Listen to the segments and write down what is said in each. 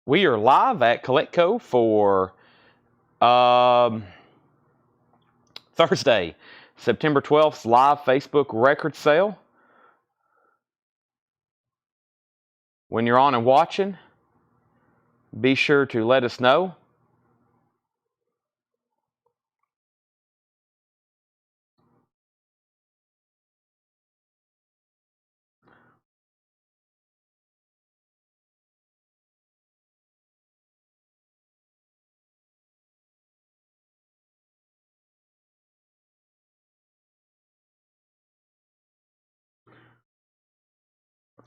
We are live at Coletco for Thursday, September 12th, live Facebook record sale. When you're on and watching, be sure to let us know.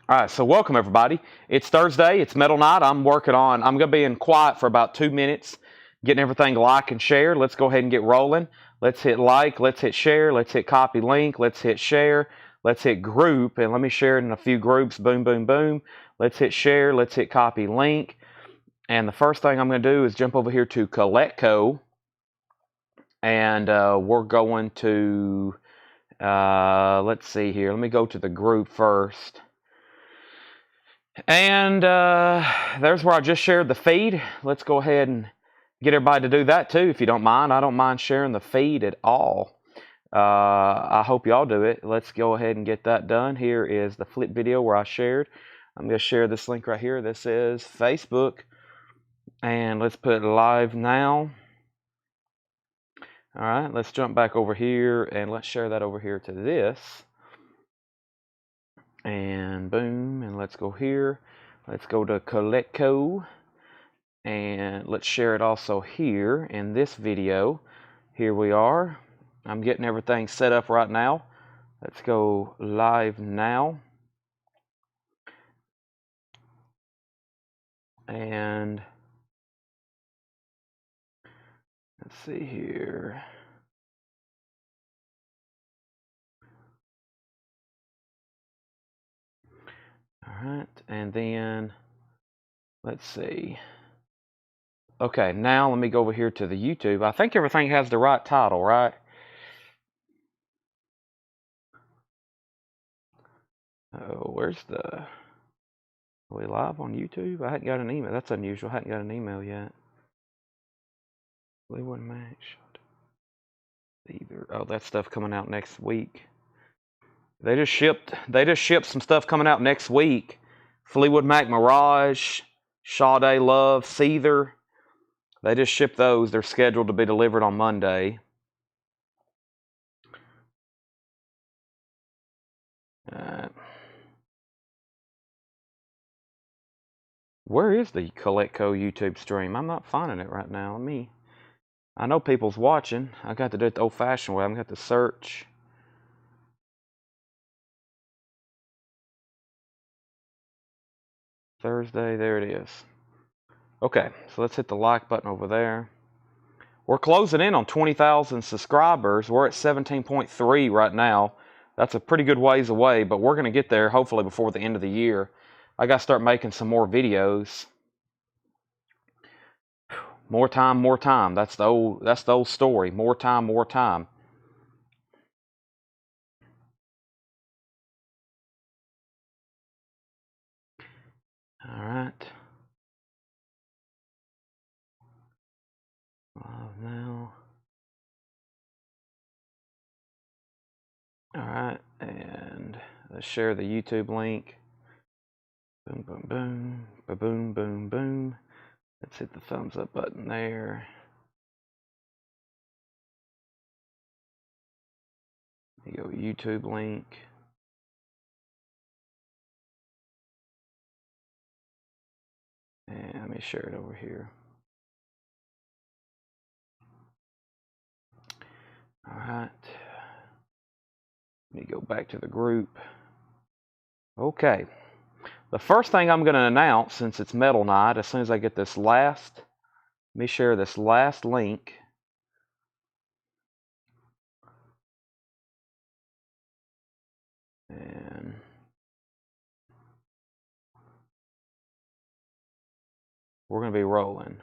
All right, so welcome everybody. It's Thursday, it's Metal Night. I'm going to be in quiet for about 2 minutes, getting everything like and share. Let's go ahead and get rolling. Let's hit like, let's hit share, let's hit copy link, let's hit share, let's hit group, and let me share it in a few groups. Boom, boom, boom. Let's hit share, let's hit copy link. And the first thing I'm going to do is jump over here to Coletco, and we're going to, let's see here. Let me go to the group first. And there's where I just shared the feed. Let's go ahead and get everybody to do that too, if you don't mind. I don't mind sharing the feed at all. I hope y'all do it. Let's go ahead and get that done. Here is the flip video where I shared. I'm going to share this link right here. This is Facebook. And let's put live now. All right, let's jump back over here and let's share that over here to this. And boom, and let's go here. Let's go to Coletco, and let's share it also here in this video. Here we are. I'm getting everything set up right now. Let's go live now. And let's see here. All right, and then let's see. Okay, now let me go over here to the YouTube. I think everything has the right title, right? Oh, where's the... Are we live on YouTube? I hadn't got an email. That's unusual. I hadn't got an email yet. Fleetwood Mac either. Oh, that stuff coming out next week. They just shipped some stuff coming out next week. Fleetwood Mac Mirage, Sade Love, Seether. They just shipped those. They're scheduled to be delivered on Monday. Where is the Coletco YouTube stream? I'm not finding it right now. I know people's watching. I got to do it the old-fashioned way. I'm going to have to search. Thursday, there it is. Okay, so let's hit the like button over there. We're closing in on 20,000 subscribers. We're at 17.3 right now. That's a pretty good ways away, but we're going to get there hopefully before the end of the year. I got to start making some more videos. More time, more time. That's the old story. More time, more time. All right. Live now. All right, and let's share the YouTube link. Boom, boom, boom, ba-boom, boom, boom. Let's hit the thumbs up button there. There you go, YouTube link. And let me share it over here. All right. Let me go back to the group. Okay. The first thing I'm going to announce, since it's Metal Night, as soon as I get this let me share this last link. And we're going to be rolling.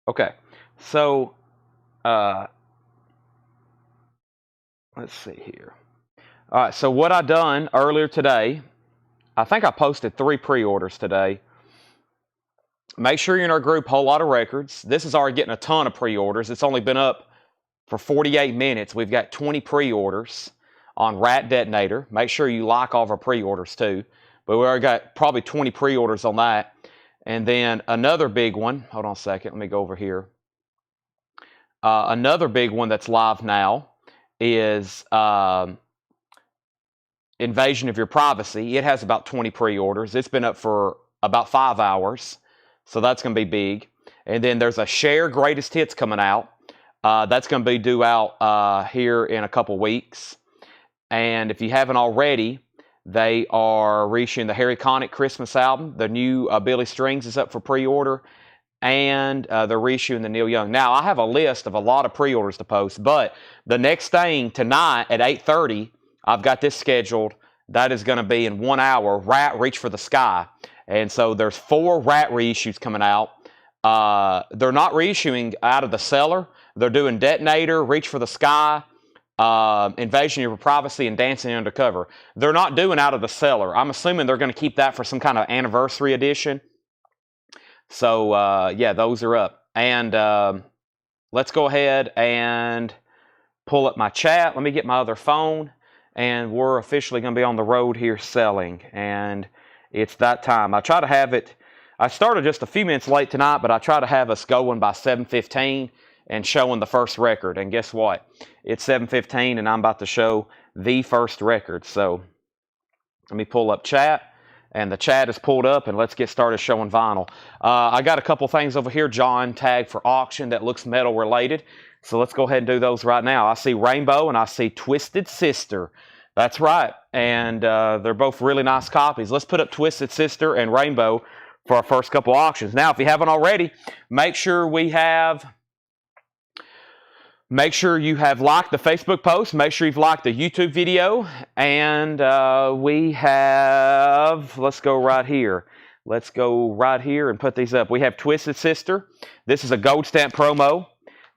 Okay. So, let's see here. All right, so what I done earlier today, I think I posted 3 pre-orders today. Make sure you're in our group, Whole Lot of Records. This is already getting a ton of pre-orders. It's only been up for 48 minutes. We've got 20 pre-orders on Rat Detonator. Make sure you like all of our pre-orders too. But we already got probably 20 pre-orders on that. And then another big one. Hold on a second. Let me go over here. Another big one that's live now is Invasion of Your Privacy. It has about 20 pre-orders. It's been up for about 5 hours. So that's going to be big. And then there's a Share Greatest Hits coming out. That's going to be due out here in a couple weeks. And if you haven't already, they are reissuing the Harry Connick Christmas album. The new Billy Strings is up for pre-order. And they're reissuing the Neil Young. Now, I have a list of a lot of pre-orders to post, but the next thing tonight at 8:30, I've got this scheduled. That is going to be in 1 hour, Rat Reach for the Sky. And so there's 4 Rat reissues coming out. They're not reissuing out of the cellar. They're doing Detonator, Reach for the Sky, Invasion of Your Privacy, and Dancing Undercover. They're not doing out of the cellar. I'm assuming they're going to keep that for some kind of anniversary edition. So, yeah, those are up. And let's go ahead and pull up my chat. Let me get my other phone. And we're officially going to be on the road here selling. And it's that time. I try to have it. I started just a few minutes late tonight, but I try to have us going by 7:15 and showing the first record. And guess what? It's 7:15 and I'm about to show the first record. So let me pull up chat. And the chat is pulled up, and let's get started showing vinyl. I got a couple things over here, John tagged for auction that looks metal related. So let's go ahead and do those right now. I see Rainbow and I see Twisted Sister. That's right. And they're both really nice copies. Let's put up Twisted Sister and Rainbow for our first couple auctions. Now, if you haven't already, make sure you have liked the Facebook post. Make sure you've liked the YouTube video. And we have, let's go right here. Let's go right here and put these up. We have Twisted Sister. This is a gold stamp promo.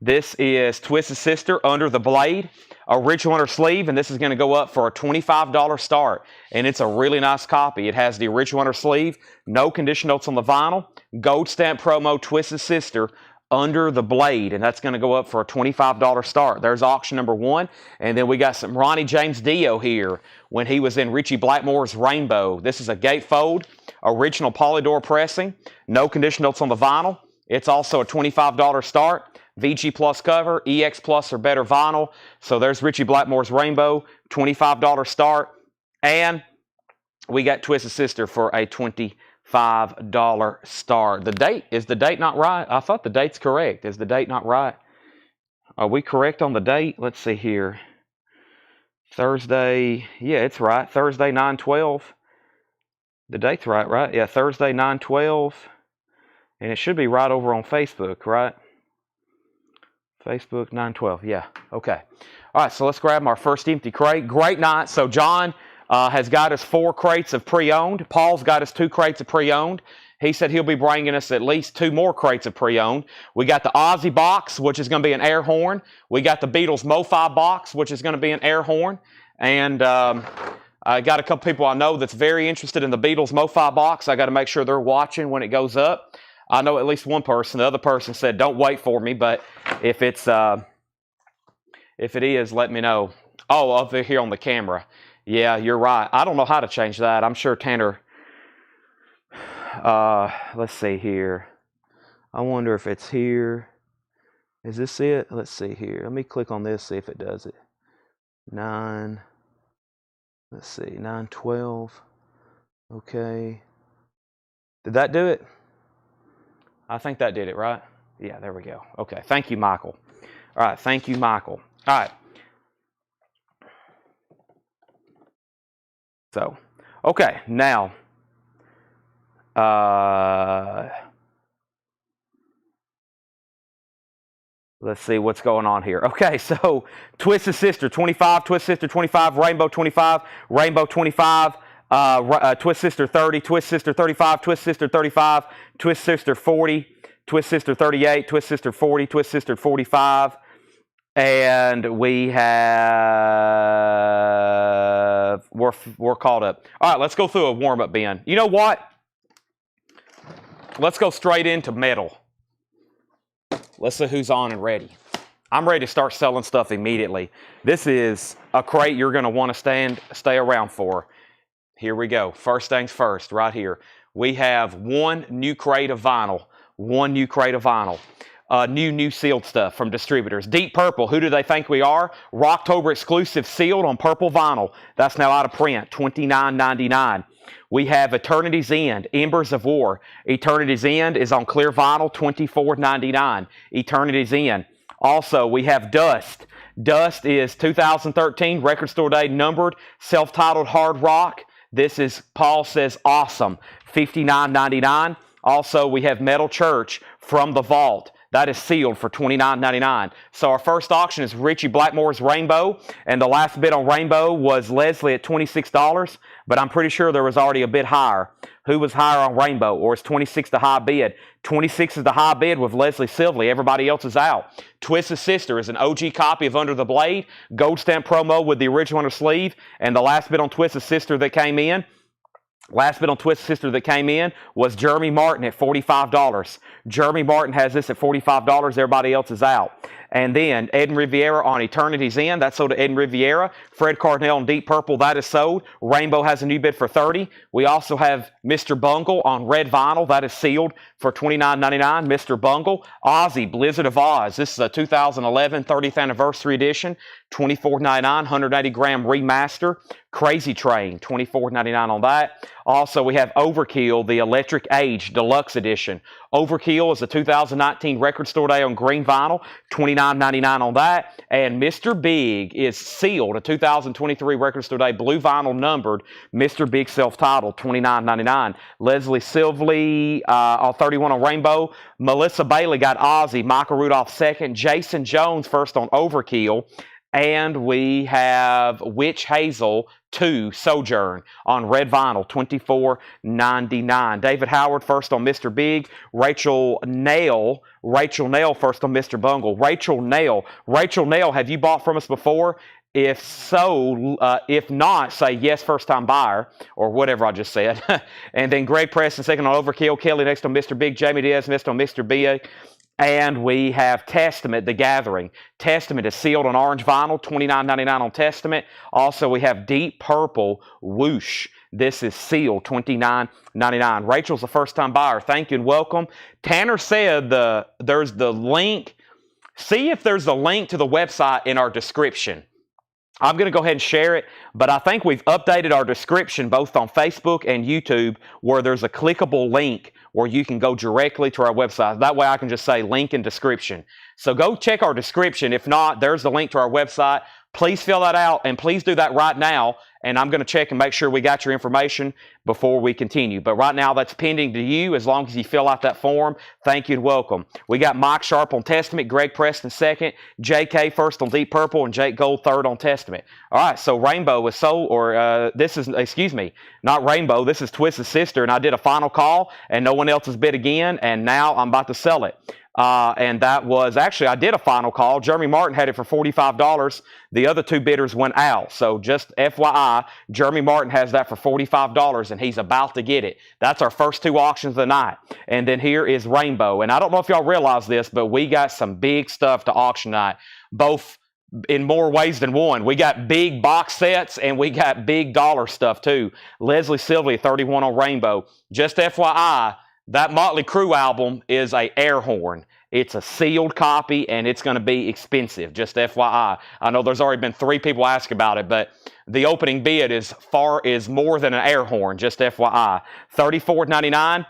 This is Twisted Sister, Under the Blade, original under sleeve, and this is going to go up for a $25 start. And it's a really nice copy. It has the original under sleeve, no condition notes on the vinyl, gold stamp promo, Twisted Sister, Under the Blade, and that's going to go up for a $25 start. There's auction number 1, and then we got some Ronnie James Dio here when he was in Richie Blackmore's Rainbow. This is a gatefold, original Polydor pressing, no condition notes on the vinyl. It's also a $25 start. VG Plus cover, EX Plus or better vinyl. So there's Richie Blackmore's Rainbow, $25 start, and we got Twisted Sister for a $25 start. Is the date not right? I thought the date's correct. Is the date not right? Are we correct on the date? Let's see here. Thursday. Yeah, it's right. Thursday, 9/12. The date's right? Yeah, Thursday, 9/12. And it should be right over on Facebook, right? Facebook, 9/12. Yeah, okay. All right, so let's grab our first empty crate. Great night. So John has got us 4 crates of pre-owned. Paul's got us 2 crates of pre-owned. He said he'll be bringing us at least 2 more crates of pre-owned. We got the Ozzy box, which is going to be an air horn. We got the Beatles Mo-Fi box, which is going to be an air horn. And I got a couple people I know that's very interested in the Beatles Mo-Fi box. I got to make sure they're watching when it goes up. I know at least one person. The other person said, "Don't wait for me," but if it is, let me know. Oh, over here on the camera. Yeah, you're right. I don't know how to change that. I'm sure Tanner. Let's see here. I wonder if it's here. Is this it? Let's see here. Let me click on this, see if it does it. 9. Let's see. 9/12. Okay. Did that do it? I think that did it, right? Yeah, there we go. Okay, thank you, Michael. All right, thank you, Michael. All right. So, okay, now, let's see what's going on here. Okay, so Twisted Sister 25, Twisted Sister 25, Rainbow 25, Rainbow 25, Twisted Sister 30, Twisted Sister 35, Twisted Sister 35, Twisted Sister 40, Twisted Sister 38, Twisted Sister 40, Twisted Sister 45, and we have, we're caught up. All right, let's go through a warm-up bin. You know what? let's go straight into metal. Let's see who's on and ready. I'm ready to start selling stuff immediately. This is a crate you're going to want to stay around for. Here we go. First things first, right here. We have one new crate of vinyl. One new crate of vinyl. New sealed stuff from distributors. Deep Purple, who do they think we are? Rocktober exclusive sealed on purple vinyl. That's now out of print, $29.99. We have Eternity's End, Embers of War. Eternity's End is on clear vinyl, $24.99. Eternity's End. Also, we have Dust. Dust is 2013, Record Store Day numbered, self-titled hard rock. This is, Paul says, awesome, $59.99. Also, we have Metal Church from the Vault. That is sealed for $29.99. So our first auction is Richie Blackmore's Rainbow, and the last bid on Rainbow was Leslie at $26, but I'm pretty sure there was already a bid higher. Who was higher on Rainbow, or is 26 the high bid? 26 is the high bid with Leslie Silvley. Everybody else is out. Twisted Sister is an OG copy of Under the Blade, gold stamp promo with the original on her sleeve, and the last bid on Twisted Sister that came in was Jeremy Martin at $45. Jeremy Martin has this at $45. Everybody else is out. And then Ed and Riviera on Eternity's End. That's sold to Ed and Riviera. Fred Cardinal on Deep Purple. That is sold. Rainbow has a new bid for $30. We also have Mr. Bungle on red vinyl. That is sealed for $29.99. Mr. Bungle. Ozzy, Blizzard of Oz. This is a 2011 30th anniversary edition. $24.99. 180 gram remaster. Crazy Train. $24.99 on that. Also, we have Overkill, the Electric Age Deluxe Edition. Overkill is a 2019 Record Store Day on green vinyl, $29.99 on that. And Mr. Big is sealed, a 2023 Record Store Day blue vinyl numbered, Mr. Big self-titled, $29.99. Leslie Silvley on 31 on Rainbow. Melissa Bailey got Ozzy, Michael Rudolph second, Jason Jones first on Overkill. And we have Witch Hazel 2 Sojourn on red vinyl, $24.99. David Howard first on Mr. Big. Rachel Nail first on Mr. Bungle. Rachel Nail, have you bought from us before? If so, if not, say yes, first time buyer, or whatever I just said. And then Greg Preston second on Overkill. Kelly next on Mr. Big. Jamie Diaz next on Mr. B. And we have Testament, The Gathering. Testament is sealed on orange vinyl, $29.99 on Testament. Also, we have Deep Purple Whoosh. This is sealed, $29.99. Rachel's a first-time buyer. Thank you and welcome. Tanner said there's the link. See if there's a link to the website in our description. I'm going to go ahead and share it, but I think we've updated our description both on Facebook and YouTube where there's a clickable link where you can go directly to our website. That way I can just say link in description. So go check our description. If not, there's the link to our website. Please fill that out, and please do that right now, and I'm going to check and make sure we got your information before we continue. But right now, that's pending to you as long as you fill out that form. Thank you and welcome. We got Mike Sharp on Testament, Greg Preston second, JK first on Deep Purple, and Jake Gold third on Testament. All right, so Rainbow is sold, or this is, excuse me, not Rainbow, this is Twisted Sister, and I did a final call, and no one else has bid again, and now I'm about to sell it. And that was, actually, I did a final call. Jeremy Martin had it for $45. The other two bidders went out. So just FYI, Jeremy Martin has that for $45, and he's about to get it. That's our first two auctions of the night. And then here is Rainbow. And I don't know if y'all realize this, but we got some big stuff to auction tonight, both in more ways than one. We got big box sets, and we got big dollar stuff, too. Leslie Silvey, 31 on Rainbow. Just FYI, that Motley Crue album is a air horn. It's a sealed copy, and it's going to be expensive, just FYI. I know there's already been 3 people ask about it, but the opening bid is more than an air horn, just FYI. $34.99.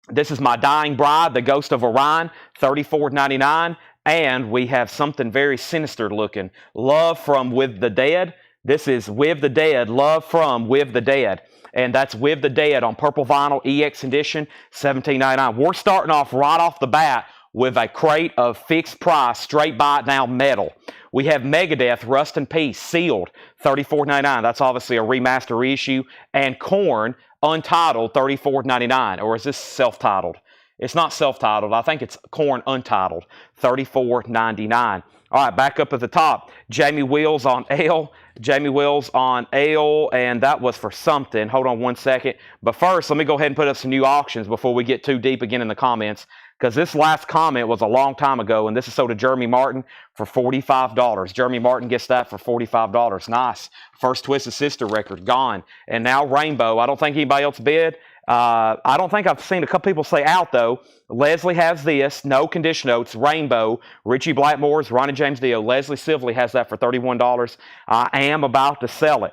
This is My Dying Bride, The Ghost of Orion, $34.99. And we have something very sinister looking. Love from With the Dead. This is With the Dead, Love from With the Dead. And that's With the Dead on purple vinyl EX edition, $17.99. We're starting off right off the bat with a crate of fixed price, straight buy it now metal. We have Megadeth, Rust in Peace, sealed, $34.99. That's obviously a remaster reissue. And Korn, untitled, $34.99. Or is this self-titled? It's not self-titled. I think it's Korn Untitled, $34.99. All right, back up at the top. Jamie Wills on L. Jamie Wills on L, and that was for something. Hold on one second. But first, let me go ahead and put up some new auctions before we get too deep again in the comments, because this last comment was a long time ago, and this is sold to Jeremy Martin for $45. Jeremy Martin gets that for $45. Nice. First Twisted Sister record, gone. And now Rainbow. I don't think anybody else bid. I don't think I've seen a couple people say out, though. Leslie has this, no condition notes, Rainbow, Richie Blackmore's, Ronnie James Dio. Leslie Sibley has that for $31. I am about to sell it.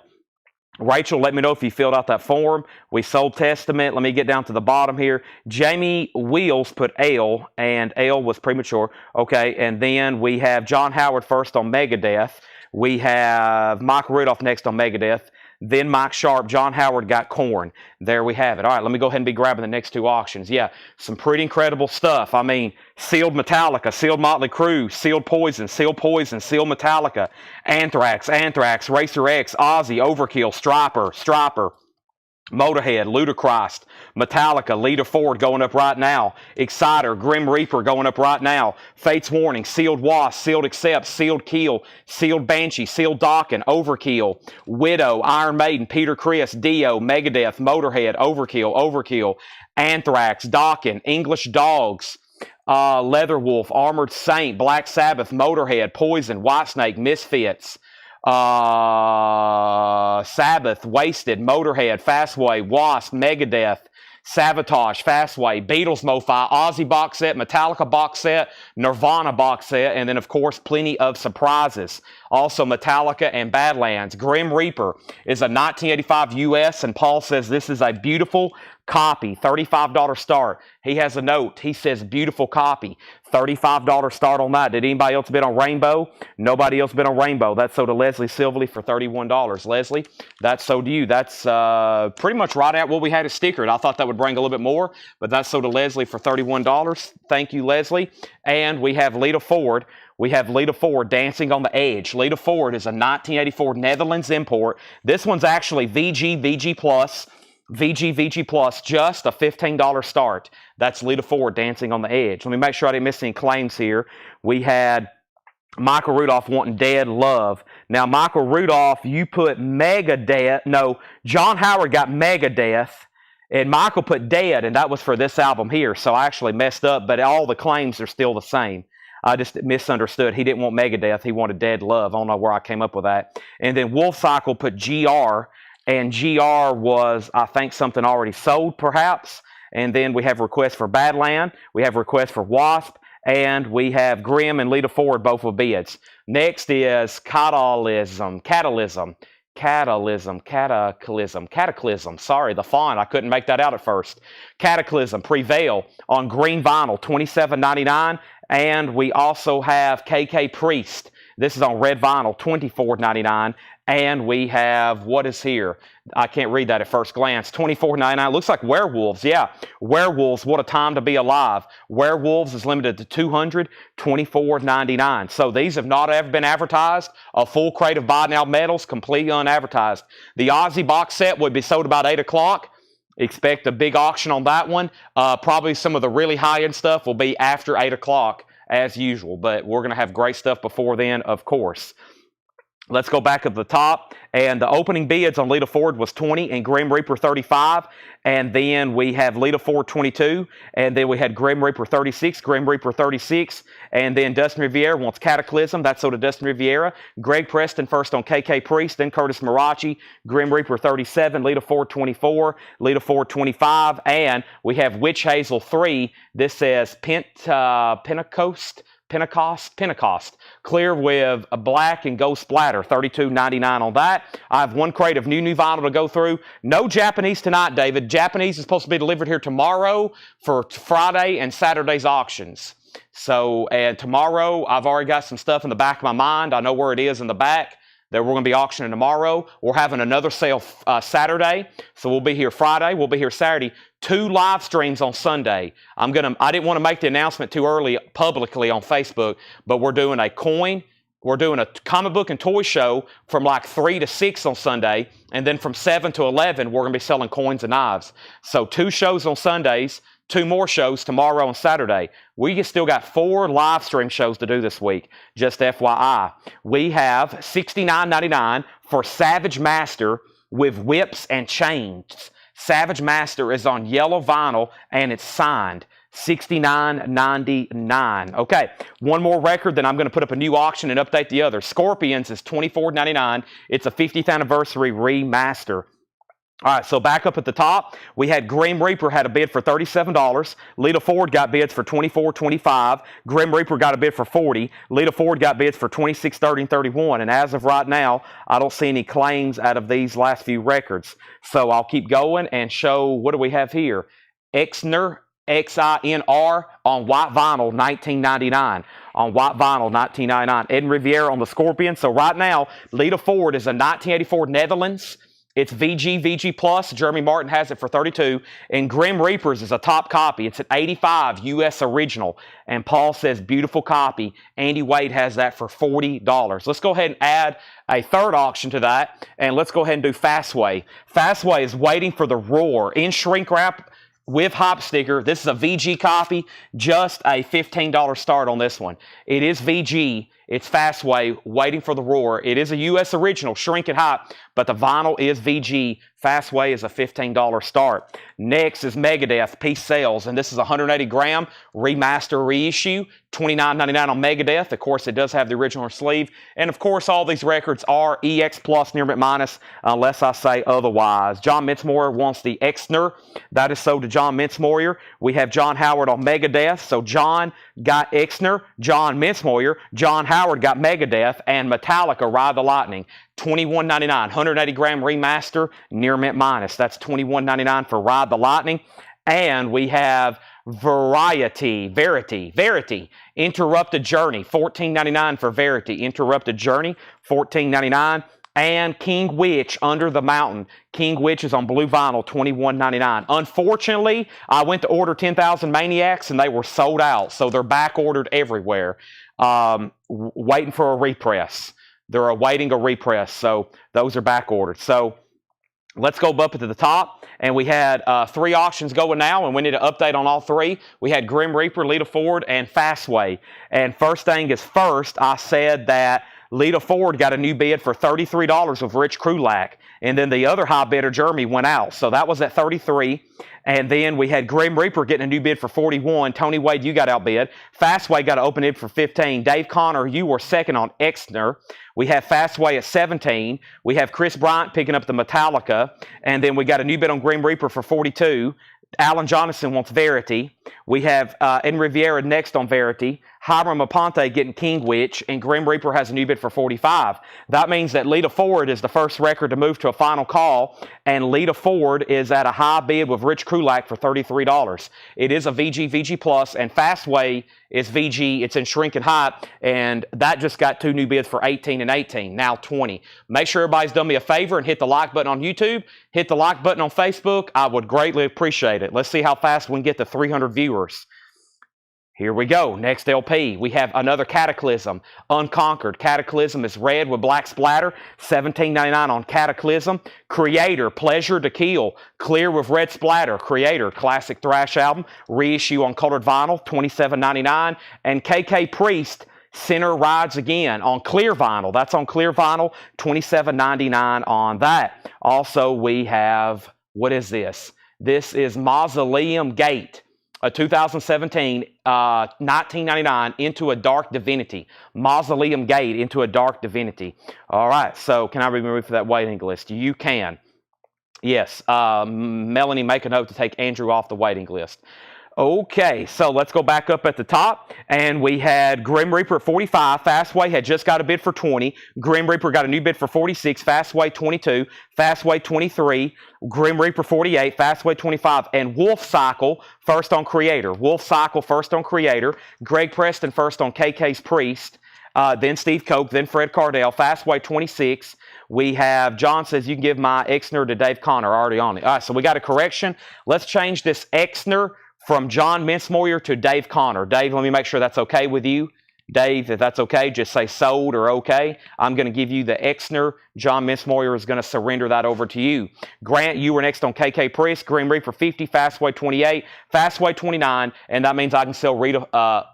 Rachel, let me know if you filled out that form. We sold Testament. Let me get down to the bottom here. Jamie Wheels put L, and L was premature. Okay, and then we have John Howard first on Megadeth. We have Mike Rudolph next on Megadeth. Then Mike Sharp, John Howard got Korn. There we have it. All right, let me go ahead and be grabbing the next two auctions. Yeah, some pretty incredible stuff. I mean, sealed Metallica, sealed Motley Crue, sealed Poison, sealed Metallica, Anthrax, Racer X, Ozzy, Overkill, Striper, Motorhead, Ludacris, Metallica, Lita Ford going up right now, Exciter, Grim Reaper going up right now, Fates Warning, Sealed Wasp, Sealed Accept, Sealed Keel, Sealed Banshee, Sealed Dokken, Overkill, Widow, Iron Maiden, Peter Criss, Dio, Megadeth, Motorhead, Overkill, Anthrax, Dokken, English Dogs, Leatherwolf, Armored Saint, Black Sabbath, Motorhead, Poison, Whitesnake, Misfits, Sabbath, Wasted, Motorhead, Fastway, Wasp, Megadeth, Savatage, Fastway, Beatles Mo-Fi, Ozzy box set, Metallica box set, Nirvana box set, and then of course plenty of surprises. Also Metallica and Badlands. Grim Reaper is a 1985 US, and Paul says this is a beautiful copy, $35 start. He has a note. He says beautiful copy, $35 start on that. Did anybody else bid on Rainbow? Nobody else bid on Rainbow. That's sold to Leslie Silverly for $31. Leslie, that's sold to you. That's pretty much right at what we had as stickered. I thought that would bring a little bit more, but that's sold to Leslie for $31. Thank you, Leslie. And we have Lita Ford. We have Lita Ford, Dancing on the Edge. Lita Ford is a 1984 Netherlands import. This one's actually VG Plus. VG Plus, just a $15 start. That's Lita Ford, Dancing on the Edge. Let me make sure I didn't miss any claims here. We had Michael Rudolph wanting Dead Love. Now, Michael Rudolph, you put Megadeth. No, John Howard got Megadeth, and Michael put Dead, and that was for this album here. So I actually messed up, but all the claims are still the same. I just misunderstood. He didn't want Megadeth. He wanted Dead Love. I don't know where I came up with that. And then Wolf Cycle put GR, and GR was, I think, something already sold, perhaps. And then we have requests for Badland. We have requests for Wasp. And we have Grimm and Lita Ford, both with bids. Next is Cataclysm. Sorry, the font. I couldn't make that out at first. Cataclysm, Prevail on green vinyl, $27.99. And we also have KK Priest. This is on red vinyl, $24.99. And we have, what is here? I can't read that at first glance. $24.99. Looks like Werewolves. Yeah, Werewolves, what a time to be alive. Werewolves is limited to 200, $24.99. So these have not ever been advertised. A full crate of Buy Now medals, completely unadvertised. The Ozzy box set would be sold about 8 o'clock. Expect a big auction on that one. Probably some of the really high-end stuff will be after 8 o'clock as usual. But we're going to have great stuff before then, of course. Let's go back at the top, and the opening bids on Lita Ford was 20 and Grim Reaper 35, and then we have Lita Ford 22, and then we had Grim Reaper 36, Grim Reaper 36, and then Dustin Riviera wants Cataclysm. That's sold to Dustin Riviera. Greg Preston first on KK Priest, then Curtis Marachi, Grim Reaper 37, Lita Ford 24, Lita Ford 25, and we have Witch Hazel 3. This says Pentecost, clear with a black and gold splatter, $32.99 on that. I have one crate of new vinyl to go through. No Japanese tonight, David. Japanese is supposed to be delivered here tomorrow for Friday and Saturday's auctions. So, and tomorrow, I've already got some stuff in the back of my mind. I know where it is in the back that we're going to be auctioning tomorrow. We're having another sale Saturday, so we'll be here Friday. We'll be here Saturday. 2 live streams on Sunday. I didn't want to make the announcement too early publicly on Facebook, but we're doing a comic book and toy show from like 3 to 6 on Sunday, and then from 7 to 11, we're going to be selling coins and knives. So 2 shows on Sundays, 2 more shows tomorrow and Saturday. We still got 4 live stream shows to do this week, just FYI. We have $69.99 for Savage Master with whips and chains. Savage Master is on yellow vinyl and it's signed. $69.99. Okay, one more record, then I'm going to put up a new auction and update the other. Scorpions is $24.99. It's a 50th anniversary remaster. All right, so back up at the top, we had Grim Reaper had a bid for $37. Lita Ford got bids for $24.25. Grim Reaper got a bid for $40. Lita Ford got bids for $26, $30, and $31. And as of right now, I don't see any claims out of these last few records. So I'll keep going and show, what do we have here? Exner, XINR on white vinyl, $19.99. On white vinyl, $19.99. Ed Riviera on the Scorpion. So right now, Lita Ford is a 1984 Netherlands. It's VG Plus. Jeremy Martin has it for $32. And Grim Reapers is a top copy. It's an 85 US original. And Paul says, beautiful copy. Andy Wade has that for $40. Let's go ahead and add a third auction to that. And let's go ahead and do Fastway. Fastway is waiting for the Roar in shrink wrap with hop sticker. This is a VG copy. Just a $15 start on this one. It is VG. It's Fastway, waiting for the Roar. It is a U.S. original, shrink and hop, but the vinyl is VG. Fastway is a $15 start. Next is Megadeth, Peace Sales, and this is a 180 gram remaster reissue, $29.99 on Megadeth. Of course, it does have the original sleeve. And of course, all these records are EX Plus, near mint minus, unless I say otherwise. John Mintzmoyer wants the Exner. That is sold to John Mintzmoyer. We have John Howard on Megadeth. So John got Exner, John Mintzmoyer, John Howard got Megadeth, and Metallica, Ride the Lightning. $21.99, 180 gram remaster, near mint minus. That's $21.99 for Ride the Lightning. And we have Verity, Interrupted Journey, $14.99 for Verity. Interrupted Journey, $14.99. And King Witch, Under the Mountain. King Witch is on blue vinyl, $21.99. Unfortunately, I went to order 10,000 Maniacs and they were sold out. So they're back ordered everywhere. Waiting for a repress. They're awaiting a repress. So those are back ordered. So let's go up to the top. And we had 3 auctions going now, and we need an update on all 3. We had Grim Reaper, Lita Ford, and Fastway. And first thing is first, I said that Lita Ford got a new bid for $33 with Rich Krulak. And then the other high bidder, Jeremy, went out. So that was at $33. And then we had Grim Reaper getting a new bid for $41. Tony Wade, you got outbid. Fastway got an open bid for $15. Dave Connor, you were second on Exner. We have Fastway at $17. We have Chris Bryant picking up the Metallica. And then we got a new bid on Grim Reaper for $42. Alan Jonathan wants Verity. We have Ed Riviera next on Verity. Hiram Aponte getting King Witch, and Grim Reaper has a new bid for $45. That means that Lita Ford is the first record to move to a final call, and Lita Ford is at a high bid with Rich Krulak for $33. It is a VG Plus, and Fastway is VG. It's in shrink and hot, and that just got 2 new bids for $18 and $18, now $20. Make sure everybody's done me a favor and hit the like button on YouTube, hit the like button on Facebook. I would greatly appreciate it. Let's see how fast we can get to 300 viewers. Here we go. Next LP, we have another Cataclysm, Unconquered. Cataclysm is red with black splatter, $17.99 on Cataclysm. Creator, Pleasure to Kill, clear with red splatter. Creator, classic thrash album, reissue on colored vinyl, $27.99. And KK Priest, Sinner Rides Again on clear vinyl. That's on clear vinyl, $27.99 on that. Also, we have, what is this? This is Mausoleum Gate. A 2017, $19.99 Into a Dark Divinity. Mausoleum Gate, Into a Dark Divinity. All right, so can I be removed for that waiting list? You can. Yes, Melanie, make a note to take Andrew off the waiting list. Okay, so let's go back up at the top, and we had Grim Reaper at 45. Fastway had just got a bid for 20. Grim Reaper got a new bid for 46. Fastway 22. Fastway 23. Grim Reaper 48. Fastway 25. And Wolf Cycle first on Creator. Wolf Cycle first on Creator. Greg Preston first on KK's Priest. Then Steve Koch. Then Fred Cardell. Fastway 26. We have, John says you can give my Exner to Dave Connor, already on it. All right, so we got a correction. Let's change this Exner from John Mintzmoyer to Dave Connor. Dave, let me make sure that's okay with you. Dave, if that's okay, just say sold or okay. I'm going to give you the Exner. John Missmoyer is going to surrender that over to you. Grant, you were next on KK Priest. Grim Reaper 50, Fastway 28, Fastway 29, and that means I can sell Rita.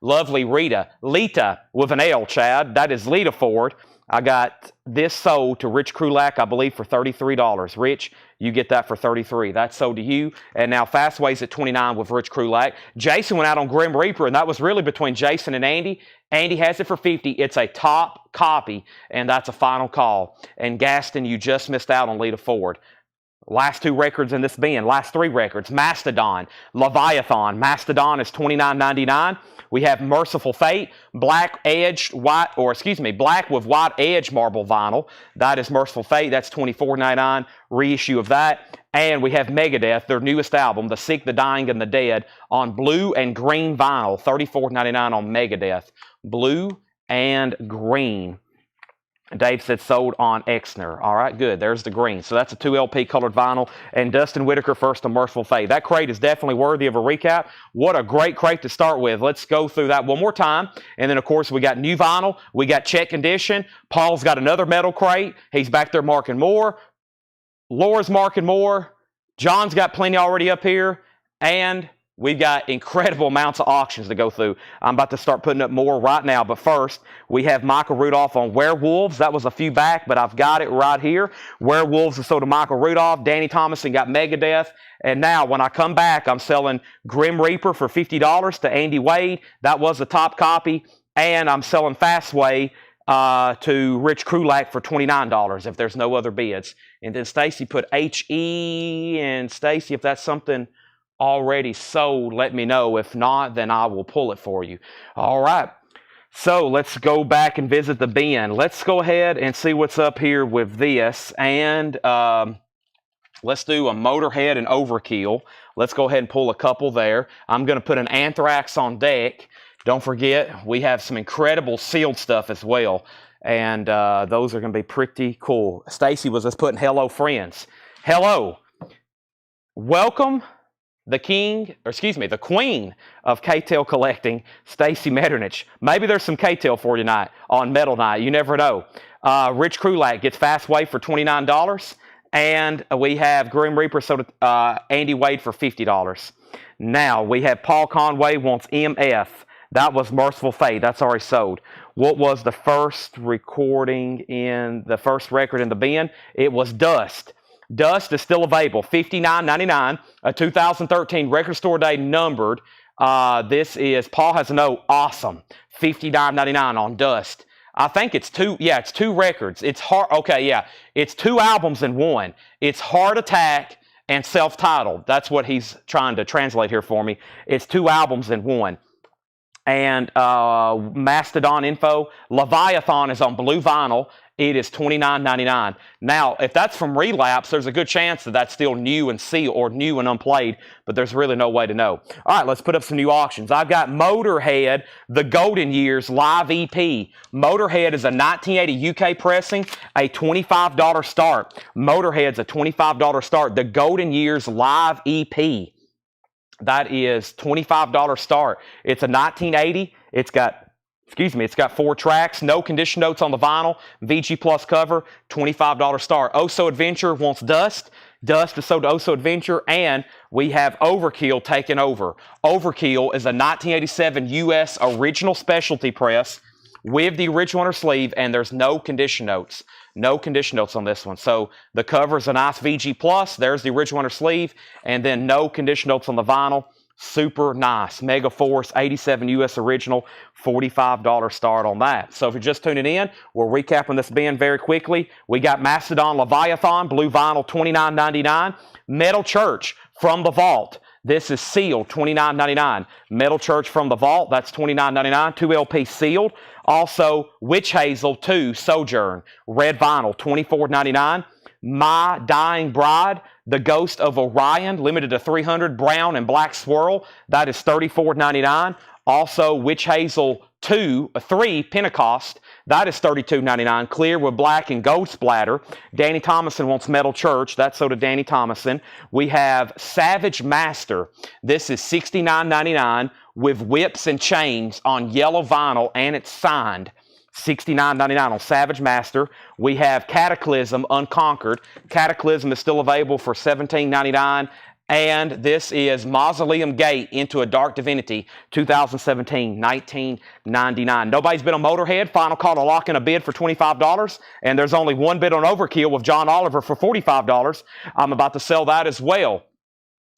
Lovely Rita. Lita with an L, Chad. That is Lita Ford. I got this sold to Rich Krulak, I believe, for $33. Rich, you get that for $33. That's sold to you. And now Fastway's at $29 with Rich Krulak. Jason went out on Grim Reaper, and that was really between Jason and Andy. Andy has it for $50. It's a top copy, and that's a final call. And Gaston, you just missed out on Lita Ford. Last two records in this bin, last three records. Mastodon, Leviathan. Mastodon is $29.99. We have Merciful Fate, black with white edge marble vinyl. That is Merciful Fate. That's $24.99. Reissue of that. And we have Megadeth, their newest album, The Sick, the Dying, and the Dead, on blue and green vinyl. $34.99 on Megadeth. Blue and green. Dave said sold on Exner. All right, good. There's the green. So that's a 2 LP colored vinyl. And Dustin Whitaker first on Merciful Fate. That crate is definitely worthy of a recap. What a great crate to start with. Let's go through that one more time. And then, of course, we got new vinyl. We got check condition. Paul's got another metal crate. He's back there marking more. Laura's marking more. John's got plenty already up here. And we've got incredible amounts of auctions to go through. I'm about to start putting up more right now. But first, we have Michael Rudolph on Werewolves. That was a few back, but I've got it right here. Werewolves is sold to Michael Rudolph. Danny Thomason got Megadeth. And now, when I come back, I'm selling Grim Reaper for $50 to Andy Wade. That was the top copy. And I'm selling Fastway to Rich Krulak for $29 if there's no other bids. And then Stacy put HE. And Stacy, if that's something already sold, let me know. If not, then I will pull it for you. All right. So let's go back and visit the bin. Let's go ahead and see what's up here with this. And let's do a Motorhead and Overkill. Let's go ahead and pull a couple there. I'm going to put an Anthrax on deck. Don't forget, we have some incredible sealed stuff as well. And those are going to be pretty cool. Stacy was just putting hello, friends. Hello. Welcome. The queen of K-Tail collecting, Stacy Metternich. Maybe there's some K-Tail for you tonight on Metal Night. You never know. Rich Krulak gets Fastway for $29. And we have Grim Reaper sold to Andy Wade for $50. Now, we have Paul Conway wants MF. That was Merciful Fate. That's already sold. What was the first record in the bin? It was Dust. Dust is still available, $59.99, a 2013 Record Store Day numbered. This is, Paul has a note, awesome, $59.99 on Dust. I think it's two records. It's hard, okay, yeah, it's 2 albums in one. It's Heart Attack and Self-Titled. That's what he's trying to translate here for me. It's 2 albums in one. And Mastodon info, Leviathan is on blue vinyl. It is $29.99. Now, if that's from Relapse, there's a good chance that that's still new and sealed or new and unplayed, but there's really no way to know. All right, let's put up some new auctions. I've got Motorhead, The Golden Years live EP. Motorhead is a 1980 UK pressing, a $25 start. Motorhead's a $25 start. The Golden Years live EP. That is $25 start. It's a 1980. It's got 4 tracks, no condition notes on the vinyl, VG Plus cover, $25 start. Oso Adventure wants Dust. Dust is sold to Oso Adventure, and we have Overkill taking over. Overkill is a 1987 U.S. original specialty press with the original inner sleeve, and there's no condition notes. No condition notes on this one. So the cover is a nice VG Plus. There's the original inner sleeve, and then no condition notes on the vinyl. Super nice. Mega Force, 87 U.S. original, $45 start on that. So if you're just tuning in, we're recapping this bin very quickly. We got Mastodon Leviathan, blue vinyl, $29.99. Metal Church from the Vault. This is sealed, $29.99. Metal Church from the Vault, that's $29.99. 2 LP sealed. Also, Witch Hazel 2 Sojourn, red vinyl, $24.99. My Dying Bride, The Ghost of Orion, limited to 300, brown and black swirl. That is $34.99. Also, Witch Hazel 3 Pentecost. That is $32.99. Clear with black and gold splatter. Danny Thomason wants Metal Church. That's so to Danny Thomason. We have Savage Master. This is $69.99 with whips and chains on yellow vinyl, and it's signed. $69.99 on Savage Master. We have Cataclysm Unconquered. Cataclysm is still available for $17.99. And this is Mausoleum Gate Into a Dark Divinity, 2017, $19.99. Nobody's bid on Motorhead. Final call to lock in a bid for $25. And there's only one bid on Overkill with John Oliver for $45. I'm about to sell that as well.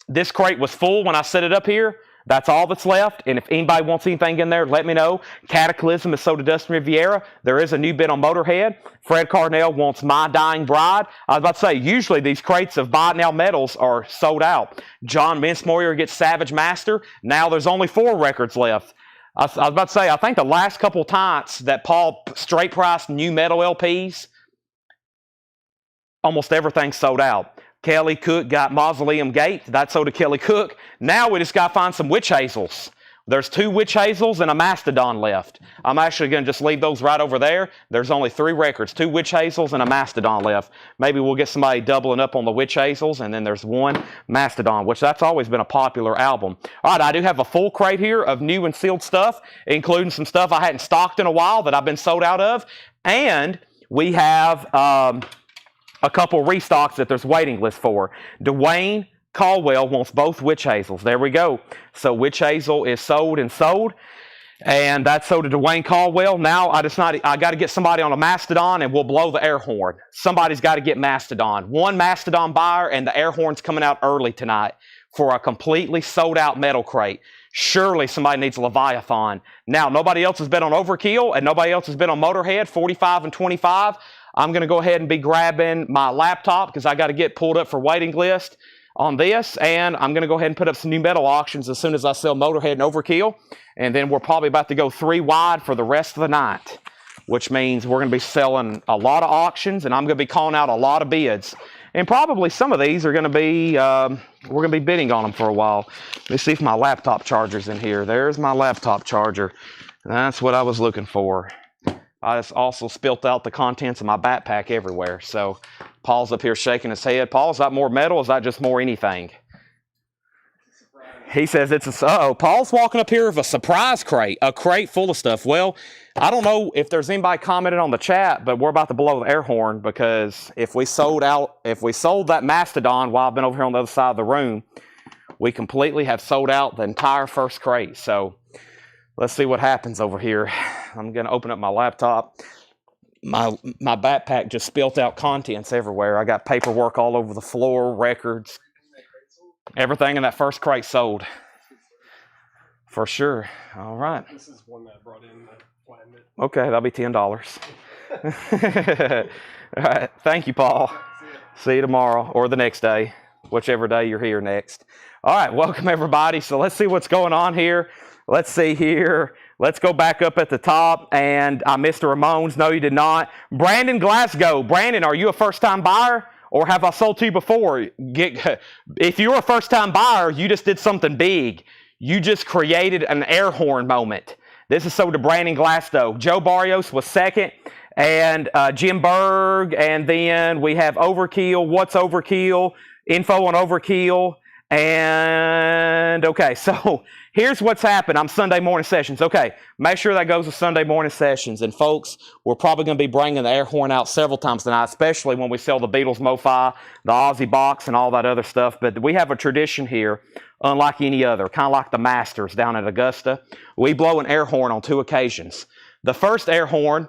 This crate was full when I set it up here. That's all that's left, and if anybody wants anything in there, let me know. Cataclysm is sold to Dustin Riviera. There is a new bid on Motorhead. Fred Carnell wants My Dying Bride. I was about to say, usually these crates of Buy It Now medals are sold out. John Mincemoyer gets Savage Master. Now there's only 4 records left. I was about to say, I think the last couple of times that Paul straight priced new metal LPs, almost everything's sold out. Kelly Cook got Mausoleum Gate. That's sold to Kelly Cook. Now we just got to find some witch hazels. There's 2 witch hazels and a mastodon left. I'm actually going to just leave those right over there. There's only 3 records, 2 witch hazels and a mastodon left. Maybe we'll get somebody doubling up on the witch hazels, and then there's 1 mastodon, which that's always been a popular album. All right, I do have a full crate here of new and sealed stuff, including some stuff I hadn't stocked in a while that I've been sold out of. And we have a couple restocks that there's waiting list for. Dwayne Caldwell wants both witch hazels. There we go. So witch hazel is sold and sold. And that's sold to Dwayne Caldwell. Now I got to get somebody on a mastodon, and we'll blow the air horn. Somebody's got to get mastodon. 1 mastodon buyer, and the air horn's coming out early tonight for a completely sold out metal crate. Surely somebody needs Leviathan. Now, nobody else has been on Overkill, and nobody else has been on Motorhead, 45 and 25. I'm going to go ahead and be grabbing my laptop because I got to get pulled up for waiting list on this. And I'm going to go ahead and put up some new metal auctions as soon as I sell Motorhead and Overkill. And then we're probably about to go 3 wide for the rest of the night, which means we're going to be selling a lot of auctions, and I'm going to be calling out a lot of bids. And probably some of these are going to be, we're going to be bidding on them for a while. Let me see if my laptop charger's in here. There's my laptop charger. That's what I was looking for. I just also spilt out the contents of my backpack everywhere. So Paul's up here shaking his head. Paul, is that more metal? Is that just more anything? He says it's a... Uh-oh, Paul's walking up here with a surprise crate. A crate full of stuff. Well, I don't know if there's anybody commented on the chat, but we're about to blow the air horn because if we sold that mastodon while I've been over here on the other side of the room, we completely have sold out the entire first crate. So let's see what happens over here. I'm going to open up my laptop. My backpack just spilt out contents everywhere. I got paperwork all over the floor, records. Everything in that first crate sold. For sure. All right. This is one that I brought in that flattened it. Okay, that'll be $10. All right. Thank you, Paul. See you tomorrow or the next day, whichever day you're here next. All right. Welcome, everybody. So let's see what's going on here. Let's see here. Let's go back up at the top. And Mr. Ramones. No, you did not. Brandon Glasgow. Brandon, are you a first-time buyer? Or have I sold to you before? If you're a first-time buyer, you just did something big. You just created an air horn moment. This is sold to Brandon Glasgow. Joe Barrios was second. And Jim Berg. And then we have Overkill. What's Overkill? Info on Overkill. And, okay, so here's what's happened. I'm Sunday morning sessions. Okay, make sure that goes to Sunday morning sessions. And, folks, we're probably going to be bringing the air horn out several times tonight, especially when we sell the Beatles MoFi, the Ozzy box, and all that other stuff. But we have a tradition here, unlike any other, kind of like the Masters down at Augusta. We blow an air horn on 2 occasions. The first air horn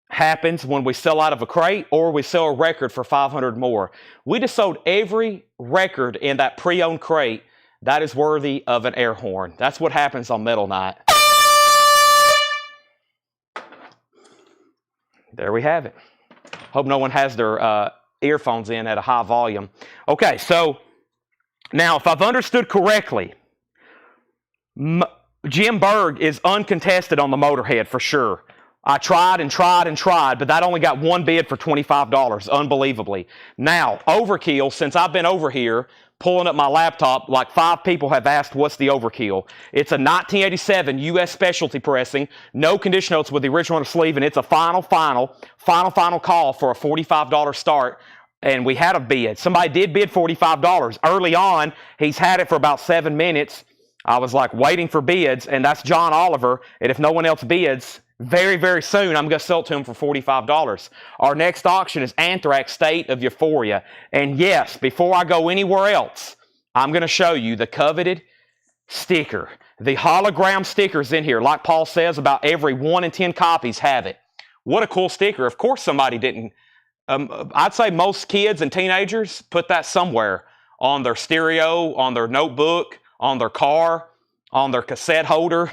happens when we sell out of a crate or we sell a record for 500 more. We just sold every record in that pre-owned crate that is worthy of an air horn. That's what happens on Metal Night. There we have it. Hope no one has their earphones in at a high volume. Okay, so now if I've understood correctly, Jim Berg is uncontested on the Motorhead for sure. I tried and tried and tried, but that only got 1 bid for $25, unbelievably. Now, Overkill, since I've been over here, pulling up my laptop, like 5 people have asked what's the Overkill. It's a 1987 U.S. specialty pressing, no condition notes with the original sleeve, and it's a final call for a $45 start. And we had a bid. Somebody did bid $45. Early on, he's had it for about 7 minutes. I was like waiting for bids, and that's John Oliver. And if no one else bids, very, very soon, I'm going to sell it to him for $45. Our next auction is Anthrax State of Euphoria. And yes, before I go anywhere else, I'm going to show you the coveted sticker. The hologram stickers in here, like Paul says, about every 1 in 10 copies have it. What a cool sticker. Of course somebody didn't. I'd say most kids and teenagers put that somewhere on their stereo, on their notebook, on their car, on their cassette holder,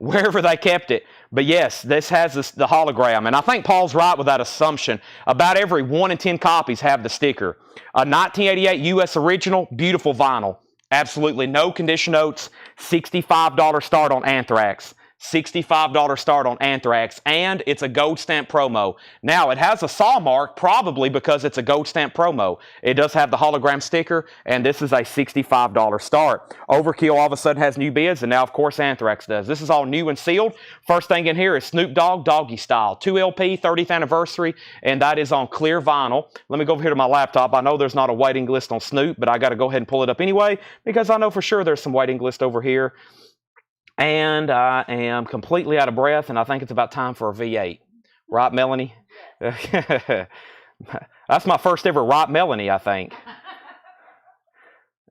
wherever they kept it. But yes, this has the hologram. And I think Paul's right with that assumption. About every 1 in 10 copies have the sticker. A 1988 U.S. original, beautiful vinyl. Absolutely no condition notes. $65 start on Anthrax. $65 start on Anthrax, and it's a gold stamp promo. Now, it has a saw mark, probably because it's a gold stamp promo. It does have the hologram sticker, and this is a $65 start. Overkill all of a sudden has new bids, and now, of course, Anthrax does. This is all new and sealed. First thing in here is Snoop Dogg, Doggy Style. 2 LP, 30th anniversary, and that is on clear vinyl. Let me go over here to my laptop. I know there's not a waiting list on Snoop, but I got to go ahead and pull it up anyway, because I know for sure there's some waiting list over here. And I am completely out of breath, and I think it's about time for a V8. Right, Melanie? That's my first ever Right, Melanie, I think.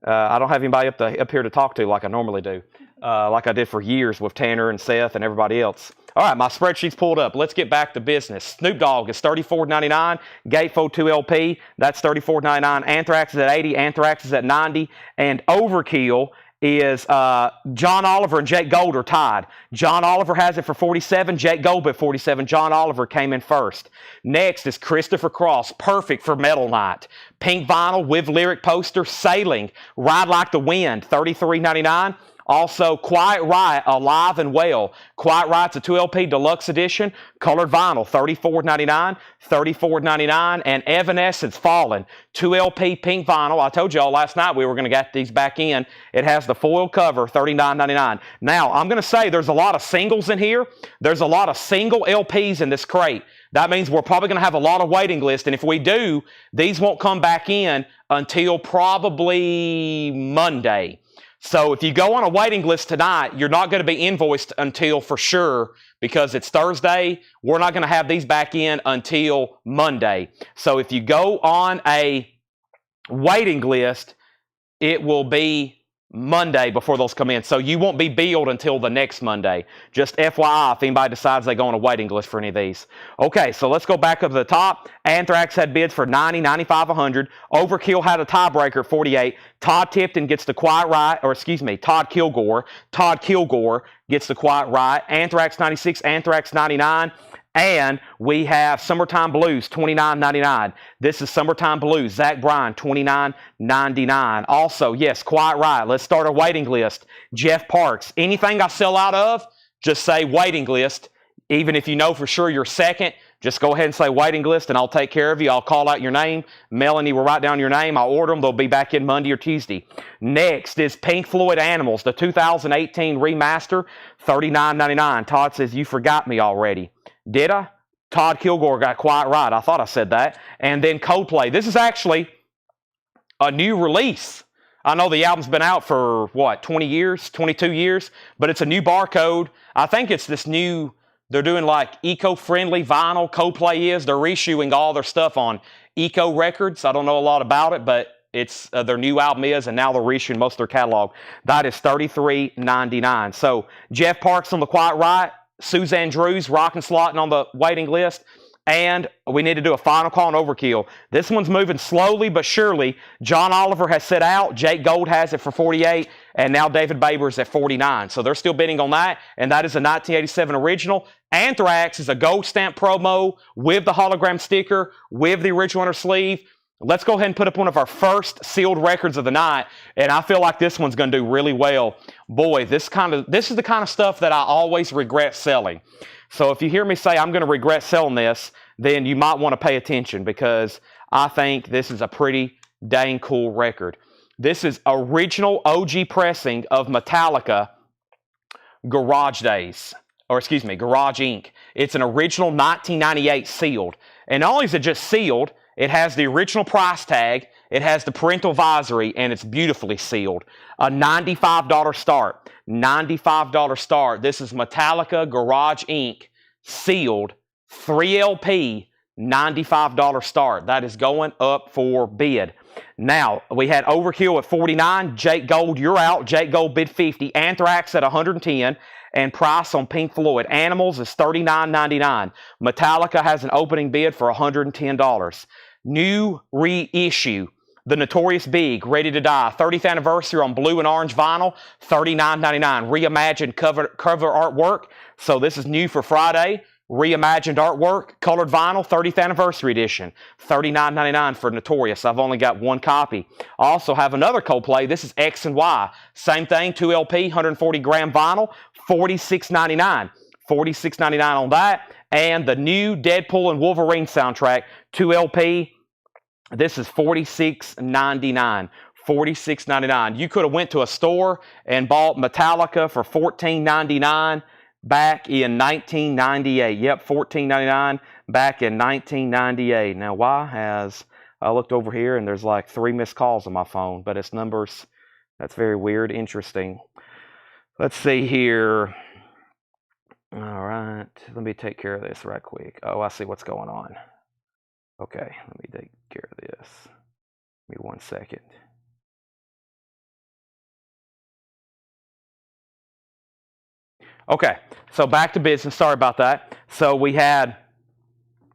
I don't have anybody up here to talk to like I normally do, like I did for years with Tanner and Seth and everybody else. All right, my spreadsheet's pulled up. Let's get back to business. Snoop Dogg is $34.99. Gatefold 2 LP, that's $34.99. Anthrax is at $80. Anthrax is at $90. And Overkill is John Oliver and Jake Gold are tied. John Oliver has it for $47, Jake Gold at $47. John Oliver came in first. Next is Christopher Cross, perfect for Metal Night. Pink vinyl with lyric poster, Sailing, Ride Like the Wind, $33.99. Also, Quiet Riot, Alive and Well. Quiet Riot's a 2 LP deluxe edition, colored vinyl, $34.99, $34.99. And Evanescence, Fallen, 2 LP pink vinyl. I told y'all last night we were going to get these back in. It has the foil cover, $39.99. Now, I'm going to say there's a lot of singles in here. There's a lot of single LPs in this crate. That means we're probably going to have a lot of waiting lists. And if we do, these won't come back in until probably Monday. So if you go on a waiting list tonight, you're not going to be invoiced until for sure, because it's Thursday. We're not going to have these back in until Monday. So if you go on a waiting list, it will be Monday before those come in. So you won't be billed until the next Monday. Just FYI, if anybody decides they go on a waiting list for any of these. Okay, so let's go back up to the top. Anthrax had bids for $90, $95, $100. Overkill had a tiebreaker at $48. Todd Tipton gets the Quiet Riot, Todd Kilgore. Todd Kilgore gets the Quiet Riot. Anthrax 96, Anthrax 99. And we have Summertime Blues, $29.99. This is Summertime Blues. Zach Bryan, $29.99. Also, yes, Quiet Riot. Let's start a waiting list. Jeff Parks. Anything I sell out of, just say waiting list. Even if you know for sure you're second, just go ahead and say waiting list, and I'll take care of you. I'll call out your name. Melanie will write down your name. I'll order them. They'll be back in Monday or Tuesday. Next is Pink Floyd Animals, the 2018 remaster, $39.99. Todd says, you forgot me already. Did I? Todd Kilgore got Quiet Riot. I thought I said that. And then Coldplay. This is actually a new release. I know the album's been out for, 20 years, 22 years, but it's a new barcode. I think it's this new, they're doing like eco-friendly vinyl. Coldplay is. They're reissuing all their stuff on Eco Records. I don't know a lot about it, but it's their new album is, and now they're reissuing most of their catalog. That is $33.99. So Jeff Parks on the Quiet Riot. Suzanne Drew's rockin' slotting on the waiting list. And we need to do a final call on Overkill. This one's moving slowly but surely. John Oliver has set out. Jake Gold has it for $48. And now David Baber's at $49. So they're still bidding on that. And that is a 1987 original. Anthrax is a gold stamp promo with the hologram sticker, with the original inner sleeve. Let's go ahead and put up one of our first sealed records of the night, and I feel like this one's going to do really well. Boy, this is the kind of stuff that I always regret selling. So if you hear me say I'm going to regret selling this, then you might want to pay attention, because I think this is a pretty dang cool record. This is original OG pressing of Metallica Garage Days, or excuse me, Garage Inc. It's an original 1998 sealed. And not only is it just sealed, it has the original price tag, it has the parental advisory, and it's beautifully sealed. A $95 start. $95 start. This is Metallica Garage Inc. sealed, 3 LP, $95 start. That is going up for bid. Now, we had Overkill at 49. Jake Gold, you're out. Jake Gold bid 50. Anthrax at 110. And price on Pink Floyd. Animals is $39.99. Metallica has an opening bid for $110. New reissue. The Notorious Big, Ready to Die. 30th anniversary on blue and orange vinyl, $39.99. Reimagined cover artwork. So this is new for Friday. Reimagined artwork, colored vinyl, 30th anniversary edition, $39.99 for Notorious. I've only got one copy. I also have another Coldplay. This is X and Y. Same thing, 2 LP, 140 gram vinyl, $46.99. $46.99 on that. And the new Deadpool and Wolverine soundtrack, 2 LP. This is $46.99. $46.99. You could have went to a store and bought Metallica for $14.99. Back in 1998. Yep, $14.99 back in 1998. Now, why has I looked over here and there's like 3 missed calls on my phone, but it's numbers. That's very weird. Interesting. Let's see here. All right. Let me take care of this right quick. Oh, I see what's going on. Okay, let me take care of this. Give me 1 second. Okay, so back to business. Sorry about that. So we had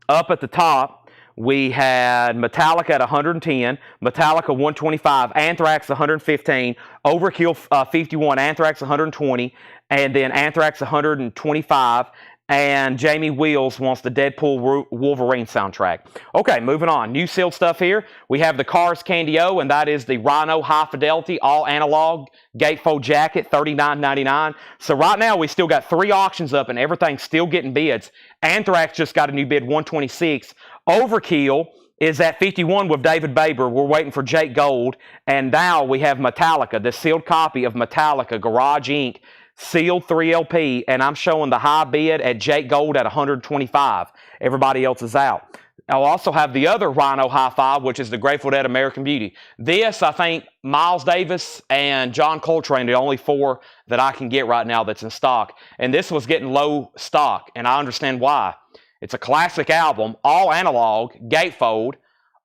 up at the top, we had Metallica at 110, Metallica 125, Anthrax 115, Overkill 51, Anthrax 120, and then Anthrax 125. And Jamie Wheels wants the Deadpool Wolverine soundtrack. Okay, moving on. New sealed stuff here. We have the Cars Candy O, and that is the Rhino High Fidelity All Analog Gatefold Jacket, $39.99. So right now we still got 3 auctions up, and everything's still getting bids. Anthrax just got a new bid, 126. Overkill is at 51 with David Baber. We're waiting for Jake Gold. And now we have Metallica, the sealed copy of Metallica Garage Inc., sealed 3 LP, and I'm showing the high bid at Jake Gold at 125. Everybody else is out. I'll also have the other Rhino Hi-Fi, which is the Grateful Dead American Beauty. This, I think, Miles Davis and John Coltrane are the only 4 that I can get right now that's in stock. And this was getting low stock, and I understand why. It's a classic album, all analog, gatefold,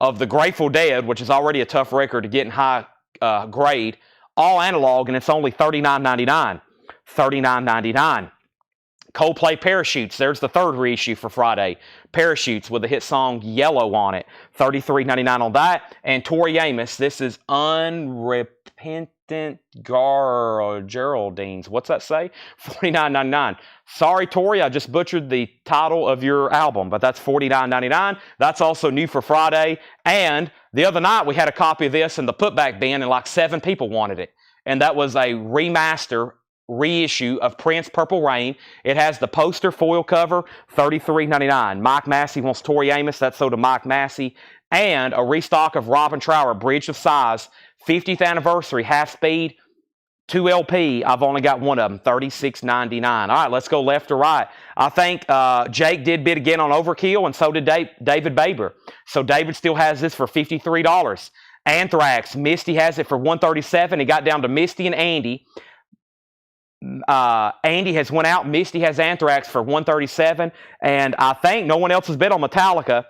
of the Grateful Dead, which is already a tough record to get in high grade, all analog, and it's only $39.99. $39.99. Coldplay Parachutes. There's the 3rd reissue for Friday. Parachutes with the hit song Yellow on it. $33.99 on that. And Tori Amos. This is Unrepentant Geraldines. What's that say? $49.99. Sorry, Tori, I just butchered the title of your album, but that's $49.99. That's also new for Friday. And the other night we had a copy of this in the putback bin, and like 7 people wanted it. And that was a remaster reissue of Prince Purple Rain. It has the poster foil cover, $33.99. Mike Massey wants Tori Amos. That's so to Mike Massey. And a restock of Robin Trower, Bridge of Sighs, 50th anniversary, half speed, 2 LP. I've only got one of them, $36.99. All right, let's go left to right. I think Jake did bid again on Overkill, and so did David Baber. So David still has this for $53. Anthrax, Misty has it for $137. It got down to Misty and Andy. Andy has went out. Misty has Anthrax for $137, and I think no one else has bid on Metallica.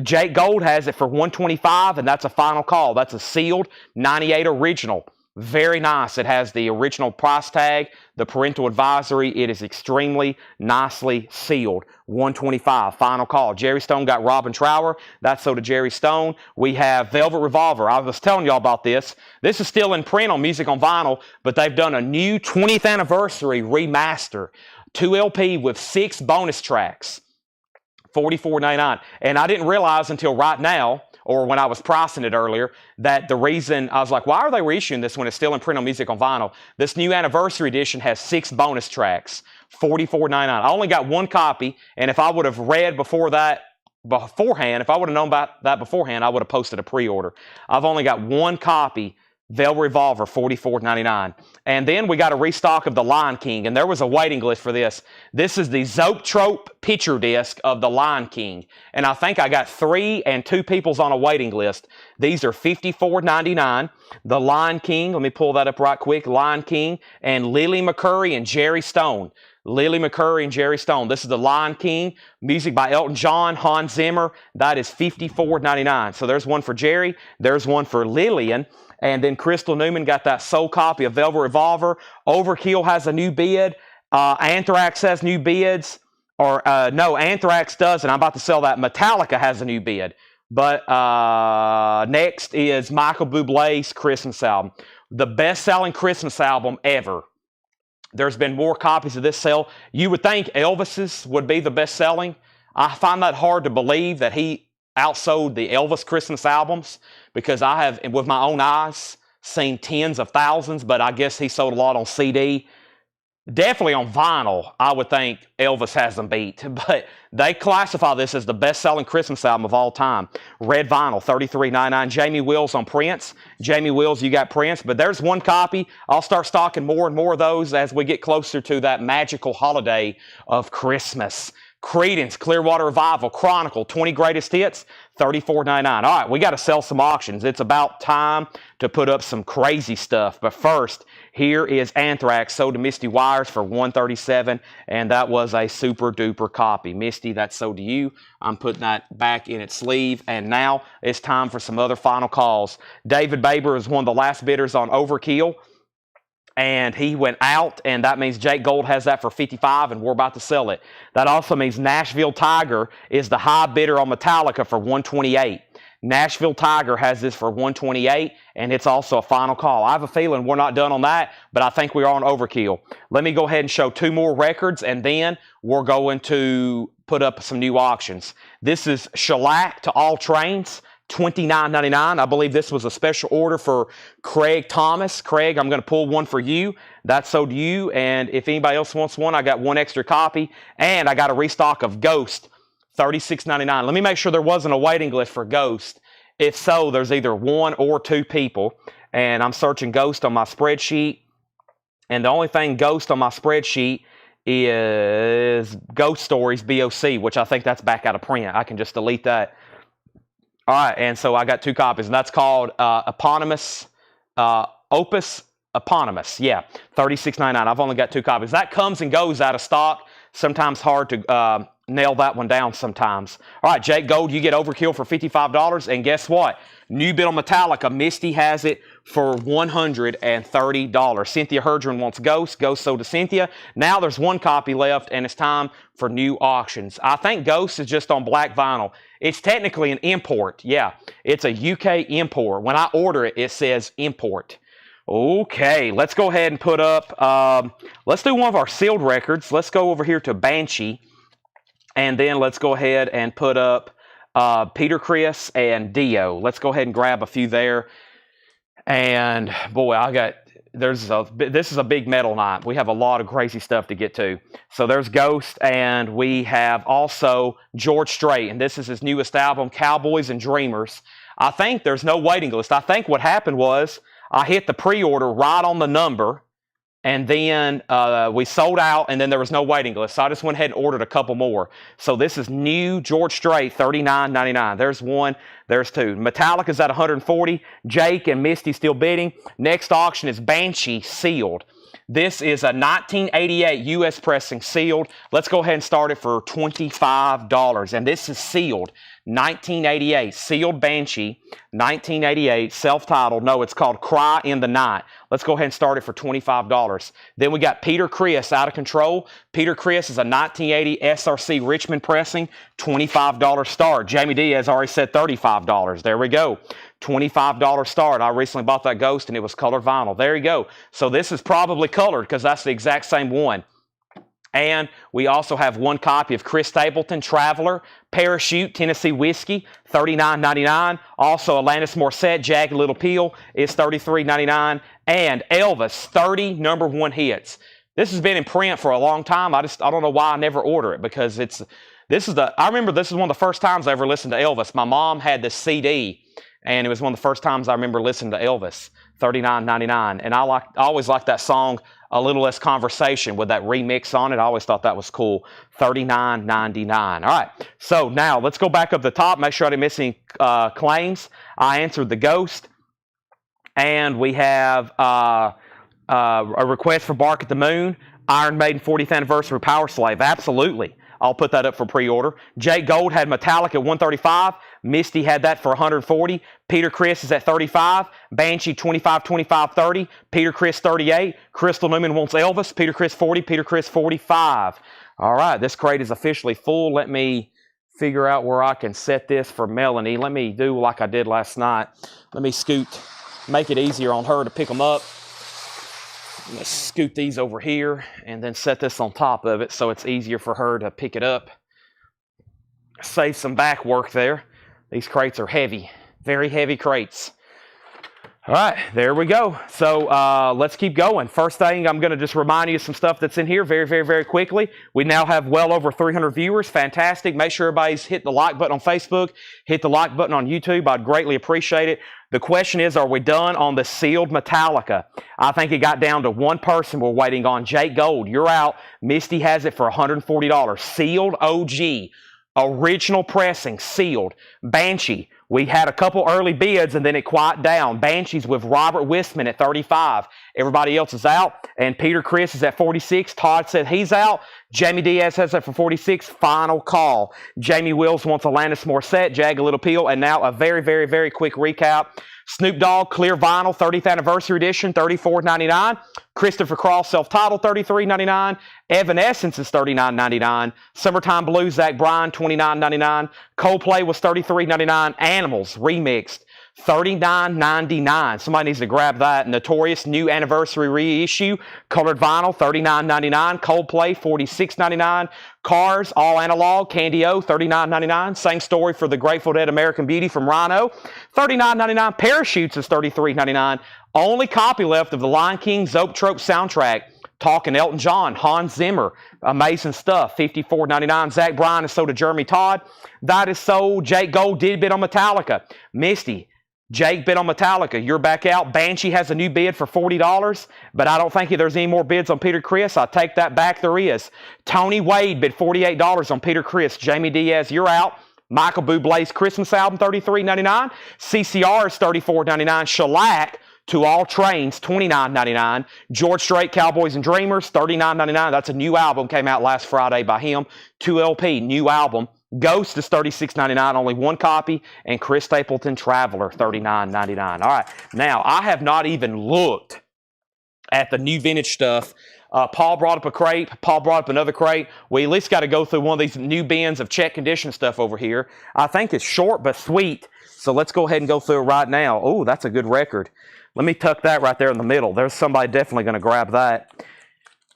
Jake Gold has it for $125, and that's a final call. That's a sealed 98 original. Very nice. It has the original price tag, the parental advisory. It is extremely nicely sealed. $125, final call. Jerry Stone got Robin Trower. That's so to Jerry Stone. We have Velvet Revolver. I was telling y'all about this. This is still in print on Music on Vinyl, but they've done a new 20th anniversary remaster. 2 LP with 6 bonus tracks. $44.99. And I didn't realize until right now, or when I was pricing it earlier, that the reason I was like, why are they reissuing this when it's still in print on Music on Vinyl? This new anniversary edition has 6 bonus tracks, $44.99. I only got 1 copy, and if I would have read beforehand, if I would have known about that beforehand, I would have posted a pre-order. I've only got 1 copy Velvet Revolver, $44.99. And then we got a restock of The Lion King, and there was a waiting list for this. This is the Zoetrope picture disc of The Lion King. And I think I got 3 and 2 people's on a waiting list. These are $54.99. The Lion King, let me pull that up right quick. Lion King and Lily McCurry and Jerry Stone. Lily McCurry and Jerry Stone. This is The Lion King, music by Elton John, Hans Zimmer. That is $54.99. So there's one for Jerry. There's one for Lillian. And then Crystal Newman got that soul copy of Velvet Revolver. Overkill has a new bid. Anthrax has new bids. No, Anthrax doesn't. I'm about to sell that. Metallica has a new bid. But next is Michael Bublé's Christmas album. The best-selling Christmas album ever. There's been more copies of this sale. You would think Elvis's would be the best-selling. I find that hard to believe that he outsold the Elvis Christmas albums, because I have, with my own eyes, seen tens of thousands, but I guess he sold a lot on CD. Definitely on vinyl, I would think Elvis has them beat, but they classify this as the best-selling Christmas album of all time. Red vinyl, $33.99. Jamie Wills on Prince. Jamie Wills, you got Prince, but there's one copy. I'll start stocking more and more of those as we get closer to that magical holiday of Christmas. Creedence, Clearwater Revival, Chronicle, 20 Greatest Hits, $34.99. All right, we got to sell some auctions. It's about time to put up some crazy stuff. But first, here is Anthrax, sold to Misty Wires for $137, and that was a super-duper copy. Misty, that's sold to you. I'm putting that back in its sleeve, and now it's time for some other final calls. David Baber is one of the last bidders on Overkill, and he went out, and that means Jake Gold has that for $55, and we're about to sell it. That also means Nashville Tiger is the high bidder on Metallica for $128. Nashville Tiger has this for $128, and it's also a final call. I have a feeling we're not done on that, but I think we are on Overkill. Let me go ahead and show 2 more records, and then we're going to put up some new auctions. This is Shellac to All Trains, $29.99. I believe this was a special order for Craig Thomas. Craig, I'm going to pull one for you. That's sold to you. And if anybody else wants one, I got one extra copy. And I got a restock of Ghost, $36.99. Let me make sure there wasn't a waiting list for Ghost. If so, there's either 1 or 2 people. And I'm searching Ghost on my spreadsheet. And the only thing Ghost on my spreadsheet is Ghost Stories BOC, which I think that's back out of print. I can just delete that. All right, and so I got 2 copies, and that's called Opus Eponymous. Yeah, $36.99. I've only got 2 copies. That comes and goes out of stock. Sometimes hard to nail that one down sometimes. All right, Jake Gold, you get Overkill for $55, and guess what? New bid on Metallica. Misty has it for $130. Cynthia Herdron wants Ghost. Ghost sold to Cynthia. Now there's 1 copy left, and it's time for new auctions. I think Ghost is just on black vinyl. It's technically an import. Yeah, it's a UK import. When I order it, it says import. Okay, let's go ahead and put up, let's do one of our sealed records. Let's go over here to Banshee, and then let's go ahead and put up Peter Criss and Dio. Let's go ahead and grab a few there. And boy, this is a big metal night. We have a lot of crazy stuff to get to. So there's Ghost, and we have also George Strait, and this is his newest album, Cowboys and Dreamers. I think there's no waiting list. I think what happened was I hit the pre-order right on the number, and then we sold out, and then there was no waiting list. So I just went ahead and ordered a couple more. So this is new George Strait, $39.99. There's 1. There's 2. Metallica's at $140. Jake and Misty still bidding. Next auction is Banshee sealed. This is a 1988 U.S. pressing sealed. Let's go ahead and start it for $25. And this is sealed. 1988, sealed Banshee, 1988, self-titled. No, it's called Cry in the Night. Let's go ahead and start it for $25. Then we got Peter Criss, Out of Control. Peter Criss is a 1980 SRC Richmond pressing, $25 start. Jamie D has already said $35. There we go. $25 start. I recently bought that Ghost, and it was colored vinyl. There you go. So this is probably colored because that's the exact same one. And we also have 1 copy of Chris Stapleton, Traveler, Parachute, Tennessee Whiskey, $39.99. Also, Alanis Morissette, Jagged Little Pill is $33.99. And Elvis, 30 number 1 hits. This has been in print for a long time. I don't know why I never order it, because I remember this is one of the first times I ever listened to Elvis. My mom had this CD, and it was one of the first times I remember listening to Elvis. $39.99. And I always liked that song, A Little Less Conversation, with that remix on it. I always thought that was cool. $39.99. All right, so now let's go back up the top, make sure I didn't miss any claims. I answered the Ghost, and we have a request for Bark at the Moon, Iron Maiden 40th Anniversary Power Slave. Absolutely. I'll put that up for pre-order. Jake Gold had Metallica at $135. Misty had that for $140. Peter Criss is at $35. Banshee $25, $25, $30. Peter Criss $38. Crystal Newman wants Elvis. Peter Criss $40. Peter Criss $45. All right, this crate is officially full. Let me figure out where I can set this for Melanie. Let me do like I did last night. Let me scoot, make it easier on her to pick them up. I'm going to scoot these over here and then set this on top of it so it's easier for her to pick it up. Save some back work there. These crates are heavy, very heavy crates. All right, there we go. So let's keep going. First thing, I'm going to just remind you of some stuff that's in here very, very, very quickly. We now have well over 300 viewers. Fantastic. Make sure everybody's hit the like button on Facebook, hit the like button on YouTube. I'd greatly appreciate it. The question is, are we done on the sealed Metallica? I think it got down to one person we're waiting on. Jake Gold, you're out. Misty has it for $140. Sealed OG. Original pressing, sealed. Banshee, we had a couple early bids and then it quieted down. Banshee's with Robert Wistman at $35. Everybody else is out. And Peter Criss is at $46. Todd said he's out. Jamie Diaz has that for $46. Final call. Jamie Wills wants Alanis Morissette, Jag a Little Peel. And now a very, very, very quick recap. Snoop Dogg, Clear Vinyl, 30th Anniversary Edition, $34.99. Christopher Cross, self-titled, $33.99. Evanescence is $39.99. Summertime Blues, Zach Bryan, $29.99. Coldplay was $33.99. Animals, remixed, $39.99. Somebody needs to grab that. Notorious New Anniversary Reissue, colored vinyl, $39.99. Coldplay, $46.99. Cars, all analog, Candy O, $39.99. Same story for the Grateful Dead American Beauty from Rhino, $39.99. Parachutes is $33.99. Only copy left of the Lion King Zoetrope soundtrack. Talking Elton John, Hans Zimmer, amazing stuff, $54.99. Zach Bryan is sold to Jeremy Todd. That is sold. Jake Gold did bid on Metallica. Misty, Jake bid on Metallica. You're back out. Banshee has a new bid for $40, but I don't think there's any more bids on Peter Criss. I take that back. There is. Tony Wade bid $48 on Peter Criss. Jamie Diaz, you're out. Michael Bublé's Christmas album, $33.99. CCR is $34.99. Shellac, To All Trains, $29.99. George Strait, Cowboys and Dreamers, $39.99. That's a new album, came out last Friday by him. 2LP, new album. Ghost is $36.99, only one copy. And Chris Stapleton, Traveler, $39.99. All right, now I have not even looked at the new vintage stuff. Paul brought up a crate. Paul brought up another crate. We at least got to go through one of these new bins of check condition stuff over here. I think it's short but sweet. So let's go ahead and go through it right now. Oh, that's a good record. Let me tuck that right there in the middle. There's somebody definitely going to grab that.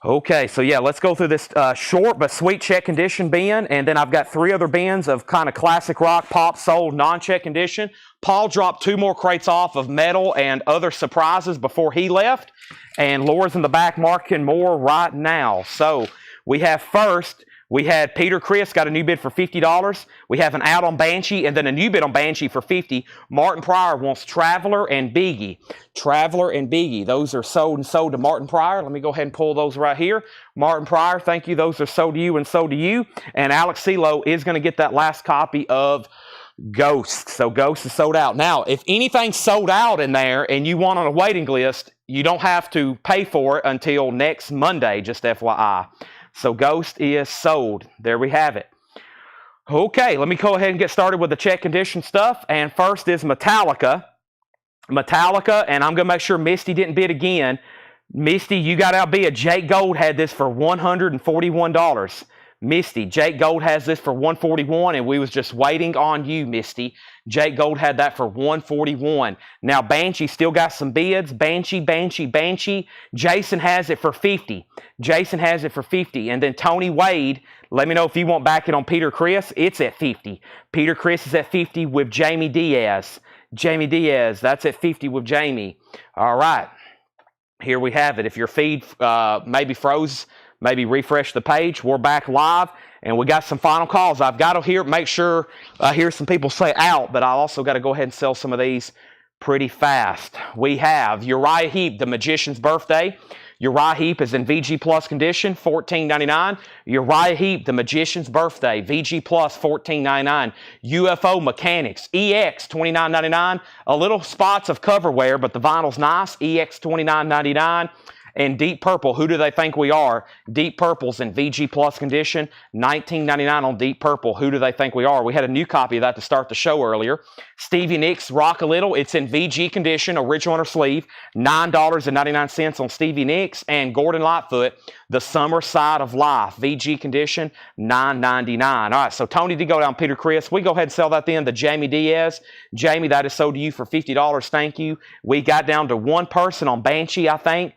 Okay, so yeah, let's go through this short but sweet check condition bin. And then I've got three other bins of kind of classic rock, pop, soul, non-check condition. Paul dropped two more crates off of metal and other surprises before he left. And Laura's in the back marking more right now. So we have first, we had Peter Criss got a new bid for $50. We have an out on Banshee and then a new bid on Banshee for $50. Martin Pryor wants Traveler and Biggie. Traveler and Biggie. Those are sold and sold to Martin Pryor. Let me go ahead and pull those right here. Martin Pryor, thank you. Those are sold to you and sold to you. And Alex CeeLo is going to get that last copy of Ghost. So Ghost is sold out. Now, if anything's sold out in there and you want on a waiting list, you don't have to pay for it until next Monday, just FYI. So Ghost is sold. There we have it. Okay, let me go ahead and get started with the check condition stuff. And first is Metallica. Metallica, and I'm going to make sure Misty didn't bid again. Misty, you got outbid. Jake Gold had this for $141. Misty, Jake Gold has this for $141, and we was just waiting on you, Misty. Jake Gold had that for $141. Now, Banshee still got some bids. Banshee. Jason has it for $50. Jason has it for $50. And then Tony Wade, let me know if you want back it on Peter Criss. It's at $50. Peter Criss is at $50 with Jamie Diaz. Jamie Diaz, that's at $50 with Jamie. All right. Here we have it. If your feed maybe froze, maybe refresh the page. We're back live, and we got some final calls. I've got to make sure I hear some people say out, but I also got to go ahead and sell some of these pretty fast. We have Uriah Heep, the Magician's Birthday. Uriah Heep is in VG Plus condition, $14.99. Uriah Heep, the Magician's Birthday, VG Plus, $14.99. UFO Mechanics, EX, $29.99. A little spots of cover wear, but the vinyl's nice, EX, $29.99. And Deep Purple, Who Do They Think We Are? Deep Purple's in VG Plus condition, $19.99 on Deep Purple, Who Do They Think We Are? We had a new copy of that to start the show earlier. Stevie Nicks, Rock a Little, it's in VG condition, original inner sleeve, $9.99 on Stevie Nicks. And Gordon Lightfoot, The Summer Side of Life, VG condition, $9.99. All right, so Tony did go down Peter Chris. We go ahead and sell that then to Jamie Diaz. Jamie, that is sold to you for $50. Thank you. We got down to one person on Banshee, I think.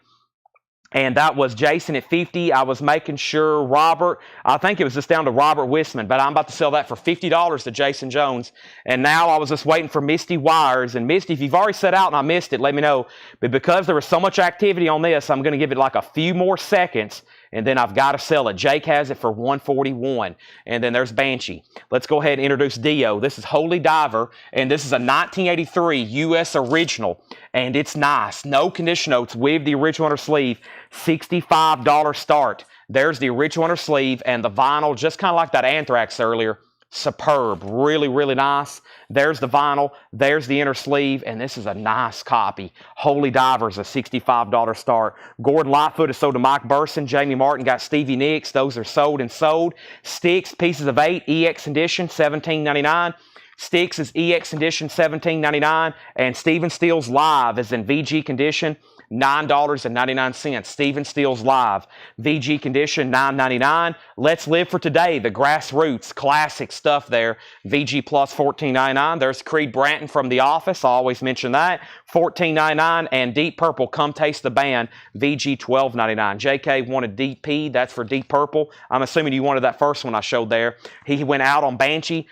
And that was Jason at 50. I was making sure Robert, I think it was just down to Robert Wisman, but I'm about to sell that for $50 to Jason Jones. And now I was just waiting for Misty Wires. And Misty, if you've already set out and I missed it, let me know. But because there was so much activity on this, I'm going to give it like a few more seconds. And then I've got to sell it. Jake has it for $141. And then there's Banshee. Let's go ahead and introduce Dio. This is Holy Diver. And this is a 1983 U.S. original. And it's nice. No condition notes with the original inner sleeve. $65 start. There's the original inner sleeve and the vinyl, just kind of like that Anthrax earlier. Superb. Really, really nice. There's the vinyl. There's the inner sleeve. And this is a nice copy. Holy Divers, a $65 start. Gordon Lightfoot is sold to Mike Burson. Jamie Martin got Stevie Nicks. Those are sold and sold. Sticks, Pieces of 8, EX edition, $17.99. Sticks is EX edition, $17.99. And Stephen Stills Live is in VG condition, $9.99. Stephen Stills Live, VG condition, $9.99. Let's Live for Today, the Grassroots, classic stuff there. VG Plus, $14.99. There's Creed Bratton from The Office. I always mention that. $14.99. And Deep Purple, Come Taste the Band, VG, $12.99. JK wanted DP. That's for Deep Purple. I'm assuming you wanted that first one I showed there. He went out on Banshee.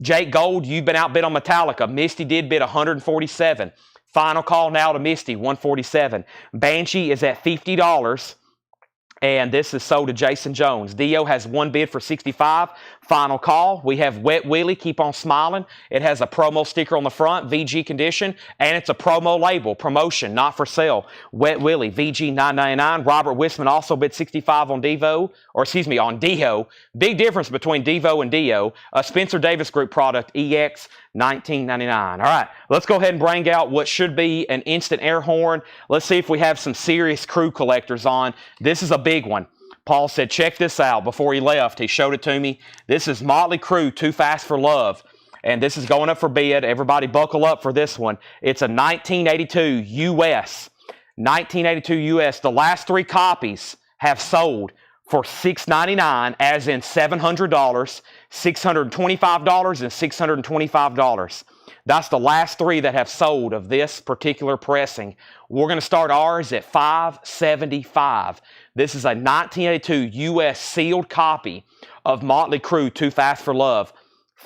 Jake Gold, you've been outbid on Metallica. Misty did bid $147. Final call now to Misty, $147. Banshee is at $50. And this is sold to Jason Jones. Dio has one bid for $65. Final call. We have Wet Willie, Keep on Smiling. It has a promo sticker on the front, VG condition, and it's a promo label, promotion, not for sale. Wet Willie, VG $9.99. Robert Wisman also bid $65 on on Dio. Big difference between Devo and Dio. A Spencer Davis Group product, EX $19.99. All right, let's go ahead and bring out what should be an instant air horn. Let's see if we have some serious crew collectors on. This is a big one. Paul said, check this out. Before he left, he showed it to me. This is Motley Crue, Too Fast for Love. And this is going up for bid. Everybody buckle up for this one. It's a 1982 US. 1982 US. The last three copies have sold for $699, as in $700, $625, and $625. That's the last three that have sold of this particular pressing. We're going to start ours at $575. This is a 1982 US sealed copy of Motley Crue, Too Fast for Love.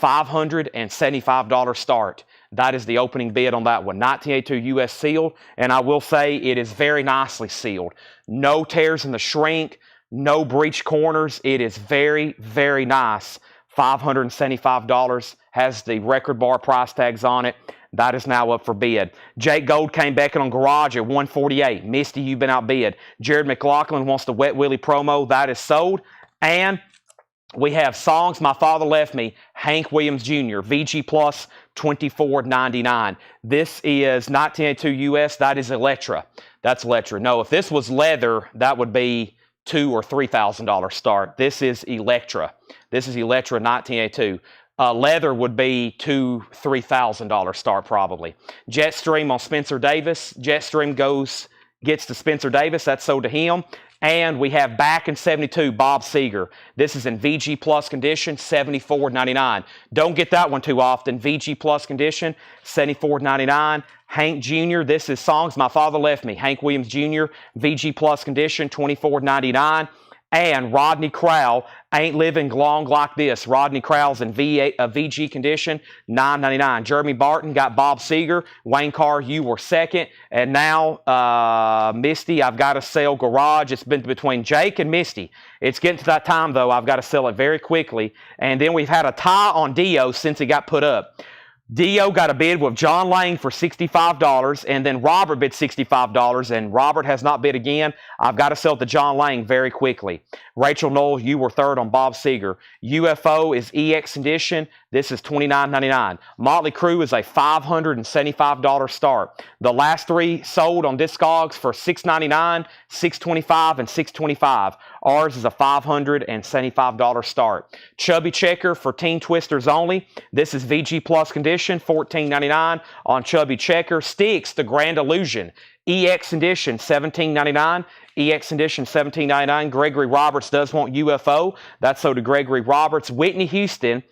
$575 start. That is the opening bid on that one. 1982 US sealed, and I will say it is very nicely sealed. No tears in the shrink, no breach corners. It is very, very nice. $575, has the record bar price tags on it. That is now up for bid. Jake Gold came back in on Garage at $148. Misty, you've been outbid. Jared McLaughlin wants the Wet Willie promo. That is sold. And we have Songs My Father Left Me, Hank Williams Jr., VG Plus, $24.99. This is 1982 US. That is Electra. That's Electra. No, if this was leather, that would be $2,000 or $3,000 start. This is Electra. This is Electra 1982. Leather would be $2,000, $3,000 start probably. Jetstream on Spencer Davis. Jetstream gets to Spencer Davis. That's sold to him. And we have Back in 72, Bob Seger. This is in VG Plus condition, $74.99. Don't get that one too often. VG Plus condition, $74.99. Hank Jr., this is Songs My Father Left Me. Hank Williams Jr., VG Plus condition, $24.99. And Rodney Crowell, Ain't Living Long Like This. Rodney Crowell's in VG condition, $9.99. Jeremy Barton got Bob Seger. Wayne Carr, you were second. And now, Misty, I've got to sell Garage. It's been between Jake and Misty. It's getting to that time, though. I've got to sell it very quickly. And then we've had a tie on Dio since it got put up. Dio got a bid with John Lang for $65, and then Robert bid $65, and Robert has not bid again. I've got to sell it to John Lang very quickly. Rachel Knowles, you were third on Bob Seger. UFO is EX edition. This is $29.99. Motley Crue is a $575 start. The last three sold on Discogs for $699, $625, and $625. Ours is a $575 start. Chubby Checker for Teen Twisters only. This is VG Plus condition, $14.99 on Chubby Checker. Styx, The Grand Illusion, EX edition, $17.99. EX edition, $17.99. Gregory Roberts does want UFO. That's so to Gregory Roberts. Whitney Houston,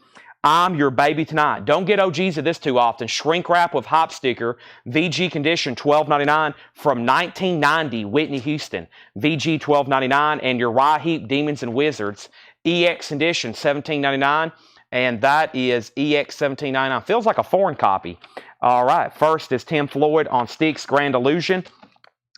I'm Your Baby Tonight. Don't get OGs of this too often. Shrink wrap with hop sticker. VG condition, $12.99 from 1990. Whitney Houston. VG, $12.99. And Uriah Heep, Demons and Wizards. EX edition, $17.99. And that is EX $17.99. Feels like a foreign copy. All right. First is Tim Floyd on Styx, Grand Illusion.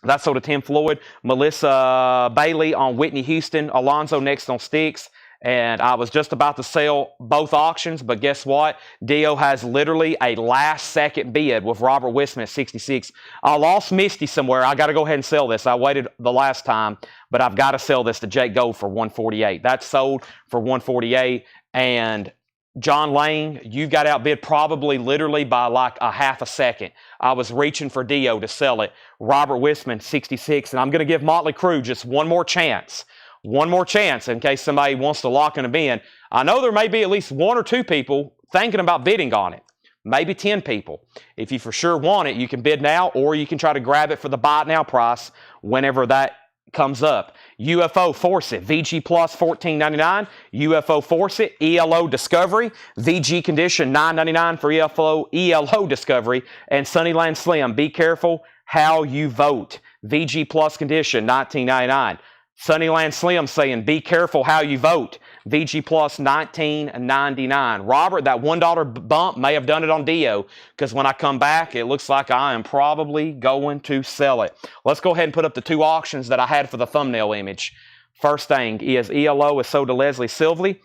That's sold to Tim Floyd. Melissa Bailey on Whitney Houston. Alonzo next on Styx. And I was just about to sell both auctions, but guess what? Dio has literally a last-second bid with Robert Wisman at 66. I lost Misty somewhere. I got to go ahead and sell this. I waited the last time, but I've got to sell this to Jake Gold for $148. That's sold for $148. And John Lang, you got outbid probably literally by like a half a second. I was reaching for Dio to sell it. Robert Wisman, 66. And I'm going to give Motley Crue just one more chance. One more chance in case somebody wants to lock in a bin. I know there may be at least one or two people thinking about bidding on it. Maybe 10 people. If you for sure want it, you can bid now, or you can try to grab it for the buy it now price whenever that comes up. UFO Force It, VG Plus $14.99. UFO Force It, ELO Discovery, VG Condition $9.99 for ELO Discovery, and Sunnyland Slim, be careful how you vote. VG Plus Condition $19.99. Sunnyland Slim saying, be careful how you vote. VG Plus $19.99. Robert, that $1 bump may have done it on Dio, because when I come back, it looks like I am probably going to sell it. Let's go ahead and put up the two auctions that I had for the thumbnail image. First thing is ELO is sold to Leslie Silvey.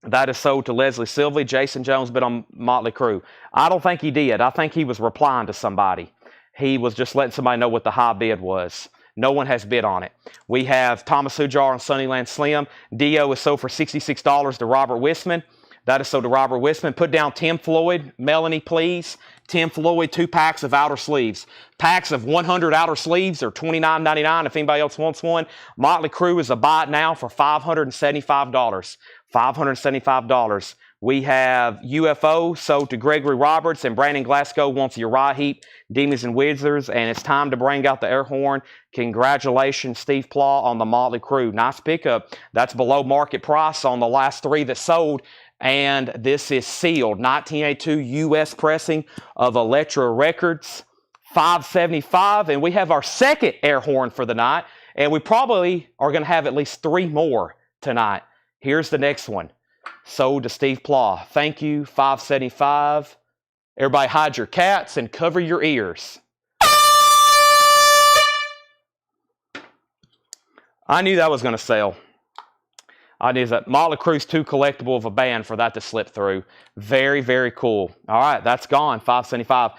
That is sold to Leslie Silvey. Jason Jones bid on Motley Crue. I don't think he did. I think he was replying to somebody. He was just letting somebody know what the high bid was. No one has bid on it. We have Thomas Hujar on Sunnyland Slim. Dio is sold for $66 to Robert Wisman. That is sold to Robert Wisman. Put down Tim Floyd. Melanie, please. Tim Floyd, 2 packs of outer sleeves. Packs of 100 outer sleeves are $29.99 if anybody else wants one. Motley Crue is a buy it now for $575. $575. We have UFO sold to Gregory Roberts, and Brandon Glasgow wants Uriah Heep, Demons and Wizards, and it's time to bring out the air horn. Congratulations, Steve Plaw, on the Motley Crue. Nice pickup. That's below market price on the last 3 that sold, and this is sealed. 1982 U.S. pressing of Elektra Records, $575, and we have our second air horn for the night, and we probably are going to have at least 3 more tonight. Here's the next one. Sold to Steve Plaw. Thank you, $575. Everybody hide your cats and cover your ears. I knew that was going to sell. I knew that. Motley Crue's too collectible of a band for that to slip through. Very, very cool. All right, that's gone, $575.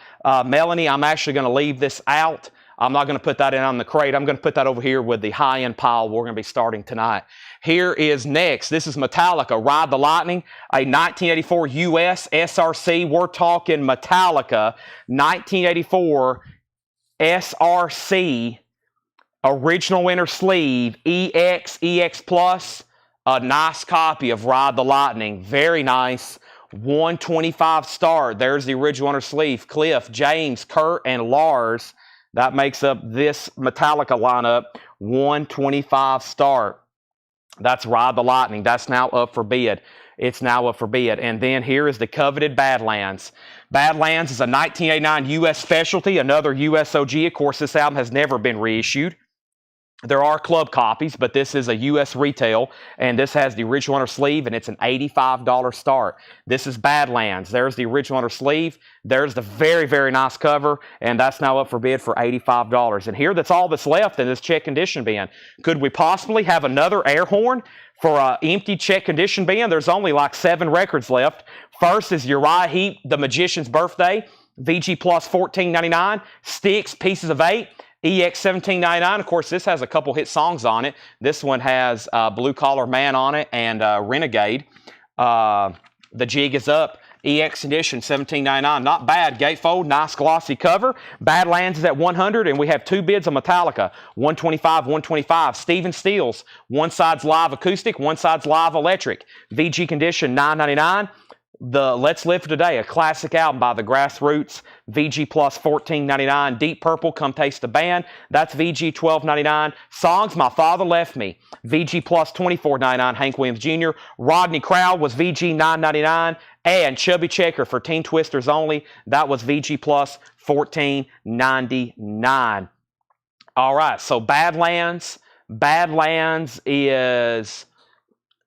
Melanie, I'm actually going to leave this out. I'm not going to put that in on the crate. I'm going to put that over here with the high-end pile we're going to be starting tonight. Here is next. This is Metallica, Ride the Lightning, a 1984 US SRC. We're talking Metallica, 1984 SRC, original inner sleeve, EX Plus, a nice copy of Ride the Lightning. Very nice. 125 start. There's the original inner sleeve. Cliff, James, Kurt, and Lars. That makes up this Metallica lineup, 125 start. That's Ride the Lightning. That's now up for bid. It's now up for bid. And then here is the coveted Badlands. Badlands is a 1989 U.S. specialty, another USOG. Of course, this album has never been reissued. There are club copies, but this is a U.S. retail, and this has the original on her sleeve, and it's an $85 start. This is Badlands. There's the original on her sleeve. There's the very, very nice cover, and that's now up for bid for $85. And here, that's all that's left in this check condition bin. Could we possibly have another air horn for an empty check condition bin? There's only like 7 records left. First is Uriah Heep, The Magician's Birthday, VG Plus $14.99, Sticks, Pieces of 8, EX $17.99. Of course, this has a couple hit songs on it. This one has Blue Collar Man on it and Renegade. The Jig Is Up. EX edition $17.99. Not bad. Gatefold, nice glossy cover. Badlands is at $100, and we have 2 bids on Metallica. $125, $125. Stephen Stills. One side's live acoustic, one side's live electric. VG condition $9.99. The Let's Live for Today, a classic album by the Grassroots, VG Plus $14.99. Deep Purple, Come Taste the Band, that's VG $12.99. Songs My Father Left Me, VG Plus $24.99. Hank Williams Jr. Rodney Crowd was VG $9.99. And Chubby Checker for Teen Twisters only, that was VG Plus $14.99. All right, so Badlands is...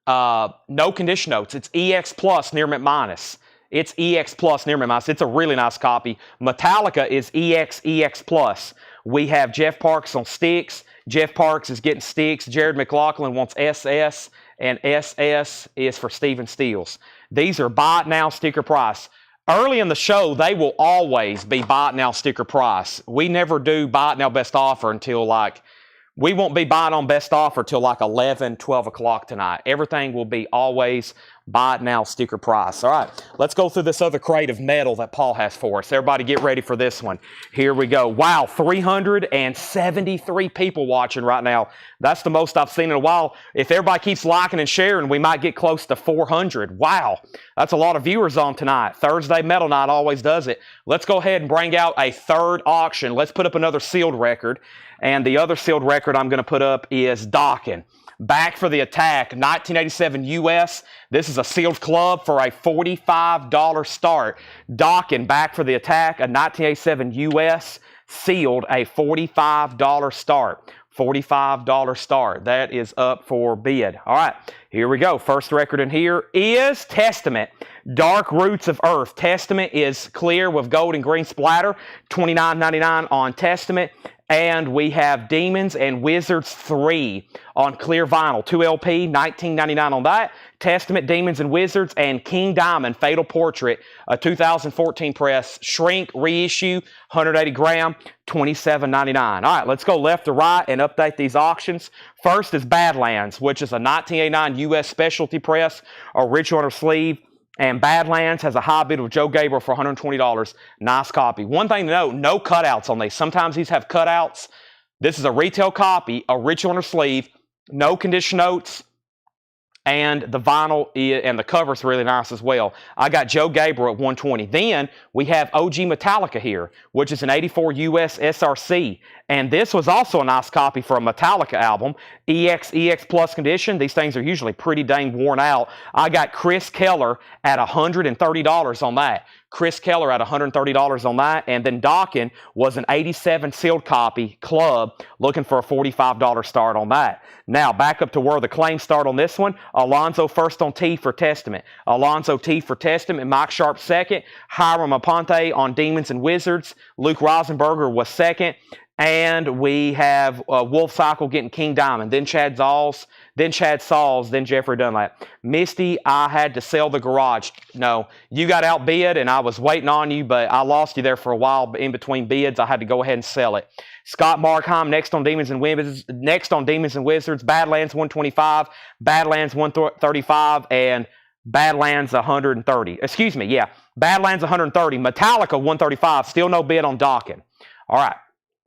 no condition notes. It's EX Plus near mint minus. It's EX Plus near mint minus. It's a really nice copy. Metallica is EX Plus. We have Jeff Parks on Sticks. Jeff Parks is getting Sticks. Jared McLaughlin wants SS, and SS is for Stephen Stills. These are buy it now sticker price. Early in the show, they will always be buy it now sticker price. We never do buy it now best offer until we won't be buying on best offer till 11, 12 o'clock tonight. Everything will be always buy it now sticker price. All right, let's go through this other crate of metal that Paul has for us. Everybody get ready for this one. Here we go. Wow, 373 people watching right now. That's the most I've seen in a while. If everybody keeps liking and sharing, we might get close to 400. Wow, that's a lot of viewers on tonight. Thursday Metal Night always does it. Let's go ahead and bring out a third auction. Let's put up another sealed record. And the other sealed record I'm going to put up is Dokken. Back for the Attack, 1987 US. This is a sealed club for a $45 start. Dokken, Back for the Attack, a 1987 US, sealed, a $45 start. $45 start. That is up for bid. All right, here we go. First record in here is Testament, Dark Roots of Earth. Testament is clear with gold and green splatter, $29.99 on Testament. And we have Demons and Wizards 3 on clear vinyl. 2 LP, $19.99 on that. Testament, Demons and Wizards, and King Diamond, Fatal Portrait, a 2014 press. Shrink, reissue, 180 gram, $27.99. All right, let's go left to right and update these auctions. First is Badlands, which is a 1989 U.S. specialty press, original on her sleeve. And Badlands has a high bid with Joe Gabriel for $120. Nice copy. One thing to note, no cutouts on these. Sometimes these have cutouts. This is a retail copy, original on her sleeve, no condition notes, and the vinyl and the cover's really nice as well. I got Joe Gabriel at $120. Then we have OG Metallica here, which is an 84 US SRC. And this was also a nice copy for a Metallica album. EX Plus condition. These things are usually pretty dang worn out. I got Chris Keller at $130 on that. Chris Keller at $130 on that. And then Dokken was an 87 sealed copy club, looking for a $45 start on that. Now, back up to where the claims start on this one. Alonzo first on T for Testament. Alonzo T for Testament. Mike Sharp second. Hiram Aponte on Demons and Wizards. Luke Rosenberger was second. And we have Wolf Cycle getting King Diamond. Then Chad Sauls, then Jeffrey Dunlap. Misty, I had to sell the garage. No, you got outbid, and I was waiting on you, but I lost you there for a while in between bids. I had to go ahead and sell it. Scott Markheim next on Demons and Wizards. Badlands 125, Badlands 135, and Badlands 130. Excuse me, yeah. Badlands 130, Metallica 135. Still no bid on Dokken. All right.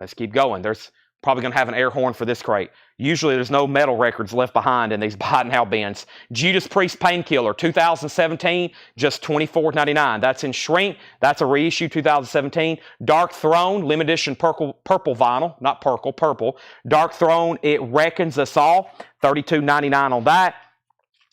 Let's keep going. There's probably going to have an air horn for this crate. Usually there's no metal records left behind in these buy it now bins. Judas Priest Painkiller, 2017, just $24.99. That's in shrink. That's a reissue 2017. Dark Throne, limited edition purple vinyl. Not purple. Dark Throne, It Reckons Us All, $32.99 on that.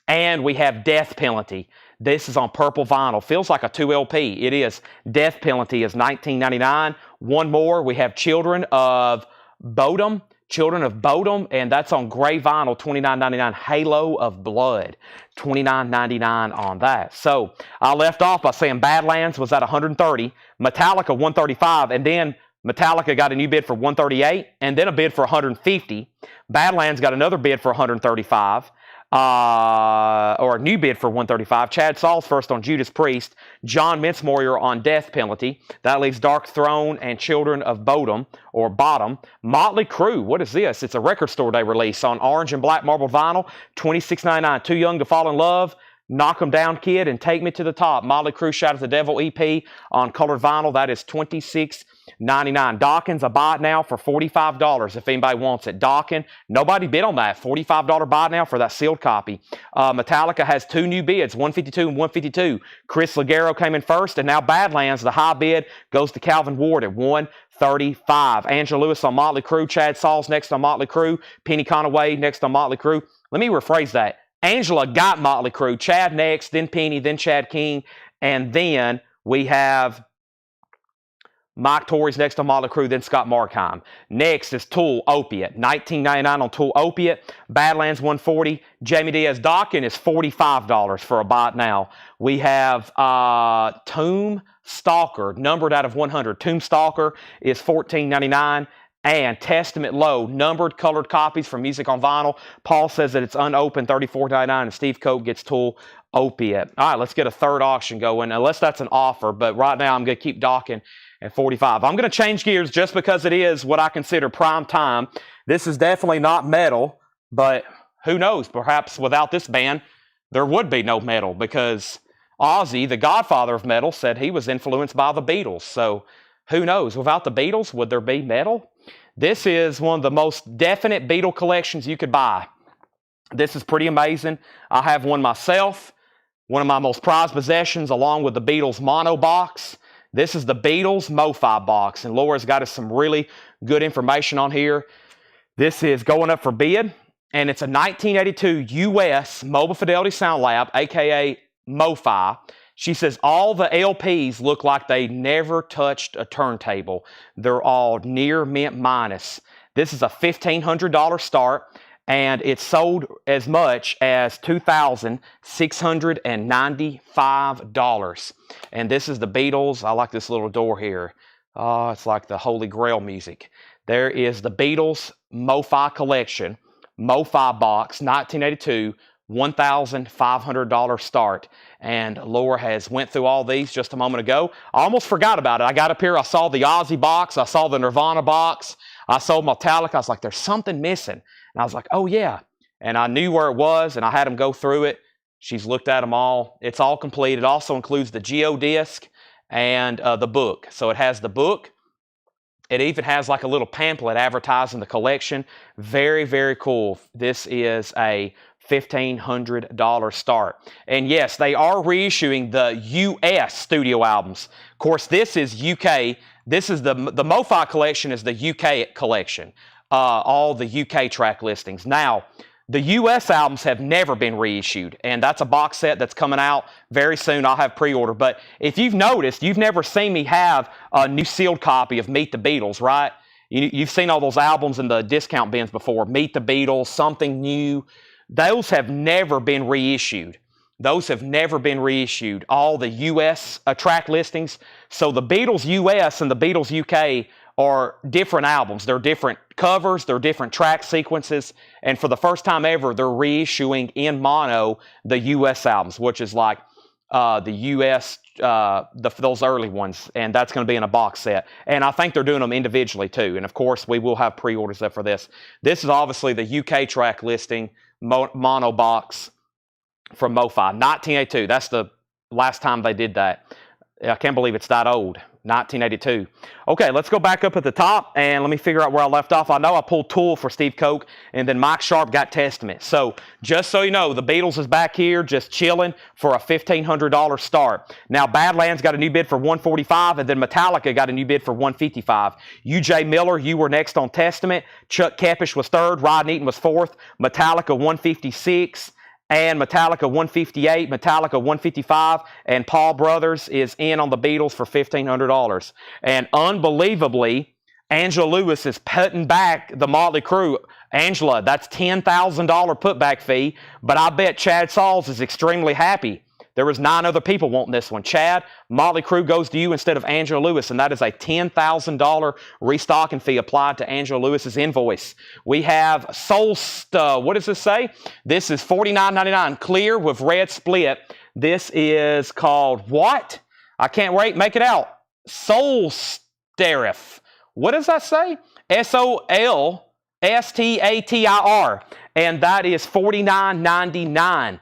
And we have Death Penalty. This is on purple vinyl. Feels like a 2 LP. It is. Death Penalty is $19.99. One more. We have Children of Bodom. Children of Bodom, and that's on gray vinyl, $29.99. Halo of Blood, $29.99 on that. So I left off by saying Badlands was at $130, Metallica $135, and then Metallica got a new bid for $138, and then a bid for $150. Badlands got another bid for $135. Or a new bid for $135. Chad Saul's first on Judas Priest. John Mincemoyer on Death Penalty. That leaves Dark Throne and Children of Bodom, or Bottom. Motley Crue, what is this? It's a record store day release on orange and black marble vinyl, $26.99. Too Young to Fall in Love, Knock 'Em Down Kid, and Take Me to the Top. Motley Crue Shout at the Devil EP on colored vinyl. That is $26.99. Dawkins, I buy it now for $45 if anybody wants it. Dawkins, nobody bid on that. $45 buy it now for that sealed copy. Metallica has two new bids, 152 and 152. Chris Ligero came in first, and now Badlands, the high bid, goes to Calvin Ward at $135. Angela Lewis on Motley Crue. Chad Saul's next on Motley Crue. Penny Conaway next on Motley Crue. Let me rephrase that. Angela got Motley Crue. Chad next, then Penny, then Chad King, and then we have Mike Torrey's next on Motley Crue, then Scott Markheim. Next is Tool Opiate, $19.99 on Tool Opiate. Badlands $140. Jamie Diaz Dawkins is $45 for a bite now. We have Tomb Stalker, numbered out of 100. Tomb Stalker is $14.99. And Testament Low, numbered colored copies from Music on Vinyl. Paul says that it's unopened, $34.99, and Steve Cope gets Tool Opiate. All right, let's get a third auction going, unless that's an offer, but right now I'm going to keep Dawkins at $45. I'm going to change gears just because it is what I consider prime time. This is definitely not metal, but who knows? Perhaps without this band, there would be no metal, because Ozzy, the godfather of metal, said he was influenced by the Beatles. So who knows? Without the Beatles, would there be metal? This is one of the most definite Beatle collections you could buy. This is pretty amazing. I have one myself, one of my most prized possessions, along with the Beatles mono box. This is the Beatles MoFi box, and Laura's got us some really good information on here. This is going up for bid, and it's a 1982 US Mobile Fidelity Sound Lab, aka MoFi. She says all the LPs look like they never touched a turntable. They're all near mint minus. This is a $1,500 start, and it's sold as much as $2,695. And this is the Beatles. I like this little door here. It's like the Holy Grail music. There is the Beatles MoFi collection, MoFi box, 1982. $1,500 start, and Laura has went through all these just a moment ago. I almost forgot about it. I got up here, I saw the Ozzy box, I saw the Nirvana box, I saw Metallica. I was like, there's something missing, and I was like, oh yeah, and I knew where it was, and I had them go through it. She's looked at them all. It's all complete. It also includes the geodisc and the book. So it has the book. It even has like a little pamphlet advertising the collection. Very, very cool. This is a $1,500 start. And yes, they are reissuing the US studio albums. Of course, this is UK. This is the MoFi collection is the UK collection. All the UK track listings. Now, the US albums have never been reissued, and that's a box set that's coming out very soon. I'll have pre-order. But if you've noticed, you've never seen me have a new sealed copy of Meet the Beatles, right? You've seen all those albums in the discount bins before. Meet the Beatles, Something New. Those have never been reissued. Those have never been reissued. All the US track listings. So the Beatles US and the Beatles UK are different albums. They're different covers. They're different track sequences. And for the first time ever, they're reissuing in mono the US albums, which is like the US, those early ones. And that's going to be in a box set. And I think they're doing them individually too. And of course, we will have pre-orders up for this. This is obviously the UK track listing mono box from MoFi. 1982. That's the last time they did that. I can't believe it's that old. 1982. Okay, let's go back up at the top and let me figure out where I left off. I know I pulled Tool for Steve Coke, and then Mike Sharp got Testament. So just so you know, the Beatles is back here just chilling for a $1,500 start. Now Badlands got a new bid for $145, and then Metallica got a new bid for $155. UJ Miller, you were next on Testament. Chuck Keppish was third. Rod Eaton was fourth. Metallica $156. And Metallica $158, Metallica $155, and Paul Brothers is in on the Beatles for $1,500. And unbelievably, Angela Lewis is putting back the Motley Crue. Angela, that's $10,000 putback fee, but I bet Chad Sauls is extremely happy. There was 9 other people wanting this one. Chad, Motley Crue goes to you instead of Angela Lewis, and that is a $10,000 restocking fee applied to Angela Lewis's invoice. We have what does this say? This is $49.99 clear with red split. This is called what? I can't wait. Make it out. Solstatir. What does that say? Solstatir. And that is $49.99.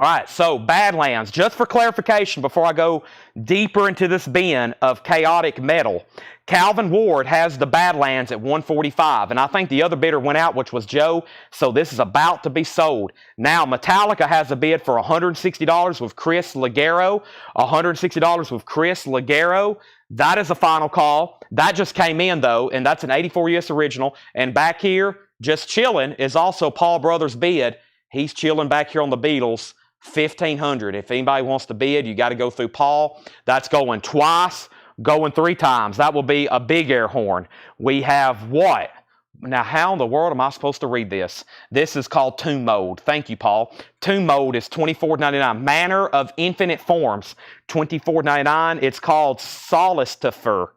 All right, so Badlands, just for clarification before I go deeper into this bin of chaotic metal, Calvin Ward has the Badlands at $145, and I think the other bidder went out, which was Joe, so this is about to be sold. Now, Metallica has a bid for $160 with Chris Ligero, $160 with Chris Ligero. That is a final call. That just came in, though, and that's an 84 US original, and back here, just chilling, is also Paul Brothers' bid. He's chilling back here on the Beatles. $1,500. If anybody wants to bid, you got to go through Paul. That's going twice, going 3 times. That will be a big air horn. We have what? Now, how in the world am I supposed to read this? This is called Tomb Mode. Thank you, Paul. Tomb Mode is $24.99. Manner of Infinite Forms, $24.99. It's called Solstifer.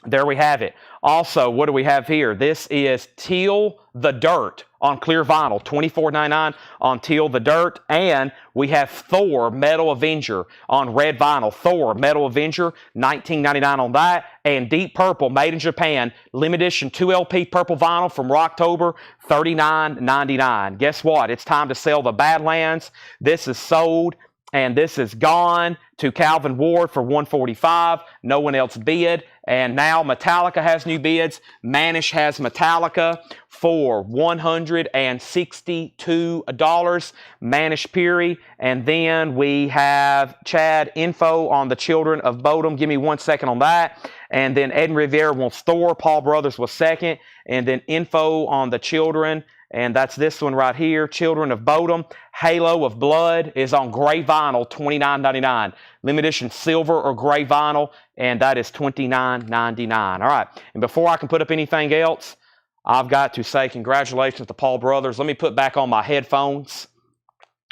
There we have it. Also, what do we have here? This is Till the Dirt on clear vinyl, $24.99 on Till the Dirt. And we have Thor Metal Avenger on red vinyl. Thor Metal Avenger, $19.99 on that. And Deep Purple, made in Japan, limited edition 2LP purple vinyl from Rocktober, $39.99. Guess what? It's time to sell the Badlands. This is sold. And this is gone to Calvin Ward for $145. No one else bid. And now Metallica has new bids. Manish has Metallica for $162. Manish Peary. And then we have Chad info on the Children of Bodom. Give me 1 second on that. And then Ed Rivera wants Thor. Paul Brothers was second. And then info on the Children. And that's this one right here, Children of Bodom. Halo of Blood is on gray vinyl, $29.99. Limited edition silver or gray vinyl, and that is $29.99. All right, and before I can put up anything else, I've got to say congratulations to Paul Brothers. Let me put back on my headphones.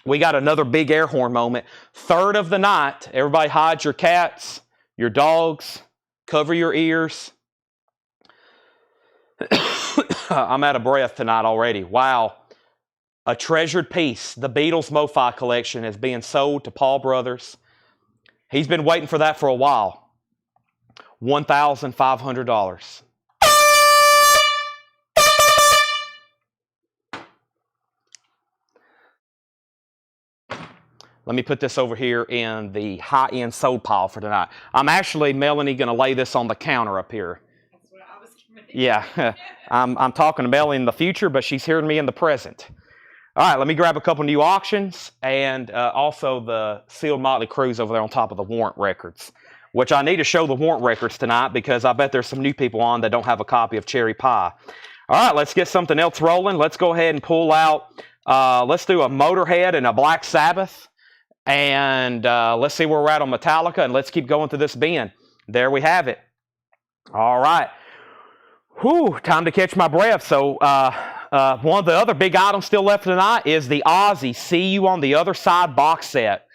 We got another big air horn moment. Third of the night. Everybody hide your cats, your dogs, cover your ears. I'm out of breath tonight already. Wow. A treasured piece. The Beatles MoFi collection is being sold to Paul Brothers. He's been waiting for that for a while. $1,500. Let me put this over here in the high-end sold pile for tonight. I'm actually, Melanie, going to lay this on the counter up here. Yeah, I'm talking to Melanie in the future, but she's hearing me in the present. All right, let me grab a couple new auctions and also the sealed Motley Crues over there on top of the warrant records, which I need to show the warrant records tonight because I bet there's some new people on that don't have a copy of Cherry Pie. All right, let's get something else rolling. Let's go ahead and pull out, let's do a Motorhead and a Black Sabbath, and let's see where we're at on Metallica, and let's keep going through this bin. There we have it. All right. Whew, time to catch my breath. So one of the other big items still left tonight is the Ozzy See You on the Other Side box set.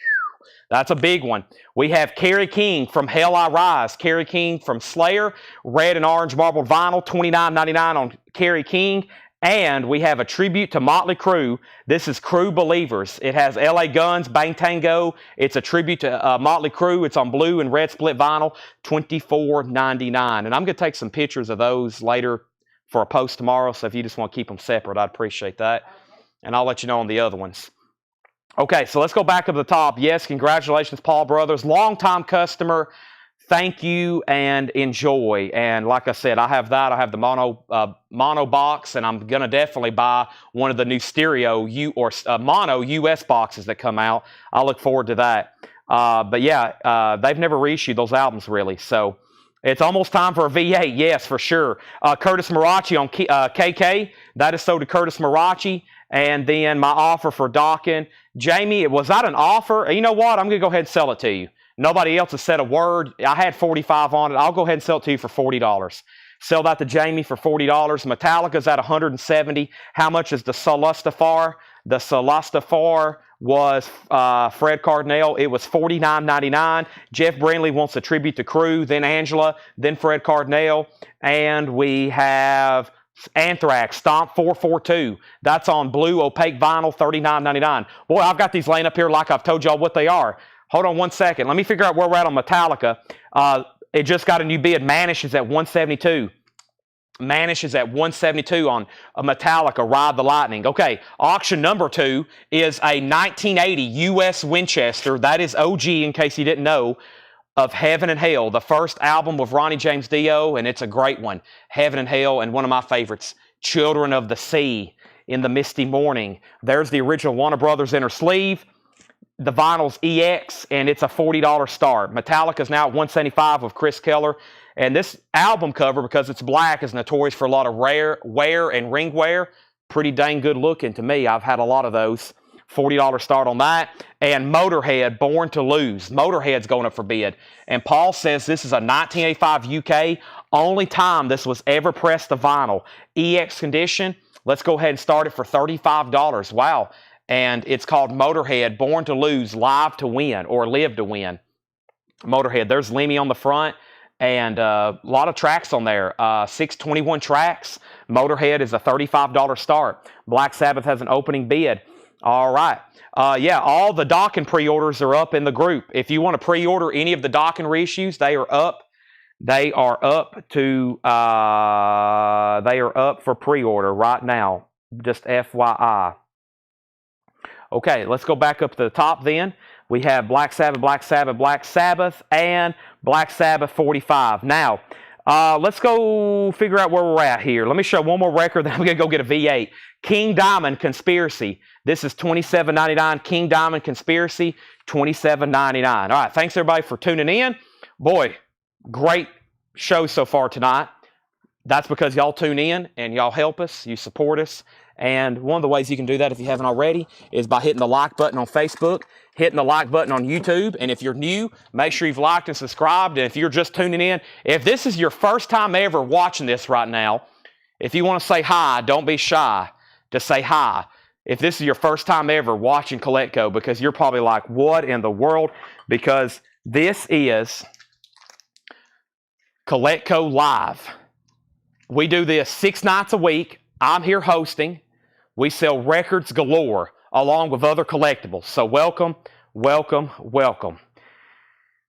That's a big one. We have Kerry King from Hell I Rise, Kerry King from Slayer, red and orange marbled vinyl, $29.99 on Kerry King. And we have a tribute to Motley Crue. This is Crue Believers. It has LA Guns, Bang Tango. It's a tribute to Motley Crue. It's on blue and red split vinyl, $24.99. And I'm going to take some pictures of those later for a post tomorrow. So if you just want to keep them separate, I'd appreciate that. And I'll let you know on the other ones. Okay, so let's go back up to the top. Yes, congratulations, Paul Brothers. Longtime customer. Thank you and enjoy. And like I said, I have that. I have the mono box, and I'm going to definitely buy one of the new stereo mono US boxes that come out. I look forward to that. But yeah, they've never reissued those albums really. So it's almost time for a V8. Yes, for sure. Curtis Marachi on KK. That is sold to Curtis Marachi. And then my offer for Dawkins. Jamie, was that an offer? You know what? I'm going to go ahead and sell it to you. Nobody else has said a word. I had $45 on it. I'll go ahead and sell it to you for $40. Sell that to Jamie for $40. Metallica's at $170. How much is the Solustafar? The Solustafar was Fred Cardinale. It was $49.99. Jeff Brindley wants a tribute to Crew, then Angela, then Fred Cardinale. And we have Anthrax, Stomp 442. That's on blue opaque vinyl, $39.99. Boy, I've got these laying up here like I've told y'all what they are. Hold on one second. Let me figure out where we're at on Metallica. It just got a new bid. Manish is at $172. Manish is at $172 on a Metallica Ride the Lightning. Okay, auction number 2 is a 1980 U.S. Winchester. That is OG, in case you didn't know, of Heaven and Hell, the first album with Ronnie James Dio, and it's a great one. Heaven and Hell, and one of my favorites, Children of the Sea, In the Misty Morning. There's the original Warner Brothers inner sleeve. The vinyl's EX, and it's a $40 start. Metallica's now at $175 with Chris Keller. And this album cover, because it's black, is notorious for a lot of rare wear and ring wear. Pretty dang good looking to me. I've had a lot of those. $40 start on that. And Motorhead, Born to Lose. Motorhead's going up for bid. And Paul says this is a 1985 UK. Only time this was ever pressed to vinyl. EX condition. Let's go ahead and start it for $35. Wow. And it's called Motorhead, Born to Lose, Live to Win, or Live to Win. Motorhead. There's Lemmy on the front. And a lot of tracks on there. 621 tracks. Motorhead is a $35 start. Black Sabbath has an opening bid. All right. Yeah, all the Dokken pre-orders are up in the group. If you want to pre-order any of the Dokken reissues, they are up. They are up for pre-order right now. Just FYI. Okay, let's go back up to the top then. We have Black Sabbath, Black Sabbath, Black Sabbath, and Black Sabbath 45. Now, let's go figure out where we're at here. Let me show one more record, then I'm going to go get a V8. King Diamond Conspiracy. This is $27.99. King Diamond Conspiracy, $27.99. All right, thanks everybody for tuning in. Boy, great show so far tonight. That's because y'all tune in and y'all help us, you support us. And one of the ways you can do that, if you haven't already, is by hitting the like button on Facebook, hitting the like button on YouTube. And if you're new, make sure you've liked and subscribed. And if you're just tuning in, if this is your first time ever watching this right now, if you want to say hi, don't be shy to say hi. If this is your first time ever watching Coletco, because you're probably like, what in the world? Because this is Coletco Live. We do this 6 nights a week. I'm here hosting. We sell records galore along with other collectibles. So welcome, welcome, welcome.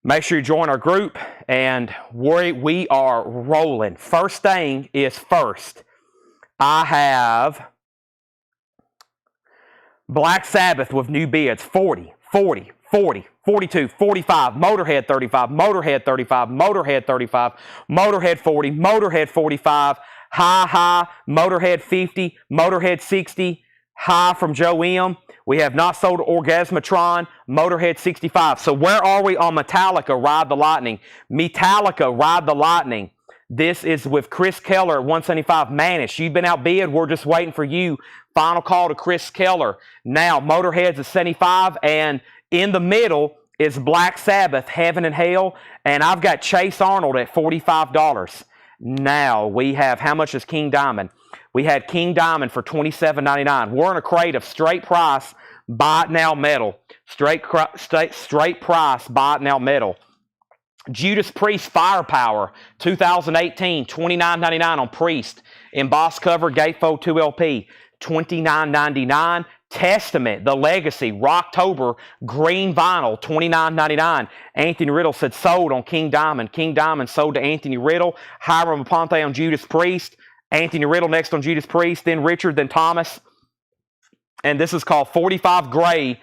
Make sure you join our group, and we are rolling. First thing is first. I have Black Sabbath with new bids, 40, 40, 40, 42, 45, Motorhead 35, Motorhead 35, Motorhead 35, Motorhead 40, Motorhead 45, High, Motorhead 50, Motorhead 60, High from Joe M. We have Not Sold Orgasmatron, Motorhead 65. So where are we on Metallica, Ride the Lightning? Metallica, Ride the Lightning. This is with Chris Keller at 175. Manish, you've been outbid. We're just waiting for you. Final call to Chris Keller. Now, Motorhead's at 75, and in the middle is Black Sabbath, Heaven and Hell, and I've got Chase Arnold at $45. Now, we have, how much is King Diamond? We had King Diamond for $27.99. We're in a crate of straight price, buy it now metal. Straight price, buy it now metal. Judas Priest Firepower, 2018, $29.99 on Priest. Embossed cover, gatefold 2LP, $29.99. Testament, The Legacy, Rocktober, green vinyl, $29.99. Anthony Riddle said sold on King Diamond. King Diamond sold to Anthony Riddle. Hiram Aponte on Judas Priest. Anthony Riddle next on Judas Priest. Then Richard, then Thomas. And this is called 45 Grave,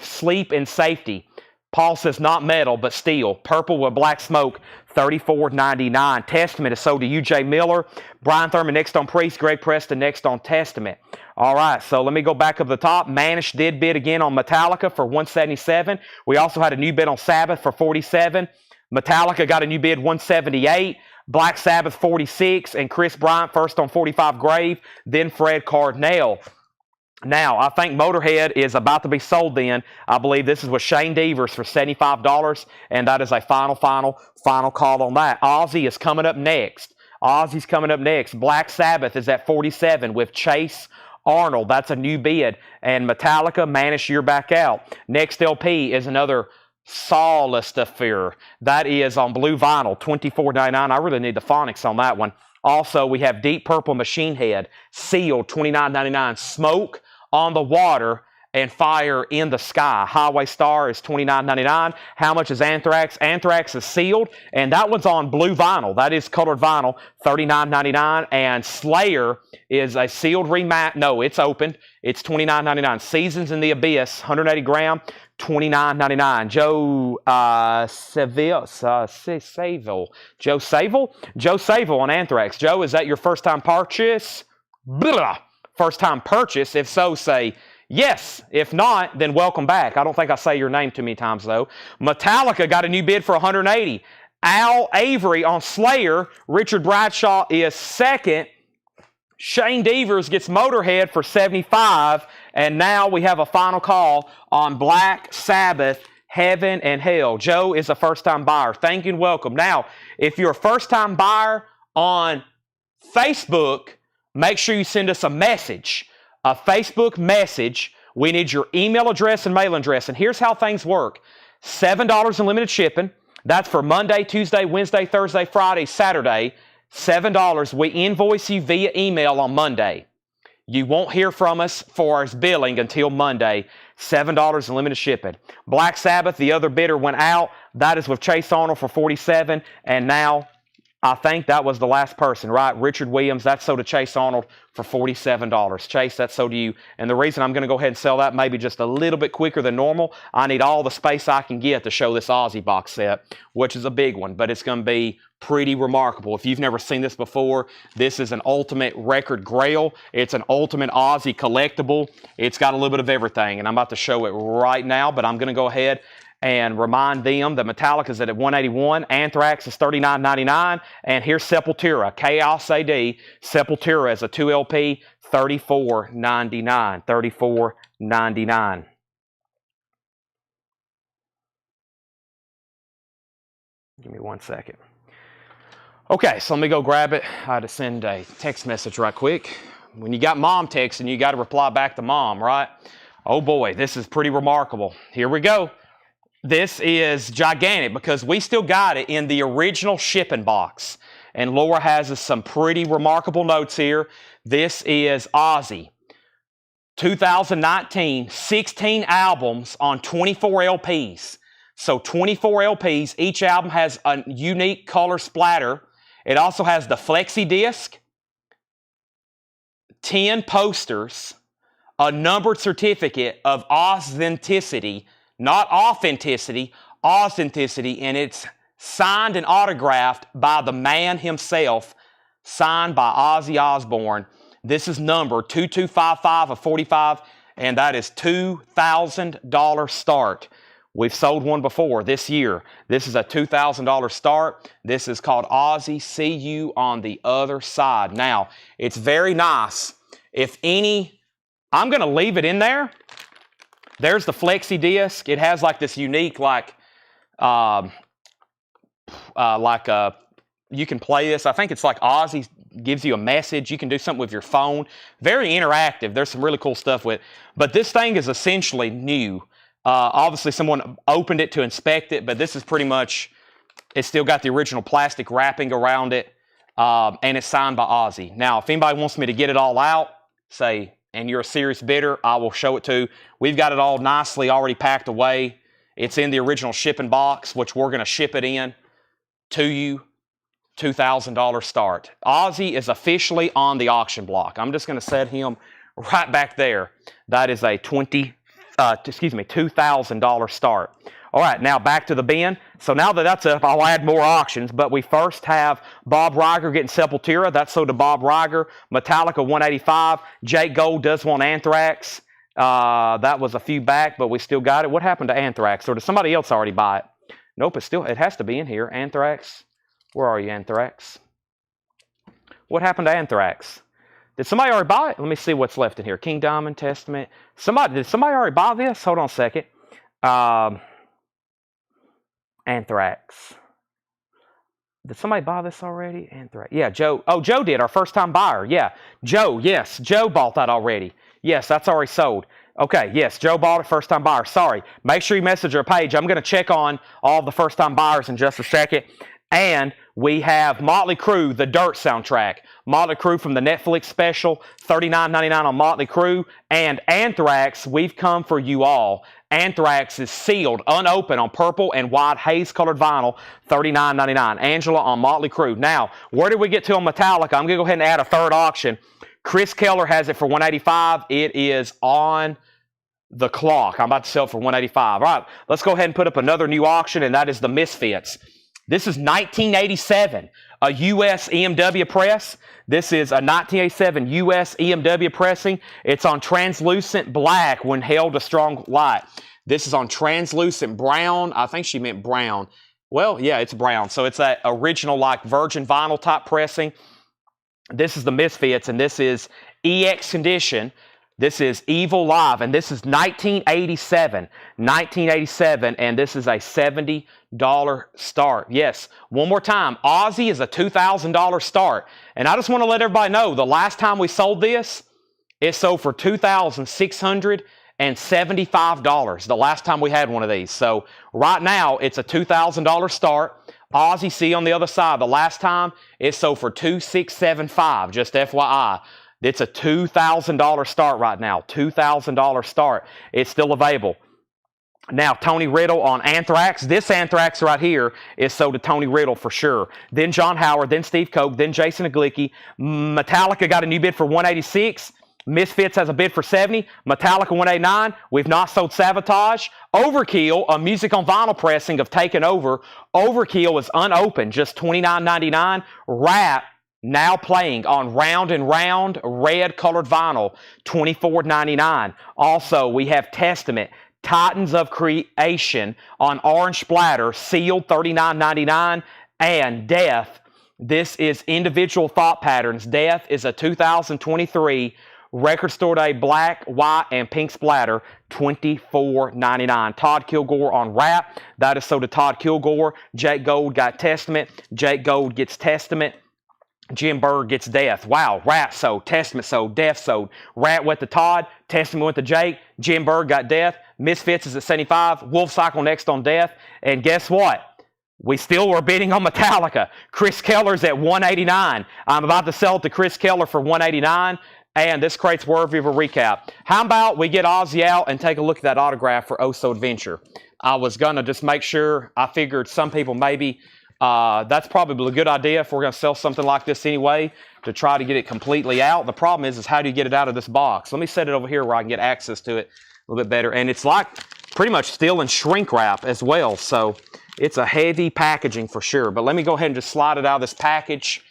Sleep and Safety. Paul says not metal, but steel. Purple with black smoke, $34.99. Testament is sold to UJ Miller. Brian Thurman next on Priest. Greg Preston next on Testament. All right, so let me go back up the top. Manish did bid again on Metallica for $177. We also had a new bid on Sabbath for $47. Metallica got a new bid, $178. Black Sabbath, $46. And Chris Bryant first on 45 Grave. Then Fred Cardinale. Now, I think Motorhead is about to be sold then. I believe this is with Shane Devers for $75, and that is a final call on that. Ozzy is coming up next. Ozzy's coming up next. Black Sabbath is at 47 with Chase Arnold. That's a new bid. And Metallica, Manish, you're back out. Next LP is another Solace Affair. That is on blue vinyl, $24.99. I really need the phonics on that one. Also, we have Deep Purple Machine Head, sealed, $29.99. Smoke on the Water and Fire in the Sky. Highway Star is $29.99. How much is Anthrax? Anthrax is sealed, and that one's on blue vinyl. That is colored vinyl, $39.99. And Slayer is a sealed remat. No, it's opened. It's $29.99. Seasons in the Abyss, 180 gram, $29.99. Joe Saville on Anthrax. Joe, is that your first time purchase? Blah. First time purchase? If so, say yes. If not, then welcome back. I don't think I say your name too many times, though. Metallica got a new bid for 180. Al Avery on Slayer. Richard Bradshaw is second. Shane Devers gets Motorhead for 75. And now we have a final call on Black Sabbath, Heaven and Hell. Joe is a first-time buyer. Thank you and welcome. Now, if you're a first-time buyer on Facebook, make sure you send us a message, a Facebook message. We need your email address and mail address. And here's how things work. $7 in limited shipping. That's for Monday, Tuesday, Wednesday, Thursday, Friday, Saturday. $7. We invoice you via email on Monday. You won't hear from us for our billing until Monday. $7 in limited shipping. Black Sabbath, the other bidder went out. That is with Chase Arnold for $47. And now I think that was the last person, right? Richard Williams, that's sold to Chase Arnold for $47. Chase, that's sold to you. And the reason I'm going to go ahead and sell that maybe just a little bit quicker than normal, I need all the space I can get to show this Ozzy box set, which is a big one, but it's going to be pretty remarkable. If you've never seen this before, this is an ultimate record grail. It's an ultimate Ozzy collectible. It's got a little bit of everything, and I'm about to show it right now, but I'm going to go ahead and remind them that Metallica's at $181, Anthrax is $39.99, and here's Sepultura, Chaos AD. Sepultura is a 2LP, $34.99. $34.99. Give me 1 second. Okay, so let me go grab it. I had to send a text message right quick. When you got mom texting, you got to reply back to mom, right? Oh boy, this is pretty remarkable. Here we go. This is gigantic because we still got it in the original shipping box. And Laura has us some pretty remarkable notes here. This is Ozzy. 2019, 16 albums on 24 LPs. So 24 LPs. Each album has a unique color splatter. It also has the flexi disc, 10 posters, a numbered certificate of authenticity, not authenticity, authenticity, and it's signed and autographed by the man himself, signed by Ozzy Osbourne. This is number 2255 of 45, and that is $2,000 start. We've sold one before this year. This is a $2,000 start. This is called Ozzy, See You on the Other Side. Now, it's very nice. If any, I'm going to leave it in there. There's the flexi disc. It has like this unique, you can play this. I think it's like Ozzy gives you a message. You can do something with your phone. Very interactive. There's some really cool stuff with it. But this thing is essentially new. Obviously, someone opened it to inspect it, but this is pretty much, it's still got the original plastic wrapping around it, and it's signed by Ozzy. Now, if anybody wants me to get it all out, say, and you're a serious bidder, I will show it to. We've got it all nicely already packed away. It's in the original shipping box, which we're going to ship it in to you. $2,000 start. Ozzy is officially on the auction block. I'm just going to set him right back there. That is a $2,000 start. All right, now back to the bin. So now that that's up, I'll add more auctions, but we first have Bob Riger getting Sepultura. That's sold to Bob Riger. Metallica, 185. Jake Gold does want Anthrax. That was a few back, but we still got it. What happened to Anthrax? Or did somebody else already buy it? Nope, it has to be in here. Anthrax. Where are you, Anthrax? What happened to Anthrax? Did somebody already buy it? Let me see what's left in here. King Diamond, Testament. Did somebody already buy this? Hold on a second. Anthrax. Did somebody buy this already? Anthrax. Yeah, Joe. Oh, Joe did. Our first-time buyer. Yeah, Joe. Yes, Joe bought that already. Yes, that's already sold. Okay, yes, Joe bought it, first-time buyer. Sorry. Make sure you message our page. I'm going to check on all the first-time buyers in just a second. And we have Motley Crue, the Dirt soundtrack. Motley Crue from the Netflix special, $39.99 on Motley Crue. And Anthrax, We've Come For You All. Anthrax is sealed, unopened on purple and white haze-colored vinyl, $39.99. Angela on Motley Crue. Now, where did we get to on Metallica? I'm going to go ahead and add a third auction. Chris Keller has it for $185. It is on the clock. I'm about to sell it for $185. All right, let's go ahead and put up another new auction, and that is the Misfits. This is 1987, a U.S. EMW press. This is a 1987 U.S. EMW pressing. It's on translucent black when held to strong light. This is on translucent brown. I think she meant brown. Well, yeah, it's brown. So it's that original like virgin vinyl type pressing. This is the Misfits, and this is EX condition. This is Evil Live, and this is 1987. 1987, and this is a $70 start. Yes, one more time. Ozzy is a $2,000 start. And I just want to let everybody know, the last time we sold this, it sold for $2,675. The last time we had one of these. So right now, it's a $2,000 start. Ozzy C on the other side. The last time, it sold for $2,675. Just FYI. It's a $2,000 start right now. $2,000 start. It's still available. Now, Tony Riddle on Anthrax. This Anthrax right here is sold to Tony Riddle for sure. Then John Howard, then Steve Koch, then Jason Aglicki. Metallica got a new bid for $186. Misfits has a bid for $70. Metallica $189. We've not sold Sabotage. Overkill, a music on vinyl pressing of Taken Over. Overkill is unopened, just $29.99. Rat now playing on Round and Round red colored vinyl, $24.99. Also, we have Testament, Titans of Creation on orange splatter, sealed, $39.99. And Death, this is Individual Thought Patterns. Death is a 2023 Record Store Day black, white, and pink splatter, $24.99. Todd Kilgore on Rap. That is sold to Todd Kilgore. Jake Gold got Testament. Jake Gold gets Testament. Jim Berg gets Death. Wow. Rat sold. Testament sold. Death sold. Rat went to Todd. Testament went to Jake. Jim Berg got Death. Misfits is at 75. Wolf Cycle next on Death. And guess what? We still were bidding on Metallica. Chris Keller's at $189. I'm about to sell it to Chris Keller for $189. And this crate's worthy of a recap. How about we get Ozzy out and take a look at that autograph for Oh So Adventure? I was going to just make sure. I figured some people maybe... that's probably a good idea if we're going to sell something like this anyway, to try to get it completely out. The problem is how do you get it out of this box? Let me set it over here where I can get access to it a little bit better. And it's like pretty much still in shrink wrap as well. So it's a heavy packaging for sure. But let me go ahead and just slide it out of this package.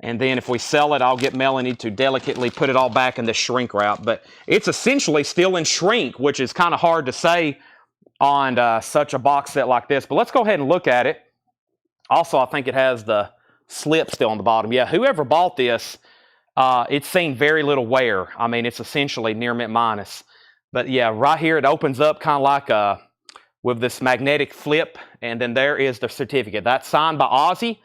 And then if we sell it, I'll get Melanie to delicately put it all back in this shrink wrap. But it's essentially still in shrink, which is kind of hard to say on such a box set like this. But let's go ahead and look at it. Also, I think it has the slip still on the bottom. Yeah, whoever bought this, it's seen very little wear. I mean, it's essentially near mint minus. But yeah, right here it opens up kind of like with this magnetic flip. And then there is the certificate. That's signed by Ozzy.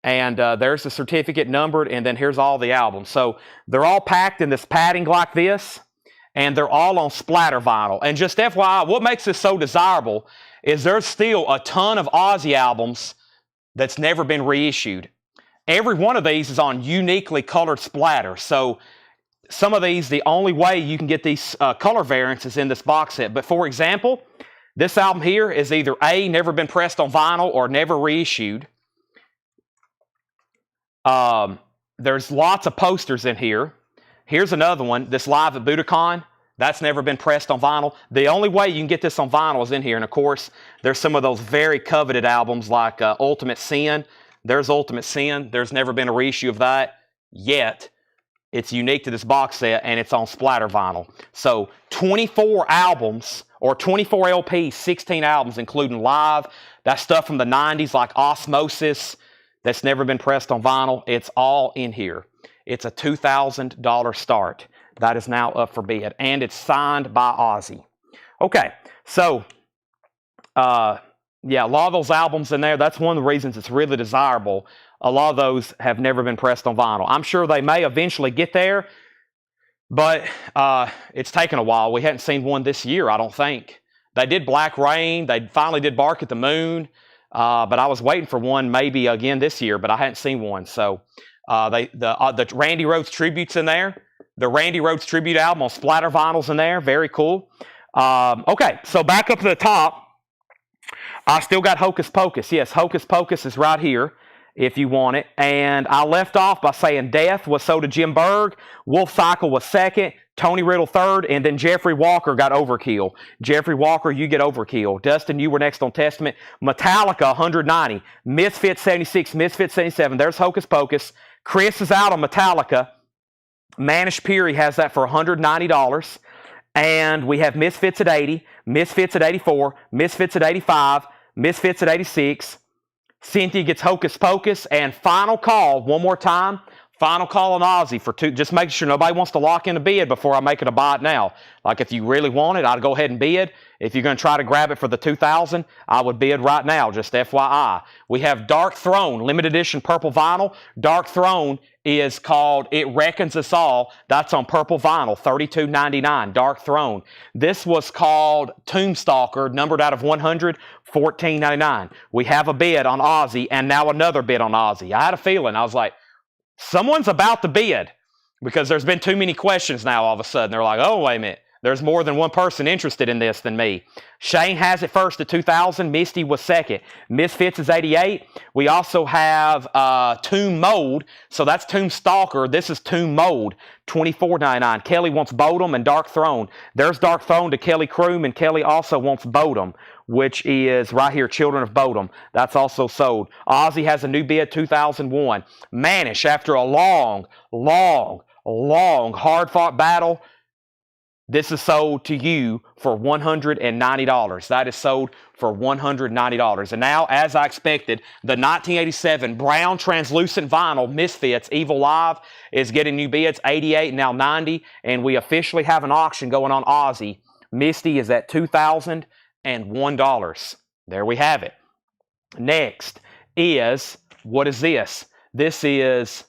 And there's the certificate numbered. And then here's all the albums. So they're all packed in this padding like this. And they're all on splatter vinyl. And just FYI, what makes this so desirable is there's still a ton of Ozzy albums that's never been reissued. Every one of these is on uniquely colored splatter. So some of these, the only way you can get these color variants is in this box set. But for example, this album here is either A, never been pressed on vinyl, or never reissued. There's lots of posters in here. Here's another one, this Live at Budokan. That's never been pressed on vinyl. The only way you can get this on vinyl is in here. And of course, there's some of those very coveted albums like Ultimate Sin. There's Ultimate Sin. There's never been a reissue of that yet. It's unique to this box set, and it's on splatter vinyl. So 24 albums, or 24 LPs, 16 albums, including live. That stuff from the 90s like Osmosis that's never been pressed on vinyl. It's all in here. It's a $2,000 start. That is now up for bid, and it's signed by Ozzy. Okay, so yeah, a lot of those albums in there, that's one of the reasons it's really desirable. A lot of those have never been pressed on vinyl. I'm sure they may eventually get there, but it's taken a while. We hadn't seen one this year, I don't think. They did Black Rain. They finally did Bark at the Moon. But I was waiting for one maybe again this year, but I hadn't seen one. So the Randy Rhoads tributes in there. The Randy Rhoads tribute album on splatter vinyls in there. Very cool. Okay, so back up to the top. I still got Hocus Pocus. Yes, Hocus Pocus is right here if you want it. And I left off by saying Death was sold to Jim Berg, Wolf Cycle was second, Tony Riddle third, and then Jeffrey Walker got Overkill. Jeffrey Walker, you get Overkill. Dustin, you were next on Testament. Metallica, 190. Misfits, 76. Misfits, 77. There's Hocus Pocus. Chris is out on Metallica. Manish Puri has that for $190. And we have Misfits at 80, Misfits at 84, Misfits at 85, Misfits at 86. Cynthia gets Hocus Pocus. And final call, one more time. Final call on Ozzy for two. Just making sure nobody wants to lock in a bid before I make it a buy it now. Like if you really want it, I'd go ahead and bid. If you're going to try to grab it for the $2,000, I would bid right now, just FYI. We have Dark Throne, limited edition purple vinyl. Dark Throne is called It Reckons Us All. That's on purple vinyl, $32.99. Dark Throne. This was called Tombstalker, numbered out of 100, $14.99. We have a bid on Ozzy, and now another bid on Ozzy. I had a feeling. I was like, someone's about to bid, because there's been too many questions now all of a sudden. They're like, oh, wait a minute. There's more than one person interested in this than me. Shane has it first at 2,000. Misty was second. Misfits is 88. We also have Tomb Mode. So that's Tomb Stalker. This is Tomb Mode, $24.99. Kelly wants Bodum and Dark Throne. There's Dark Throne to Kelly Kroom, and Kelly also wants Bodum, which is right here, Children of Bodom. That's also sold. Ozzy has a new bid, 2001. Manish, after a long, hard-fought battle, this is sold to you for $190. That is sold for $190. And now, as I expected, the 1987 brown translucent vinyl Misfits Evil Live is getting new bids, 88, now 90. And we officially have an auction going on Ozzy. Misty is at $2,001. There we have it. Next is, what is this? This is,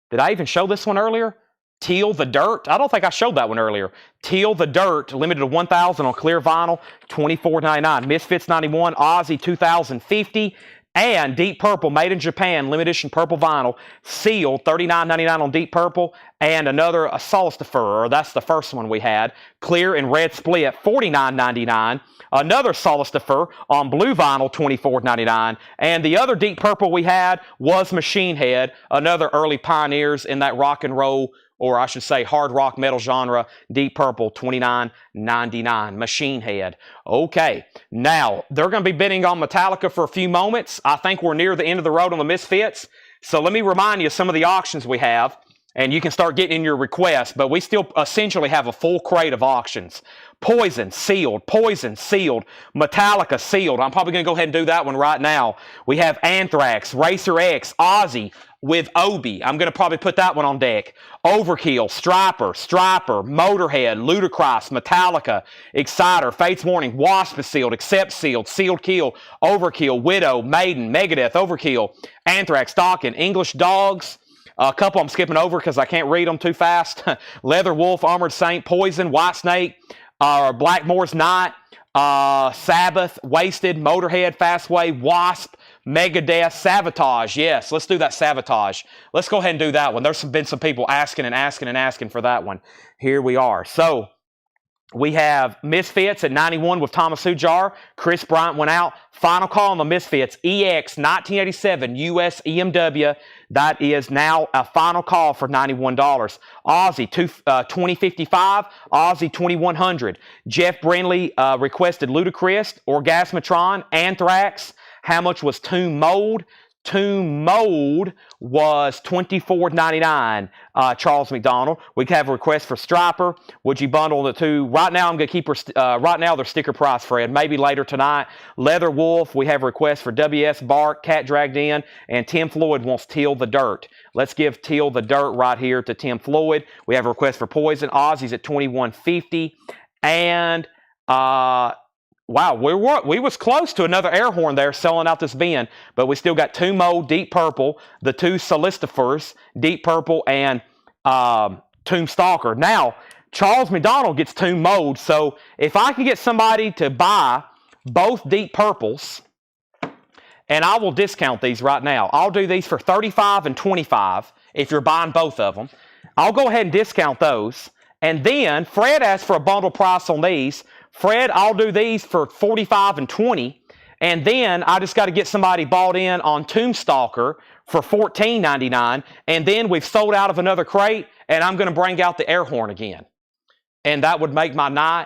did I even show this one earlier? Teal the Dirt. I don't think I showed that one earlier. Teal the Dirt, limited to 1,000 on clear vinyl, $24.99. Misfits 91, Ozzy 2,050, and Deep Purple, made in Japan, limited edition purple vinyl, sealed, $39.99 on Deep Purple, and another Solstifer, or that's the first one we had, clear and red split, $49.99. Another Solstifer on blue vinyl, $24.99. And the other Deep Purple we had was Machine Head, another early pioneers in that rock and roll, or I should say hard rock metal genre, Deep Purple, $29.99. Machine Head. Okay, now they're going to be bidding on Metallica for a few moments. I think we're near the end of the road on the Misfits. So let me remind you of some of the auctions we have, and you can start getting in your requests, but we still essentially have a full crate of auctions. Poison, sealed. Poison, sealed. Metallica, sealed. I'm probably going to go ahead and do that one right now. We have Anthrax, Racer X, Ozzy with Obi. I'm going to probably put that one on deck. Overkill, Striper, Motorhead, Ludacris, Metallica, Exciter, Fates Warning, Wasp is sealed, Accept sealed, Sealed Kill, Overkill, Widow, Maiden, Megadeth, Overkill, Anthrax, Dawkins, English Dogs. A couple I'm skipping over because I can't read them too fast. Leather Wolf, Armored Saint, Poison, Whitesnake, Blackmore's Night, Sabbath, Wasted, Motorhead, Fastway, Wasp, Megadeth, Sabotage. Yes, let's do that Sabotage. Let's go ahead and do that one. There's been some people asking for that one. Here we are. So we have Misfits at 91 with Thomas Hujar. Chris Bryant went out. Final call on the Misfits. EX 1987 US EMW. That is now a final call for $91. Ozzy 2055. Ozzy 2100. Jeff Brindley requested Ludacris, Orgasmatron, Anthrax. How much was Tomb Mold? Tomb Mold was $24.99. Charles McDonald. We have a request for Striper. Would you bundle the two? Right now, I'm going to keep her. Right now, they're sticker price, Fred. Maybe later tonight. Leather Wolf. We have a request for W.S. Bark. Cat Dragged In. And Tim Floyd wants Till the Dirt. Let's give Till the Dirt right here to Tim Floyd. We have a request for Poison. Ozzy's at $21.50. And wow, we was close to another air horn there selling out this bin, but we still got Tomb Mold, Deep Purple, the two Solicifers, Deep Purple, and Tomb Stalker. Now, Charles McDonald gets Tomb Mold, so if I can get somebody to buy both Deep Purples, and I will discount these right now. I'll do these for $35 and $25 if you're buying both of them. I'll go ahead and discount those. And then Fred asked for a bundle price on these. Fred, I'll do these for $45 and $20. And then I just got to get somebody bought in on Tombstalker for $14.99. And then we've sold out of another crate, and I'm going to bring out the air horn again. And that would make my night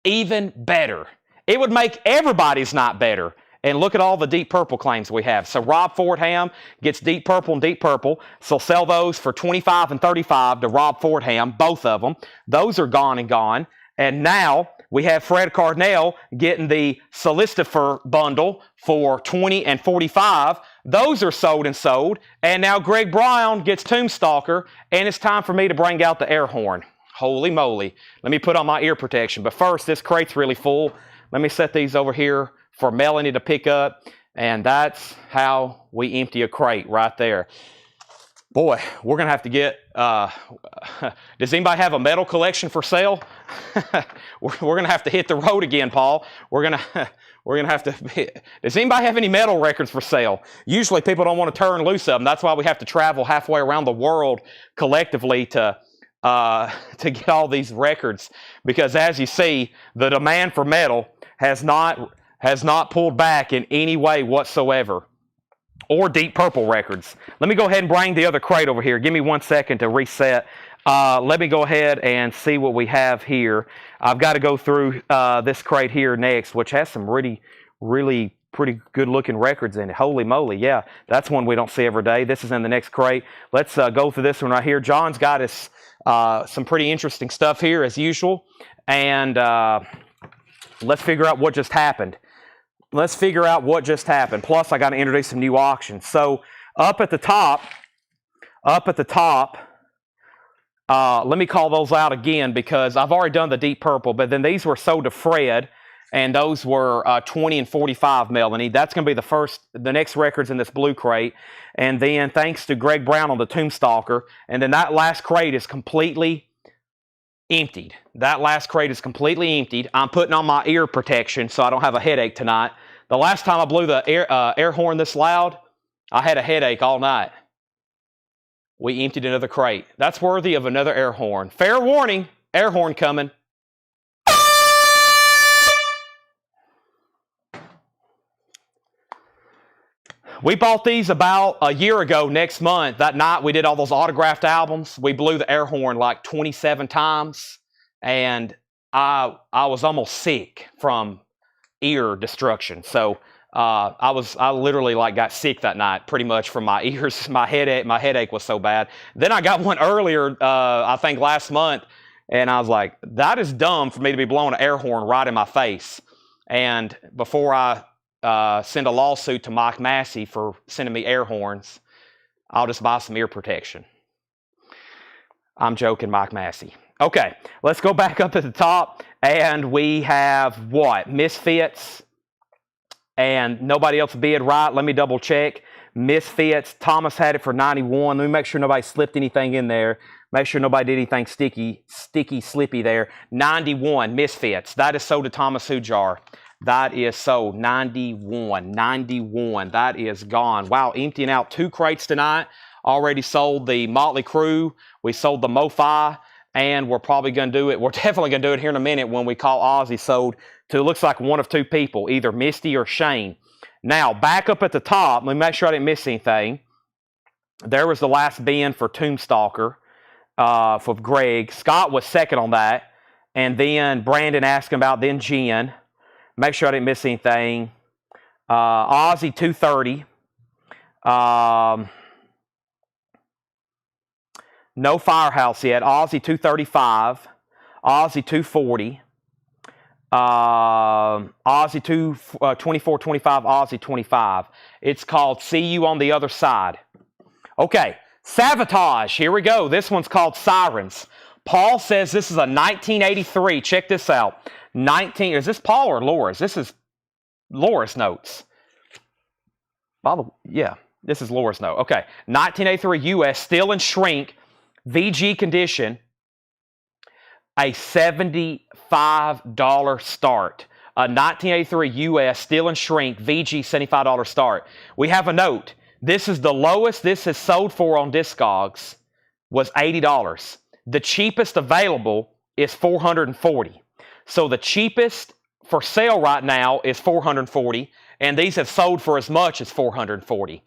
even better. It would make everybody's night better. And look at all the Deep Purple claims we have. So Rob Fordham gets Deep Purple and Deep Purple. So sell those for $25 and $35 to Rob Fordham, both of them. Those are gone and gone. And now we have Fred Cardinal getting the Solicifer bundle for $20 and $45. Those are sold and sold. And now Greg Brown gets Tombstalker. And it's time for me to bring out the air horn. Holy moly. Let me put on my ear protection. But first, this crate's really full. Let me set these over here for Melanie to pick up, and that's how we empty a crate right there. Boy, we're going to have to get, does anybody have a metal collection for sale? we're going to have to hit the road again, Paul. We're going to have to, does anybody have any metal records for sale? Usually people don't want to turn loose of them. That's why we have to travel halfway around the world collectively to get all these records, because as you see, the demand for metal has not pulled back in any way whatsoever. Or Deep Purple records. Let me go ahead and bring the other crate over here. Give me 1 second to reset. Let me go ahead and see what we have here. I've got to go through this crate here next, which has some really pretty good looking records in it. Holy moly, yeah. That's one we don't see every day. This is in the next crate. Let's go through this one right here. John's got us some pretty interesting stuff here as usual. And let's figure out what just happened. Plus, I got to introduce some new auctions. So up at the top, let me call those out again because I've already done the Deep Purple, but then these were sold to Fred, and those were 20 and 45, Melanie. That's going to be the next records in this blue crate. And then thanks to Greg Brown on the Tombstalker, and then that last crate is completely emptied. I'm putting on my ear protection so I don't have a headache tonight. The last time I blew the air horn this loud, I had a headache all night. We emptied another crate. That's worthy of another air horn. Fair warning, air horn coming. We bought these about a year ago next month. That night we did all those autographed albums. We blew the air horn like 27 times. And I was almost sick from ear destruction. So I literally like got sick that night pretty much from my ears. My headache was so bad. Then I got one earlier, I think last month. And I was like, that is dumb for me to be blowing an air horn right in my face. And before I send a lawsuit to Mike Massey for sending me air horns, I'll just buy some ear protection. I'm joking, Mike Massey. Okay, let's go back up at the top, and we have what? Misfits, and nobody else bid right. Let me double check. Misfits, Thomas had it for 91. Let me make sure nobody slipped anything in there. Make sure nobody did anything sticky, slippy there. 91, Misfits. That is sold to Thomas Hujar. That is sold. 91. That is gone. Wow, emptying out 2 crates tonight. Already sold the Motley Crue. We sold the Mo-Fi. And we're probably going to do it. We're definitely going to do it here in a minute when we call Ozzy sold to, it looks like one of 2 people, either Misty or Shane. Now, back up at the top, let me make sure I didn't miss anything. There was the last bin for Tombstalker for Greg. Scott was second on that. And then Brandon asking about then Jen. Make sure I didn't miss anything. Ozzy 230. No Firehouse yet. Ozzy 235. Ozzy 240. Ozzy 24, 25. Ozzy 25. It's called See You on the Other Side. Okay. Sabotage. Here we go. This one's called Sirens. Paul says this is a 1983. Check this out. Is this Paul or Laura's? This is Laura's notes. Yeah, this is Laura's note. Okay. 1983 US, still in shrink, VG condition, a $75 start. A 1983 US, still in shrink, VG $75 start. We have a note. This is the lowest this has sold for on Discogs was $80. The cheapest available is $440. So the cheapest for sale right now is $440, and these have sold for as much as $440.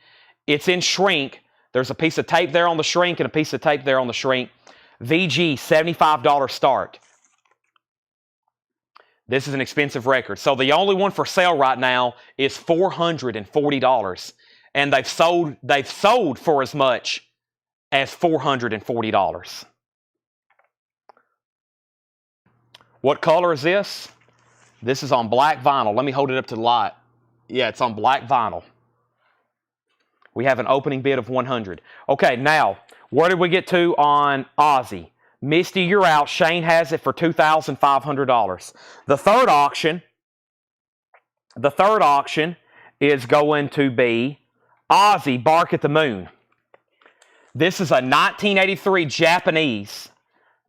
It's in shrink. There's a piece of tape there on the shrink and a piece of tape there on the shrink. VG, $75 start. This is an expensive record. So the only one for sale right now is $440. And they've sold for as much as $440. What color is this? This is on black vinyl. Let me hold it up to the light. Yeah, it's on black vinyl. We have an opening bid of 100. Okay, now, where did we get to on Ozzy? Misty, you're out. Shane has it for $2,500. The third auction is going to be Ozzy, Bark at the Moon. This is a 1983 Japanese.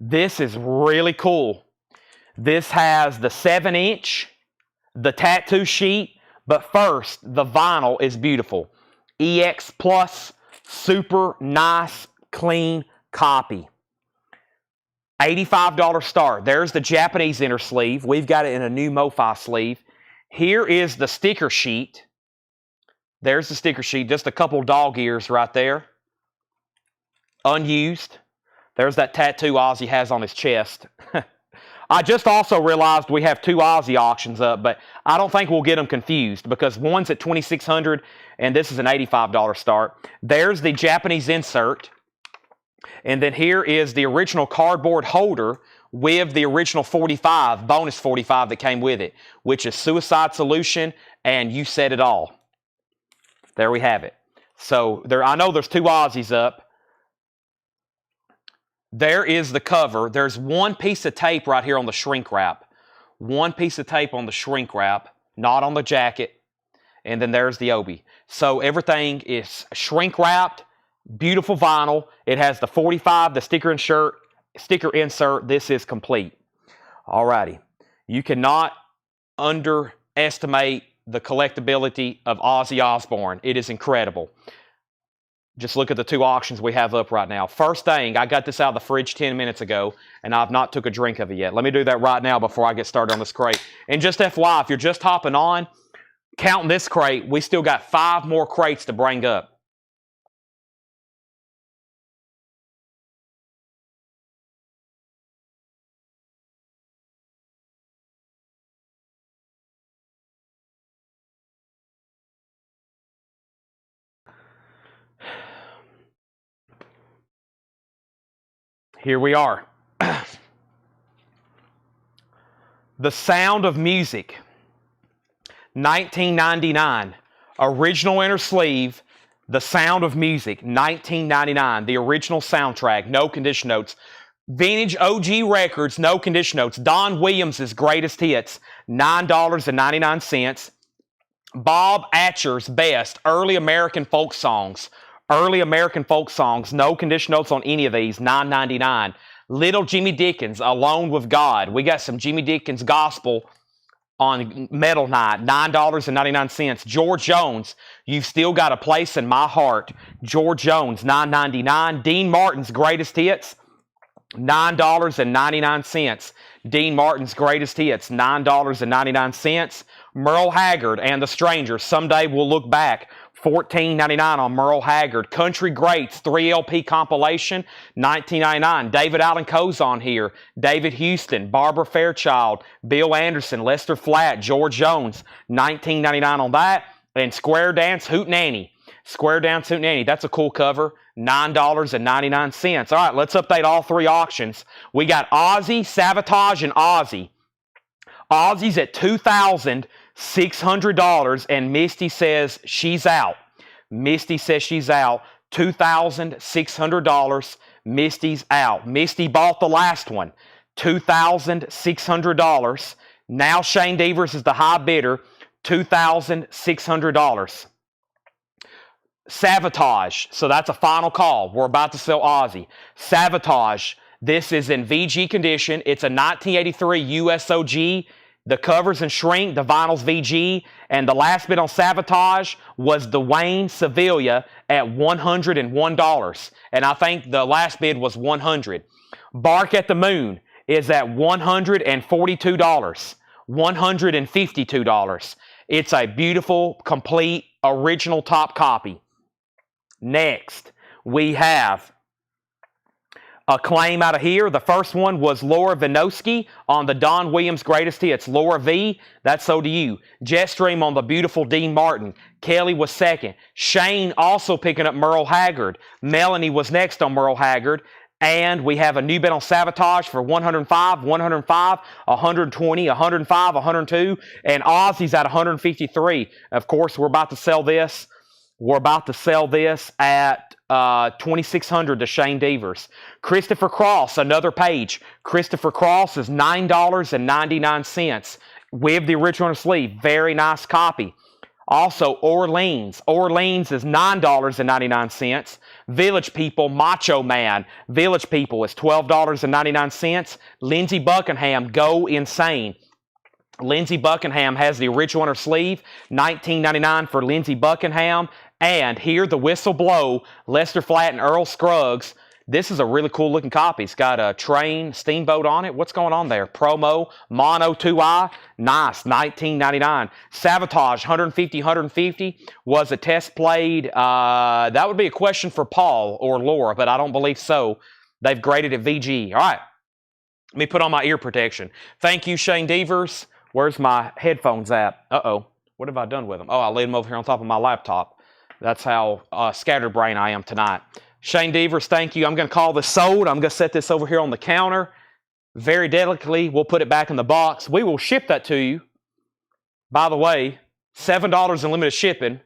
This is really cool. This has the 7-inch, the tattoo sheet, but first, the vinyl is beautiful. EX Plus, super nice, clean copy. $85 start. There's the Japanese inner sleeve. We've got it in a new MoFi sleeve. Here is the sticker sheet. There's the sticker sheet. Just a couple dog ears right there. Unused. There's that tattoo Ozzy has on his chest. I just also realized we have two Ozzy auctions up, but I don't think we'll get them confused because one's at $2,600 and this is an $85 start. There's the Japanese insert. And then here is the original cardboard holder with the original 45, bonus 45 that came with it, which is Suicide Solution and You Said It All. There we have it. So I know there's two Ozzies up. There is the cover. There's one piece of tape right here on the shrink wrap. One piece of tape on the shrink wrap, not on the jacket. And then there's the Obi. So everything is shrink wrapped, beautiful vinyl. It has the 45, the sticker insert. This is complete. Alrighty. You cannot underestimate the collectability of Ozzy Osbourne. It is incredible. Just look at the two auctions we have up right now. First thing, I got this out of the fridge 10 minutes ago, and I've not took a drink of it yet. Let me do that right now before I get started on this crate. And just FYI, if you're just hopping on, counting this crate, we still got 5 more crates to bring up. Here we are. The Sound of Music, 1999. Original inner sleeve, The Sound of Music, 1999. The original soundtrack, no condition notes. Vintage OG records, no condition notes. Don Williams' greatest hits, $9.99. Bob Atcher's best, early American folk songs. Early American folk songs, no condition notes on any of these, $9.99. Little Jimmy Dickens, Alone with God. We got some Jimmy Dickens gospel on Metal Night, $9.99. George Jones, You've Still Got a Place in My Heart. George Jones, $9.99. Dean Martin's greatest hits, $9.99. Dean Martin's greatest hits, $9.99. Merle Haggard and the Strangers, Someday We'll Look Back, $14.99 on Merle Haggard. Country Greats 3LP compilation, $19.99. David Allen Coe's on here. David Houston, Barbara Fairchild, Bill Anderson, Lester Flatt, George Jones, $19.99 on that. And Square Dance Hootenanny, Square Down to Nanny. That's a cool cover. $9.99. All right, let's update all three auctions. We got Ozzy, Sabotage, and Ozzy. Ozzy's at $2,600, and Misty says she's out. Misty says she's out. $2,600. Misty's out. Misty bought the last one. $2,600. Now Shane Devers is the high bidder. $2,600. Sabotage. So that's a final call. We're about to sell Ozzy. Sabotage. This is in VG condition. It's a 1983 USOG. The covers in shrink. The vinyl's VG. And the last bid on Sabotage was Dwayne Sevilla at $101. And I think the last bid was $100. Bark at the Moon is at $142. $152. It's a beautiful, complete, original top copy. Next, we have a claim out of here. The first one was Laura Vinosky on the Don Williams Greatest Hits. Laura V, that's so to you. Jetstream on the beautiful Dean Martin. Kelly was second. Shane also picking up Merle Haggard. Melanie was next on Merle Haggard. And we have a new bid on Sabotage for 105, 105, 120, 105, 102. And Ozzy's at 153. Of course, we're about to sell this. We're about to sell this at $2,600 to Shane Devers. Christopher Cross, another page. Christopher Cross is $9.99 with the original sleeve. Very nice copy. Also, Orleans. Orleans is $9.99. Village People, Macho Man. Village People is $12.99. Lindsey Buckingham, Go Insane. Lindsey Buckingham has the original on her sleeve. $19.99 for Lindsey Buckingham. And Hear the Whistle Blow, Lester Flatt and Earl Scruggs. This is a really cool looking copy. It's got a train, steamboat on it. What's going on there? Promo, Mono 2i. Nice, $19.99. Sabotage, 150, 150. Was a test played? That would be a question for Paul or Laura, but I don't believe so. They've graded it VG. All right. Let me put on my ear protection. Thank you, Shane Devers. Where's my headphones at? Uh-oh. What have I done with them? Oh, I laid them over here on top of my laptop. That's how scatterbrained I am tonight. Shane Devers, thank you. I'm going to call this sold. I'm going to set this over here on the counter. Very delicately, we'll put it back in the box. We will ship that to you. By the way, $7 in limited shipping.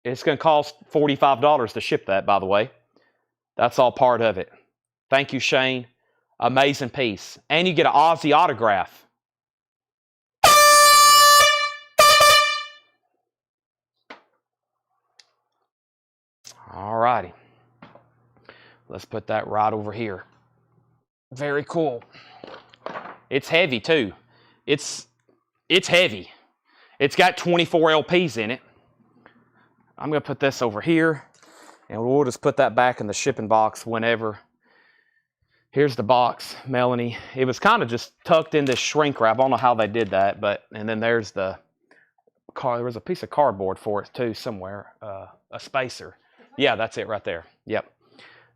It's going to cost $45 to ship that, by the way. That's all part of it. Thank you, Shane. Amazing piece. And you get an Ozzy autograph. All righty. Let's put that right over here. Very cool. It's heavy too. It's heavy. It's got 24 LPs in it. I'm going to put this over here, and we'll just put that back in the shipping box whenever. Here's the box, Melanie. It was kind of just tucked in this shrink wrap. I don't know how they did that, and then there's the car. There was a piece of cardboard for it too somewhere, a spacer. Yeah, that's it right there. Yep.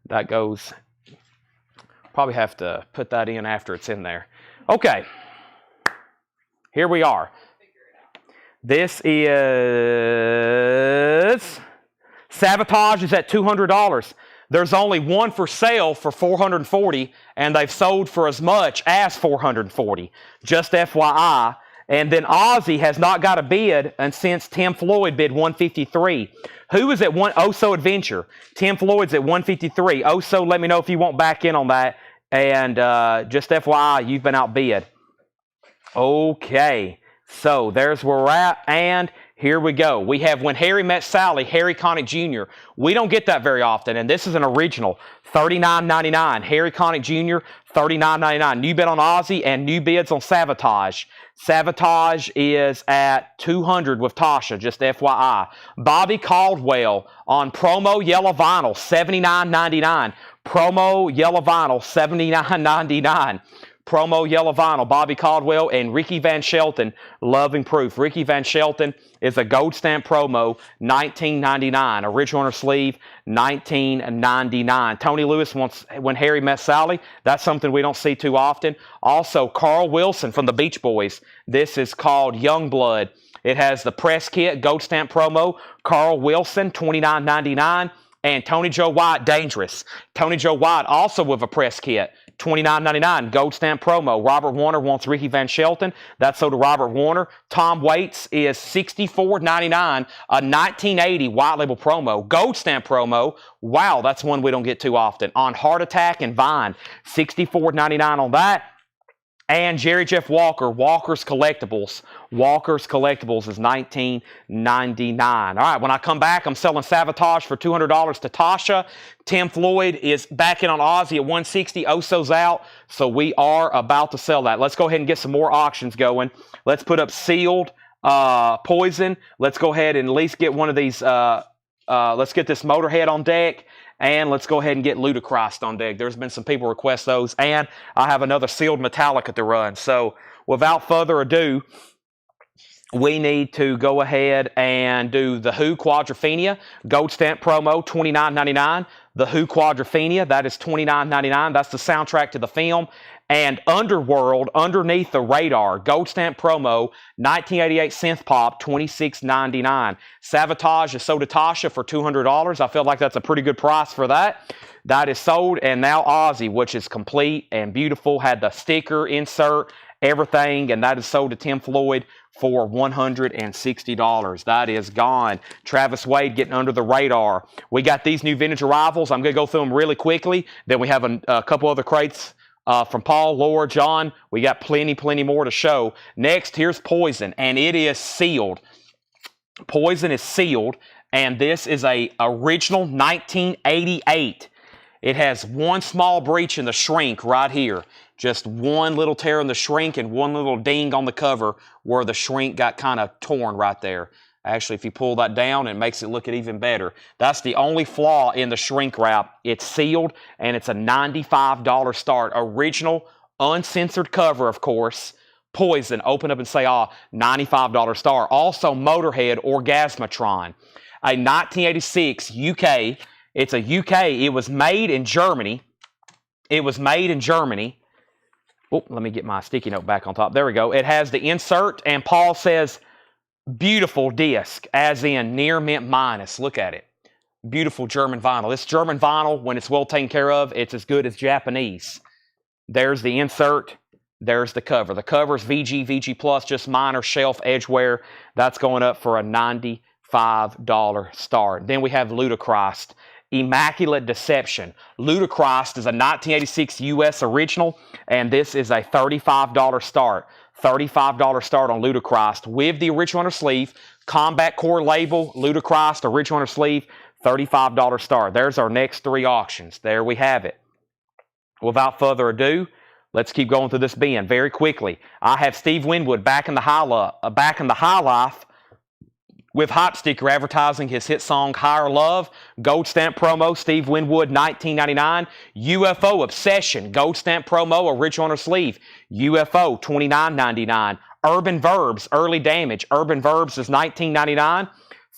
That goes. Probably have to put that in after it's in there. Okay. Here we are. This is Sabotage is at $200. There's only one for sale for $440, and they've sold for as much as $440. Just FYI. And then Ozzy has not got a bid, and since Tim Floyd bid $153. Who is at Oso Adventure? Tim Floyd's at $153. Oso, let me know if you want back in on that. And just FYI, you've been outbid. Okay, so there's where we're at, and here we go. We have When Harry Met Sally, Harry Connick Jr. We don't get that very often, and this is an original, $39.99. Harry Connick Jr., $39.99. New bid on Ozzy and new bids on Sabotage. Sabotage is at $200 with Tasha, just FYI. Bobby Caldwell on promo yellow vinyl, $79.99. Promo yellow vinyl, $79.99. Promo yellow vinyl, Bobby Caldwell and Ricky Van Shelton, Loving Proof. Ricky Van Shelton is a gold stamp promo, $19.99. Original on her sleeve, $19.99. Tony Lewis wants When Harry Met Sally. That's something we don't see too often. Also, Carl Wilson from the Beach Boys. This is called Youngblood. It has the press kit, gold stamp promo, Carl Wilson, $29.99, and Tony Joe White, Dangerous. Tony Joe White also with a press kit, $29.99, gold stamp promo. Robert Warner wants Ricky Van Shelton. That's sold to Robert Warner. Tom Waits is $64.99, a 1980 white label promo, gold stamp promo. Wow, that's one we don't get too often. On Heart Attack and Vine, $64.99 on that. And Jerry Jeff Walker, Walker's Collectibles. Walker's Collectibles is $19.99. All right, when I come back, I'm selling Savatage for $200 to Tasha. Tim Floyd is back in on Ozzy at $160. Oso's out, so we are about to sell that. Let's go ahead and get some more auctions going. Let's put up Sealed, Poison. Let's go ahead and at least get one of these. Let's get this Motorhead on deck. And let's go ahead and get Ludacris on deck. There's been some people request those. And I have another Sealed Metallica to run. So without further ado, we need to go ahead and do the Who Quadrophenia. Gold stamp promo, $29.99. The Who Quadrophenia, that is $29.99. That's the soundtrack to the film. And Underworld, Underneath the Radar, gold stamp promo, 1988 synth pop, $26.99. Savatage is sold to Tasha for $200. I feel like that's a pretty good price for that. That is sold. And now Ozzy, which is complete and beautiful, had the sticker, insert, everything, and that is sold to Tim Floyd for $160. That is gone. Travis Wade getting Under the Radar. We got these new vintage arrivals. I'm going to go through them really quickly. Then we have a couple other crates from Paul, Laura, John. We got plenty more to show. Next, here's Poison, and it is sealed. Poison is sealed, and this is a original 1988. It has one small breach in the shrink right here. Just one little tear in the shrink and one little ding on the cover where the shrink got kind of torn right there. Actually, if you pull that down, it makes it look even better. That's the only flaw in the shrink wrap. It's sealed, and it's a $95 start. Original, uncensored cover, of course. Poison, open up and say, $95 star. Also, Motorhead Orgasmatron, a 1986 UK. It's a UK. It was made in Germany. It was made in Germany. Oh, let me get my sticky note back on top. There we go. It has the insert, and Paul says, beautiful disc, as in near mint minus. Look at it. Beautiful German vinyl. This German vinyl, when it's well taken care of, it's as good as Japanese. There's the insert. There's the cover. The cover is VG Plus, just minor shelf edge wear. That's going up for a $95 start. Then we have Ludacris. Immaculate Deception. Ludacris is a 1986 US original, and this is a $35 start. $35 start on Ludacris with the original on her sleeve. Combat Core label, Ludacris, original on her sleeve, $35 start. There's our next three auctions. There we have it. Without further ado, let's keep going through this bin very quickly. I have Steve Winwood back in the high life with Hot Sticker advertising his hit song Higher Love. Gold stamp promo, Steve Winwood, $19.99. UFO Obsession, gold stamp promo, original on her sleeve. UFO, $29.99. Urban Verbs, Early Damage. Urban Verbs is $19.99.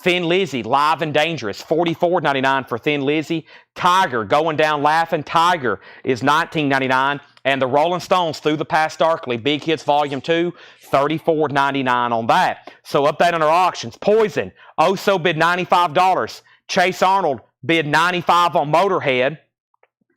Thin Lizzy, Live and Dangerous, $44.99 for Thin Lizzy. Tiger, Going Down Laughing. Tiger is $19.99. And the Rolling Stones, Through the Past Darkly, Big Hits Volume 2, $34.99 on that. So update on our auctions. Poison, Oso bid $95. Chase Arnold bid $95 on Motorhead.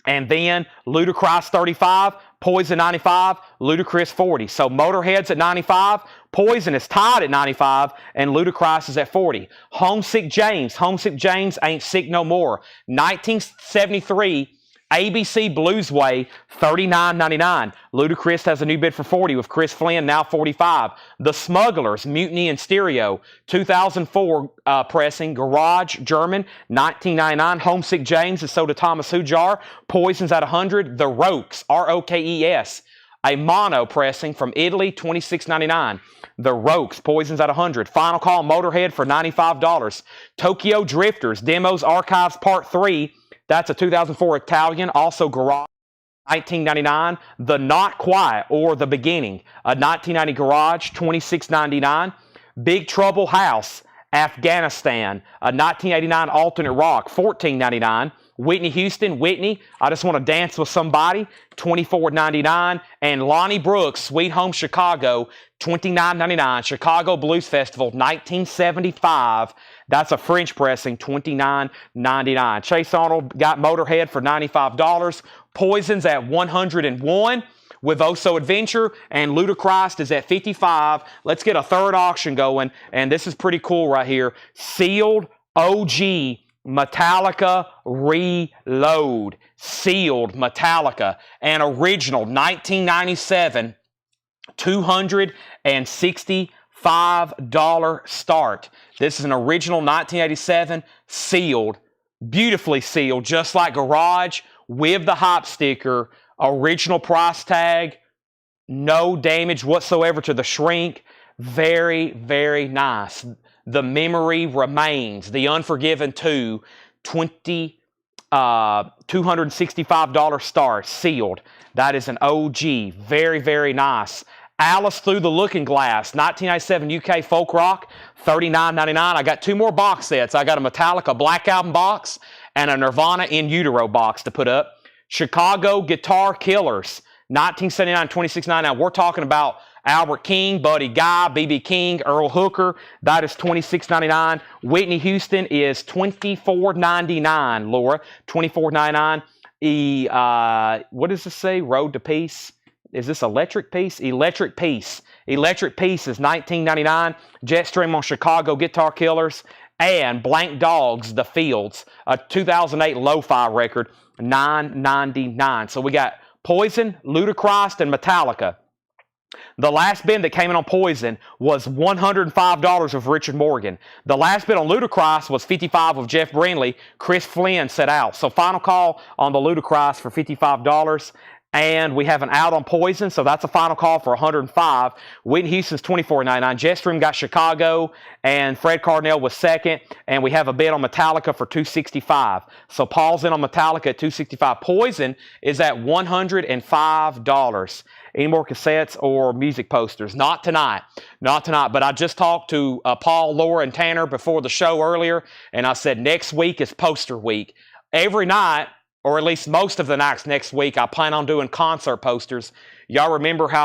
And then Ludacris $35, Poison $95, Ludacris $40. So Motorhead's at $95, Poison is tied at $95, and Ludacris is at $40. Homesick James Ain't Sick No More. 1973 ABC Bluesway, $39.99. Ludacris has a new bid for $40 with Chris Flynn, now $45. The Smugglers, Mutiny in Stereo, 2004 pressing, Garage, German, $19.99. Homesick James is sold to Thomas Hujar. Poison's at $100. The Rokes, Rokes, a mono pressing from Italy, $26.99. The Rokes, Poison's at $100. Final Call Motorhead for $95. Tokyo Drifters, Demos Archives Part 3, that's a 2004 Italian, also Garage, $19.99. The Not Quiet, or The Beginning, a 1990 Garage, $26.99. Big Trouble House, Afghanistan, a 1989 alternate rock, $14.99. Whitney Houston, Whitney, I Just Want to Dance with Somebody, $24.99. And Lonnie Brooks, Sweet Home Chicago, $29.99. Chicago Blues Festival, 1975. That's a French pressing, $29.99. Chase Arnold got Motorhead for $95. Poison's at $101. With Oso Adventure, and Ludacris is at $55. Let's get a third auction going, and this is pretty cool right here. Sealed OG Metallica Reload. Sealed Metallica. And original 1997, $265 start. This is an original 1987 sealed, beautifully sealed, just like Garage, with the hop sticker. Original price tag, no damage whatsoever to the shrink. Very, very nice. The Memory Remains, The Unforgiven 2, $265 start, sealed. That is an OG. Very, very nice. Alice Through the Looking Glass, 1997 UK folk rock, $39.99. I got two more box sets. I got a Metallica Black Album box and a Nirvana In Utero box to put up. Chicago Guitar Killers, 1979, $26.99. Now, we're talking about Albert King, Buddy Guy, B.B. King, Earl Hooker. That is $26.99. Whitney Houston is $24.99, Laura. $24.99. What does this say? Road to Peace? Is this Electric Peace? Electric Peace. Electric Peace is $19.99. Jetstream on Chicago Guitar Killers. And Blank Dogs, The Fields, a 2008 lo-fi record, $9.99. So we got Poison, Ludacris, and Metallica. The last bid that came in on Poison was $105 of Richard Morgan. The last bid on Ludacris was $55 of Jeff Brindley. Chris Flynn set out. So final call on the Ludacris for $55. And we have an out on Poison, so that's a final call for $105. Whitney Houston's $24.99. Jetstream got Chicago, and Fred Cardinal was second. And we have a bid on Metallica for $265. So Paul's in on Metallica at $265. Poison is at $105. Any more cassettes or music posters? Not tonight. Not tonight. But I just talked to Paul, Laura, and Tanner before the show earlier, and I said next week is poster week. Every night, or at least most of the nights next week, I plan on doing concert posters. Y'all remember how